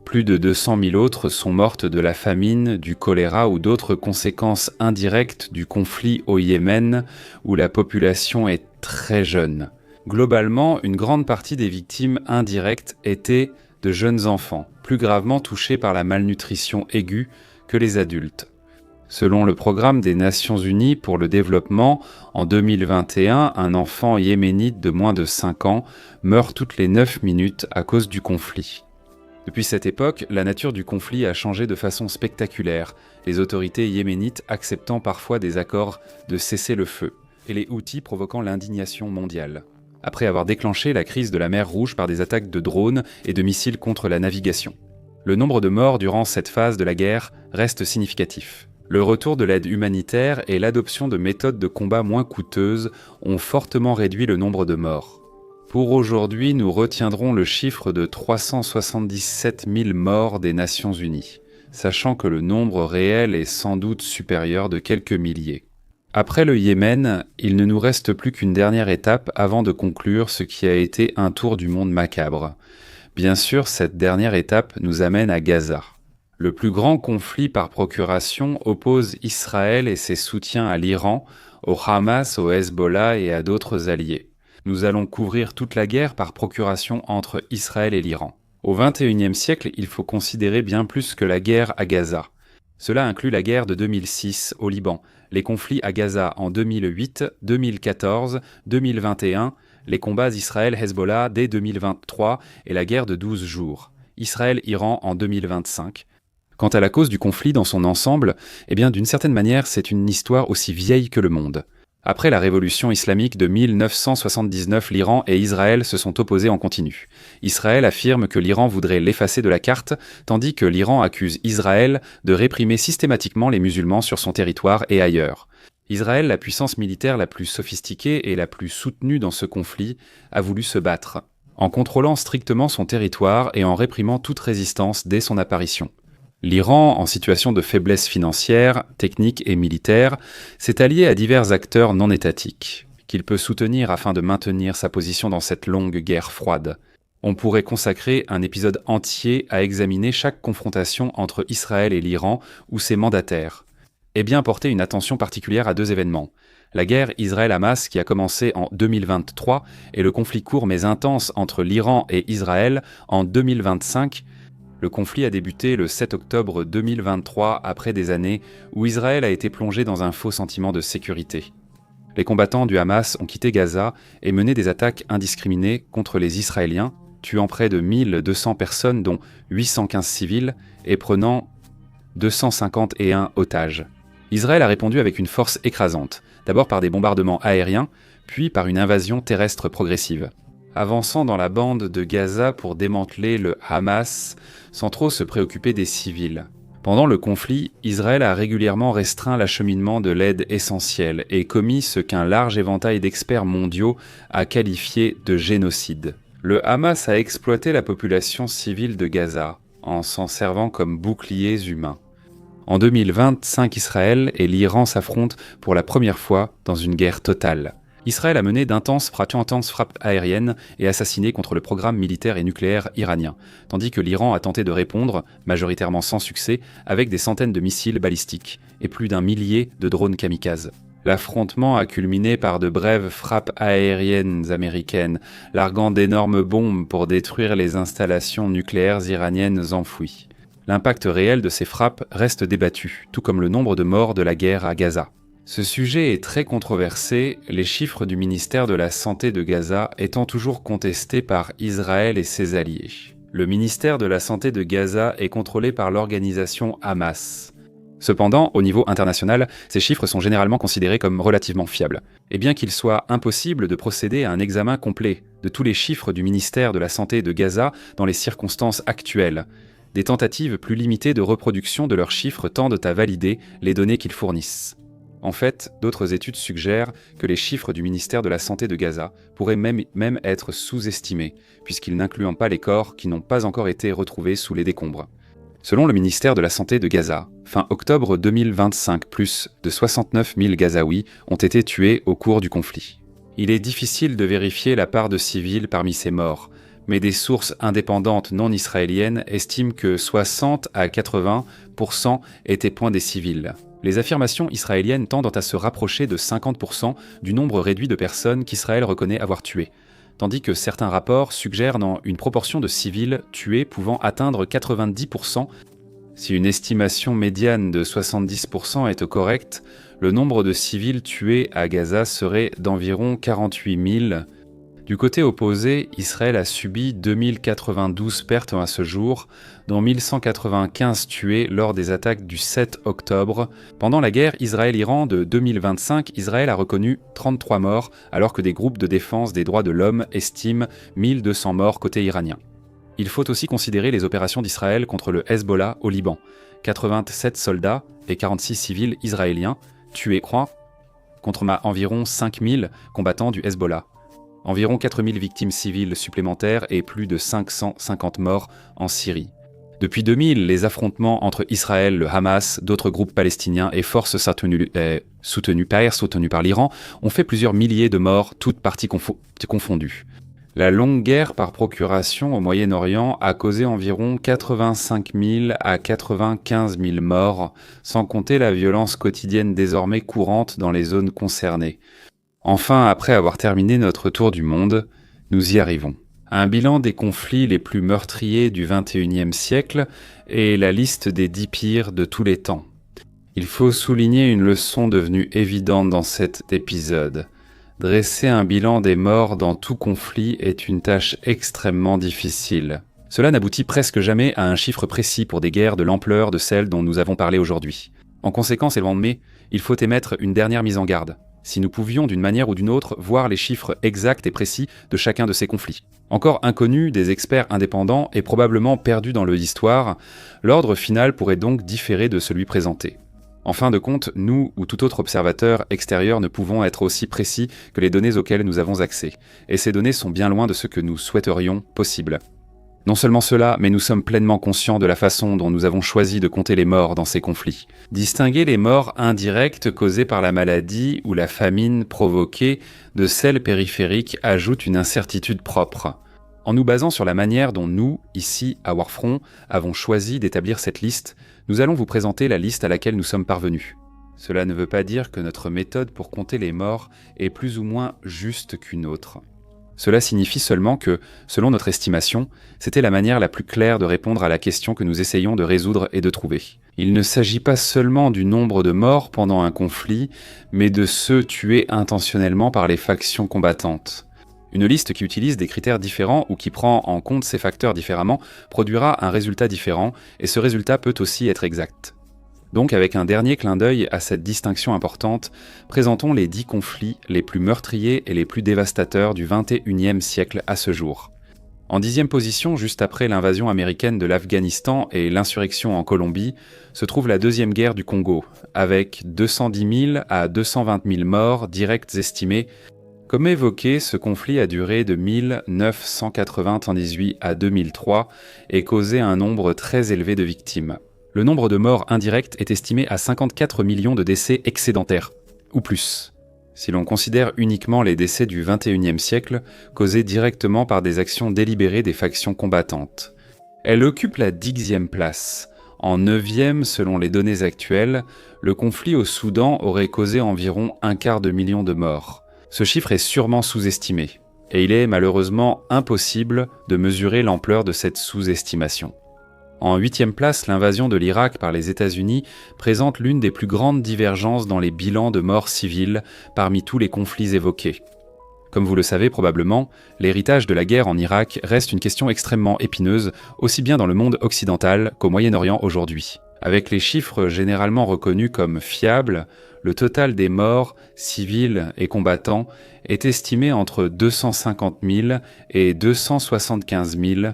Plus de 200 000 autres sont mortes de la famine, du choléra ou d'autres conséquences indirectes du conflit au Yémen, où la population est très jeune. Globalement, une grande partie des victimes indirectes étaient de jeunes enfants, plus gravement touchés par la malnutrition aiguë que les adultes. Selon le programme des Nations Unies pour le développement, en 2021, un enfant yéménite de moins de 5 ans meurt toutes les 9 minutes à cause du conflit. Depuis cette époque, la nature du conflit a changé de façon spectaculaire, les autorités yéménites acceptant parfois des accords de cessez-le-feu, et les Houthis provoquant l'indignation mondiale. Après avoir déclenché la crise de la mer Rouge par des attaques de drones et de missiles contre la navigation. Le nombre de morts durant cette phase de la guerre reste significatif. Le retour de l'aide humanitaire et l'adoption de méthodes de combat moins coûteuses ont fortement réduit le nombre de morts. Pour aujourd'hui, nous retiendrons le chiffre de 377 000 morts des Nations Unies, sachant que le nombre réel est sans doute supérieur de quelques milliers. Après le Yémen, il ne nous reste plus qu'une dernière étape avant de conclure ce qui a été un tour du monde macabre. Bien sûr, cette dernière étape nous amène à Gaza. Le plus grand conflit par procuration oppose Israël et ses soutiens à l'Iran, au Hamas, au Hezbollah et à d'autres alliés. Nous allons couvrir toute la guerre par procuration entre Israël et l'Iran. Au XXIe siècle, il faut considérer bien plus que la guerre à Gaza. Cela inclut la guerre de 2006 au Liban, les conflits à Gaza en 2008, 2014, 2021, les combats Israël-Hezbollah dès 2023 et la guerre de 12 jours, Israël-Iran en 2025. Quant à la cause du conflit dans son ensemble, d'une certaine manière, c'est une histoire aussi vieille que le monde. Après la révolution islamique de 1979, l'Iran et Israël se sont opposés en continu. Israël affirme que l'Iran voudrait l'effacer de la carte, tandis que l'Iran accuse Israël de réprimer systématiquement les musulmans sur son territoire et ailleurs. Israël, la puissance militaire la plus sophistiquée et la plus soutenue dans ce conflit, a voulu se battre, en contrôlant strictement son territoire et en réprimant toute résistance dès son apparition. L'Iran, en situation de faiblesse financière, technique et militaire, s'est allié à divers acteurs non étatiques, qu'il peut soutenir afin de maintenir sa position dans cette longue guerre froide. On pourrait consacrer un épisode entier à examiner chaque confrontation entre Israël et l'Iran ou ses mandataires, et bien porter une attention particulière à 2 événements. La guerre Israël-Hamas qui a commencé en 2023 et le conflit court mais intense entre l'Iran et Israël en 2025. Le conflit a débuté le 7 octobre 2023 après des années où Israël a été plongé dans un faux sentiment de sécurité. Les combattants du Hamas ont quitté Gaza et mené des attaques indiscriminées contre les Israéliens, tuant près de 1200 personnes dont 815 civils et prenant 251 otages. Israël a répondu avec une force écrasante, d'abord par des bombardements aériens, puis par une invasion terrestre progressive. Avançant dans la bande de Gaza pour démanteler le Hamas, sans trop se préoccuper des civils. Pendant le conflit, Israël a régulièrement restreint l'acheminement de l'aide essentielle et commis ce qu'un large éventail d'experts mondiaux a qualifié de génocide. Le Hamas a exploité la population civile de Gaza, en s'en servant comme boucliers humains. En 2025, Israël et l'Iran s'affrontent pour la première fois dans une guerre totale. Israël a mené d'intenses frappes aériennes et assassiné contre le programme militaire et nucléaire iranien, tandis que l'Iran a tenté de répondre, majoritairement sans succès, avec des centaines de missiles balistiques et plus d'1 millier de drones kamikazes. L'affrontement a culminé par de brèves frappes aériennes américaines, larguant d'énormes bombes pour détruire les installations nucléaires iraniennes enfouies. L'impact réel de ces frappes reste débattu, tout comme le nombre de morts de la guerre à Gaza. Ce sujet est très controversé, les chiffres du ministère de la Santé de Gaza étant toujours contestés par Israël et ses alliés. Le ministère de la Santé de Gaza est contrôlé par l'organisation Hamas. Cependant, au niveau international, ces chiffres sont généralement considérés comme relativement fiables. Et bien qu'il soit impossible de procéder à un examen complet de tous les chiffres du ministère de la Santé de Gaza dans les circonstances actuelles, des tentatives plus limitées de reproduction de leurs chiffres tendent à valider les données qu'ils fournissent. En fait, d'autres études suggèrent que les chiffres du ministère de la Santé de Gaza pourraient même être sous-estimés, puisqu'ils n'incluent pas les corps qui n'ont pas encore été retrouvés sous les décombres. Selon le ministère de la Santé de Gaza, fin octobre 2025, plus de 69 000 Gazaouis ont été tués au cours du conflit. Il est difficile de vérifier la part de civils parmi ces morts, mais des sources indépendantes non israéliennes estiment que 60 à 80% étaient point des civils. Les affirmations israéliennes tendent à se rapprocher de 50% du nombre réduit de personnes qu'Israël reconnaît avoir tuées, tandis que certains rapports suggèrent une proportion de civils tués pouvant atteindre 90%. Si une estimation médiane de 70% est correcte, le nombre de civils tués à Gaza serait d'environ 48 000. Du côté opposé, Israël a subi 2092 pertes à ce jour, dont 1195 tués lors des attaques du 7 octobre. Pendant la guerre Israël-Iran de 2025, Israël a reconnu 33 morts, alors que des groupes de défense des droits de l'homme estiment 1200 morts côté iranien. Il faut aussi considérer les opérations d'Israël contre le Hezbollah au Liban. 87 soldats et 46 civils israéliens tués, contre environ 5000 combattants du Hezbollah. Environ 4000 victimes civiles supplémentaires et plus de 550 morts en Syrie. Depuis 2000, les affrontements entre Israël, le Hamas, d'autres groupes palestiniens et forces soutenues par l'Iran ont fait plusieurs milliers de morts, toutes parties confondues. La longue guerre par procuration au Moyen-Orient a causé environ 85 000 à 95 000 morts, sans compter la violence quotidienne désormais courante dans les zones concernées. Enfin, après avoir terminé notre tour du monde, nous y arrivons. Un bilan des conflits les plus meurtriers du XXIe siècle et la liste des 10 pires de tous les temps. Il faut souligner une leçon devenue évidente dans cet épisode. Dresser un bilan des morts dans tout conflit est une tâche extrêmement difficile. Cela n'aboutit presque jamais à un chiffre précis pour des guerres de l'ampleur de celles dont nous avons parlé aujourd'hui. En conséquence, il faut émettre une dernière mise en garde. Si nous pouvions d'une manière ou d'une autre voir les chiffres exacts et précis de chacun de ces conflits. Encore inconnu des experts indépendants et probablement perdu dans l'histoire, l'ordre final pourrait donc différer de celui présenté. En fin de compte, nous ou tout autre observateur extérieur ne pouvons être aussi précis que les données auxquelles nous avons accès, et ces données sont bien loin de ce que nous souhaiterions possible. Non seulement cela, mais nous sommes pleinement conscients de la façon dont nous avons choisi de compter les morts dans ces conflits. Distinguer les morts indirectes causées par la maladie ou la famine provoquée de celles périphériques ajoute une incertitude propre. En nous basant sur la manière dont nous, ici, à Warfront, avons choisi d'établir cette liste, nous allons vous présenter la liste à laquelle nous sommes parvenus. Cela ne veut pas dire que notre méthode pour compter les morts est plus ou moins juste qu'une autre. Cela signifie seulement que, selon notre estimation, c'était la manière la plus claire de répondre à la question que nous essayons de résoudre et de trouver. Il ne s'agit pas seulement du nombre de morts pendant un conflit, mais de ceux tués intentionnellement par les factions combattantes. Une liste qui utilise des critères différents ou qui prend en compte ces facteurs différemment produira un résultat différent, et ce résultat peut aussi être exact. Donc, avec un dernier clin d'œil à cette distinction importante, présentons les 10 conflits les plus meurtriers et les plus dévastateurs du XXIe siècle à ce jour. En 10e position, juste après l'invasion américaine de l'Afghanistan et l'insurrection en Colombie, se trouve la Deuxième Guerre du Congo, avec 210 000 à 220 000 morts directes estimées. Comme évoqué, ce conflit a duré de 1998 à 2003 et causé un nombre très élevé de victimes. Le nombre de morts indirects est estimé à 54 millions de décès excédentaires, ou plus. Si l'on considère uniquement les décès du XXIe siècle, causés directement par des actions délibérées des factions combattantes. Elle occupe la 10e place. En 9e, selon les données actuelles, le conflit au Soudan aurait causé environ 250 000 de morts. Ce chiffre est sûrement sous-estimé, et il est malheureusement impossible de mesurer l'ampleur de cette sous-estimation. En 8e place, l'invasion de l'Irak par les États-Unis présente l'une des plus grandes divergences dans les bilans de morts civiles parmi tous les conflits évoqués. Comme vous le savez probablement, l'héritage de la guerre en Irak reste une question extrêmement épineuse, aussi bien dans le monde occidental qu'au Moyen-Orient aujourd'hui. Avec les chiffres généralement reconnus comme fiables, le total des morts, civils et combattants, est estimé entre 250 000 et 275 000.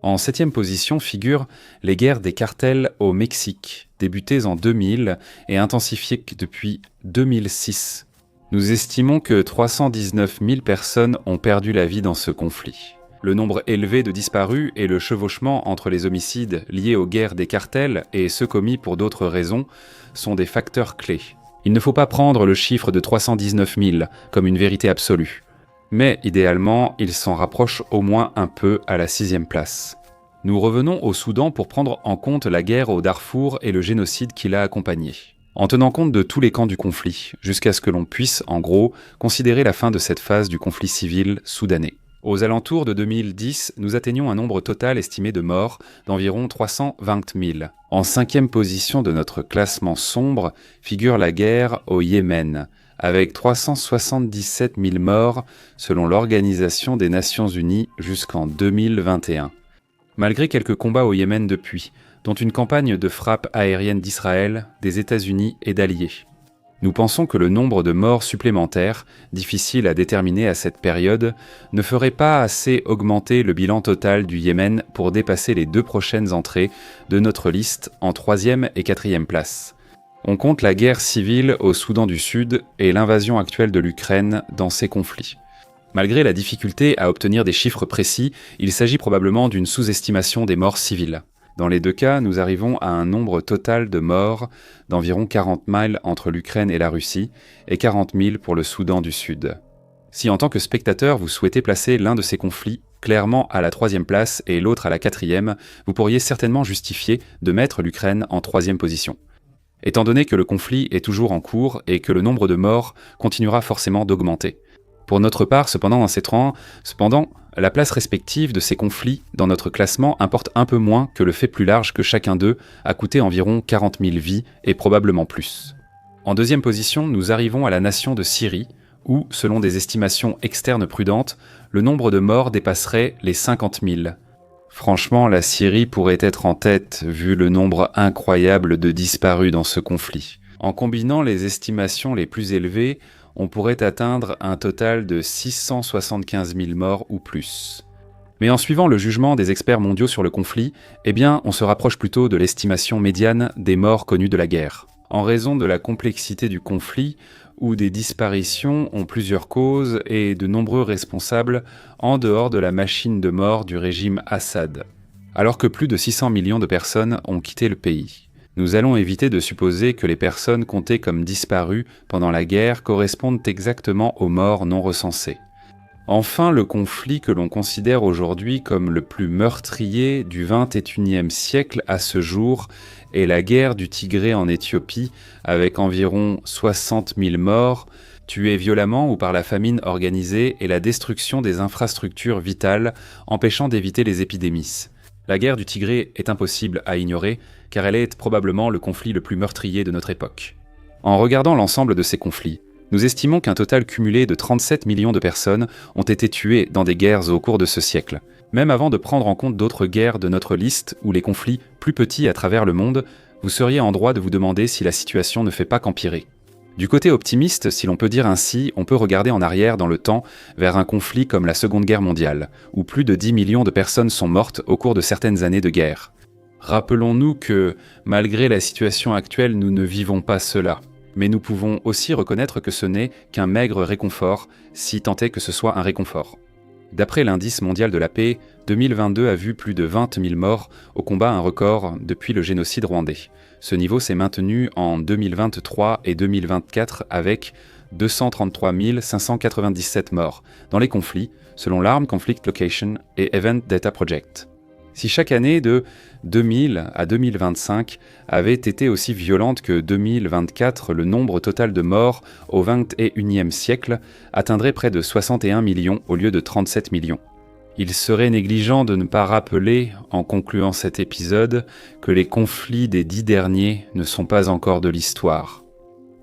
En 7e position figurent les guerres des cartels au Mexique, débutées en 2000 et intensifiées depuis 2006. Nous estimons que 319 000 personnes ont perdu la vie dans ce conflit. Le nombre élevé de disparus et le chevauchement entre les homicides liés aux guerres des cartels et ceux commis pour d'autres raisons sont des facteurs clés. Il ne faut pas prendre le chiffre de 319 000 comme une vérité absolue. Mais idéalement, il s'en rapproche au moins un peu à la 6e place. Nous revenons au Soudan pour prendre en compte la guerre au Darfour et le génocide qui l'a accompagné. En tenant compte de tous les camps du conflit, jusqu'à ce que l'on puisse, en gros, considérer la fin de cette phase du conflit civil soudanais. Aux alentours de 2010, nous atteignons un nombre total estimé de morts d'environ 320 000. En 5e position de notre classement sombre figure la guerre au Yémen, avec 377 000 morts selon l'Organisation des Nations Unies jusqu'en 2021. Malgré quelques combats au Yémen depuis, dont une campagne de frappe aérienne d'Israël, des États-Unis et d'alliés. Nous pensons que le nombre de morts supplémentaires, difficile à déterminer à cette période, ne ferait pas assez augmenter le bilan total du Yémen pour dépasser les 2 prochaines entrées de notre liste en 3e et 4e place. On compte la guerre civile au Soudan du Sud et l'invasion actuelle de l'Ukraine dans ces conflits. Malgré la difficulté à obtenir des chiffres précis, il s'agit probablement d'une sous-estimation des morts civiles. Dans les 2 cas, nous arrivons à un nombre total de morts d'environ 40 000 entre l'Ukraine et la Russie et 40 000 pour le Soudan du Sud. Si en tant que spectateur vous souhaitez placer l'un de ces conflits clairement à la 3e place et l'autre à la 4e, vous pourriez certainement justifier de mettre l'Ukraine en 3e position. Étant donné que le conflit est toujours en cours et que le nombre de morts continuera forcément d'augmenter. Pour notre part, cependant, la place respective de ces conflits dans notre classement importe un peu moins que le fait plus large que chacun d'eux a coûté environ 40 000 vies et probablement plus. En 2e position, nous arrivons à la nation de Syrie, où, selon des estimations externes prudentes, le nombre de morts dépasserait les 50 000. Franchement, la Syrie pourrait être en tête vu le nombre incroyable de disparus dans ce conflit. En combinant les estimations les plus élevées, on pourrait atteindre un total de 675 000 morts ou plus. Mais en suivant le jugement des experts mondiaux sur le conflit, on se rapproche plutôt de l'estimation médiane des morts connues de la guerre. En raison de la complexité du conflit, où des disparitions ont plusieurs causes et de nombreux responsables en dehors de la machine de mort du régime Assad, alors que plus de 600 millions de personnes ont quitté le pays. Nous allons éviter de supposer que les personnes comptées comme disparues pendant la guerre correspondent exactement aux morts non recensées. Enfin, le conflit que l'on considère aujourd'hui comme le plus meurtrier du XXIe siècle à ce jour est la guerre du Tigré en Éthiopie, avec environ 60 000 morts, tués violemment ou par la famine organisée et la destruction des infrastructures vitales, empêchant d'éviter les épidémies. La guerre du Tigré est impossible à ignorer, car elle est probablement le conflit le plus meurtrier de notre époque. En regardant l'ensemble de ces conflits, nous estimons qu'un total cumulé de 37 millions de personnes ont été tuées dans des guerres au cours de ce siècle. Même avant de prendre en compte d'autres guerres de notre liste ou les conflits plus petits à travers le monde, vous seriez en droit de vous demander si la situation ne fait pas qu'empirer. Du côté optimiste, si l'on peut dire ainsi, on peut regarder en arrière dans le temps vers un conflit comme la Seconde Guerre mondiale, où plus de 10 millions de personnes sont mortes au cours de certaines années de guerre. Rappelons-nous que, malgré la situation actuelle, nous ne vivons pas cela. Mais nous pouvons aussi reconnaître que ce n'est qu'un maigre réconfort, si tant est que ce soit un réconfort. D'après l'indice mondial de la paix, 2022 a vu plus de 20 000 morts au combat, un record depuis le génocide rwandais. Ce niveau s'est maintenu en 2023 et 2024 avec 233 597 morts dans les conflits, selon l'Armed Conflict Location et Event Data Project. Si chaque année de 2000 à 2025 avait été aussi violente que 2024, le nombre total de morts au XXIe siècle atteindrait près de 61 millions au lieu de 37 millions. Il serait négligent de ne pas rappeler, en concluant cet épisode, que les conflits des 10 derniers ne sont pas encore de l'histoire.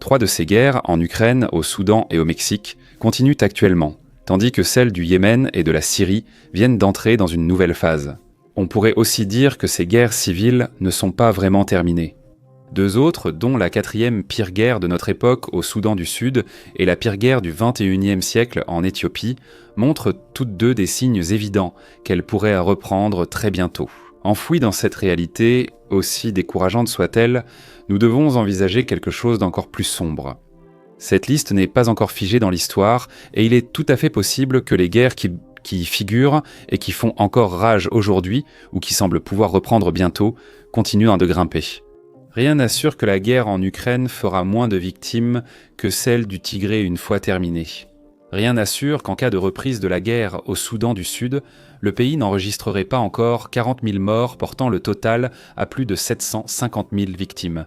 3 de ces guerres, en Ukraine, au Soudan et au Mexique, continuent actuellement, tandis que celles du Yémen et de la Syrie viennent d'entrer dans une nouvelle phase. On pourrait aussi dire que ces guerres civiles ne sont pas vraiment terminées. Deux autres, dont la quatrième pire guerre de notre époque au Soudan du Sud et la pire guerre du XXIe siècle en Éthiopie, montrent toutes deux des signes évidents qu'elles pourraient reprendre très bientôt. Enfouis dans cette réalité, aussi décourageante soit-elle, nous devons envisager quelque chose d'encore plus sombre. Cette liste n'est pas encore figée dans l'histoire et il est tout à fait possible que les guerres qui y figurent et qui font encore rage aujourd'hui ou qui semblent pouvoir reprendre bientôt continuent de grimper. Rien n'assure que la guerre en Ukraine fera moins de victimes que celle du Tigré une fois terminée. Rien n'assure qu'en cas de reprise de la guerre au Soudan du Sud, le pays n'enregistrerait pas encore 40 000 morts, portant le total à plus de 750 000 victimes.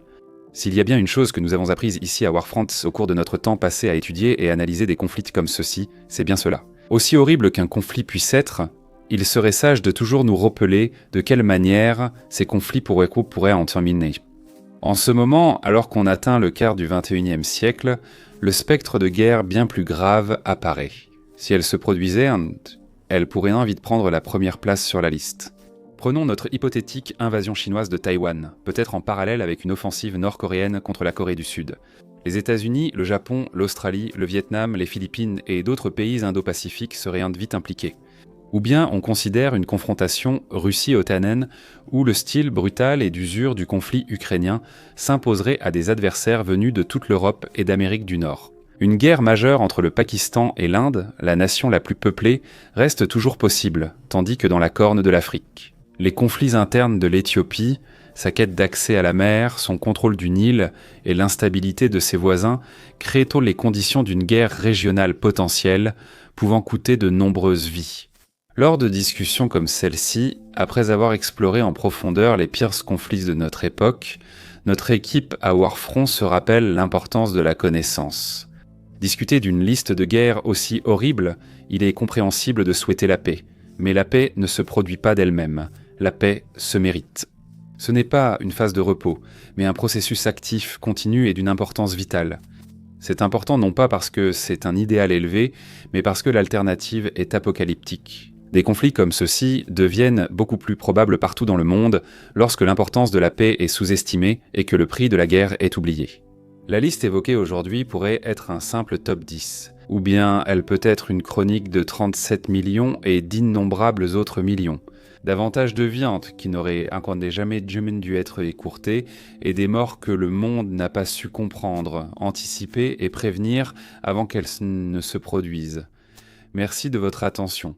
S'il y a bien une chose que nous avons apprise ici à Warfront au cours de notre temps passé à étudier et analyser des conflits comme ceux-ci, c'est bien cela. Aussi horrible qu'un conflit puisse être, il serait sage de toujours nous rappeler de quelle manière ces conflits pourraient en terminer. En ce moment, alors qu'on atteint le quart du XXIe siècle, le spectre de guerre bien plus grave apparaît. Si elle se produisait, elle pourrait vite prendre la première place sur la liste. Prenons notre hypothétique invasion chinoise de Taïwan, peut-être en parallèle avec une offensive nord-coréenne contre la Corée du Sud. Les États-Unis, le Japon, l'Australie, le Vietnam, les Philippines et d'autres pays indo-pacifiques seraient vite impliqués. Ou bien on considère une confrontation Russie-OTAN où le style brutal et d'usure du conflit ukrainien s'imposerait à des adversaires venus de toute l'Europe et d'Amérique du Nord. Une guerre majeure entre le Pakistan et l'Inde, la nation la plus peuplée, reste toujours possible, tandis que dans la corne de l'Afrique. Les conflits internes de l'Éthiopie, sa quête d'accès à la mer, son contrôle du Nil et l'instabilité de ses voisins créent les conditions d'une guerre régionale potentielle, pouvant coûter de nombreuses vies. Lors de discussions comme celle-ci, après avoir exploré en profondeur les pires conflits de notre époque, notre équipe à Warfront se rappelle l'importance de la connaissance. Discuter d'une liste de guerres aussi horrible, il est compréhensible de souhaiter la paix, mais la paix ne se produit pas d'elle-même, la paix se mérite. Ce n'est pas une phase de repos, mais un processus actif, continu et d'une importance vitale. C'est important non pas parce que c'est un idéal élevé, mais parce que l'alternative est apocalyptique. Des conflits comme ceux-ci deviennent beaucoup plus probables partout dans le monde lorsque l'importance de la paix est sous-estimée et que le prix de la guerre est oublié. La liste évoquée aujourd'hui pourrait être un simple top 10, ou bien elle peut être une chronique de 37 millions et d'innombrables autres millions. Davantage de vies qui n'auraient jamais dû être écourtées et des morts que le monde n'a pas su comprendre, anticiper et prévenir avant qu'elles ne se produisent. Merci de votre attention.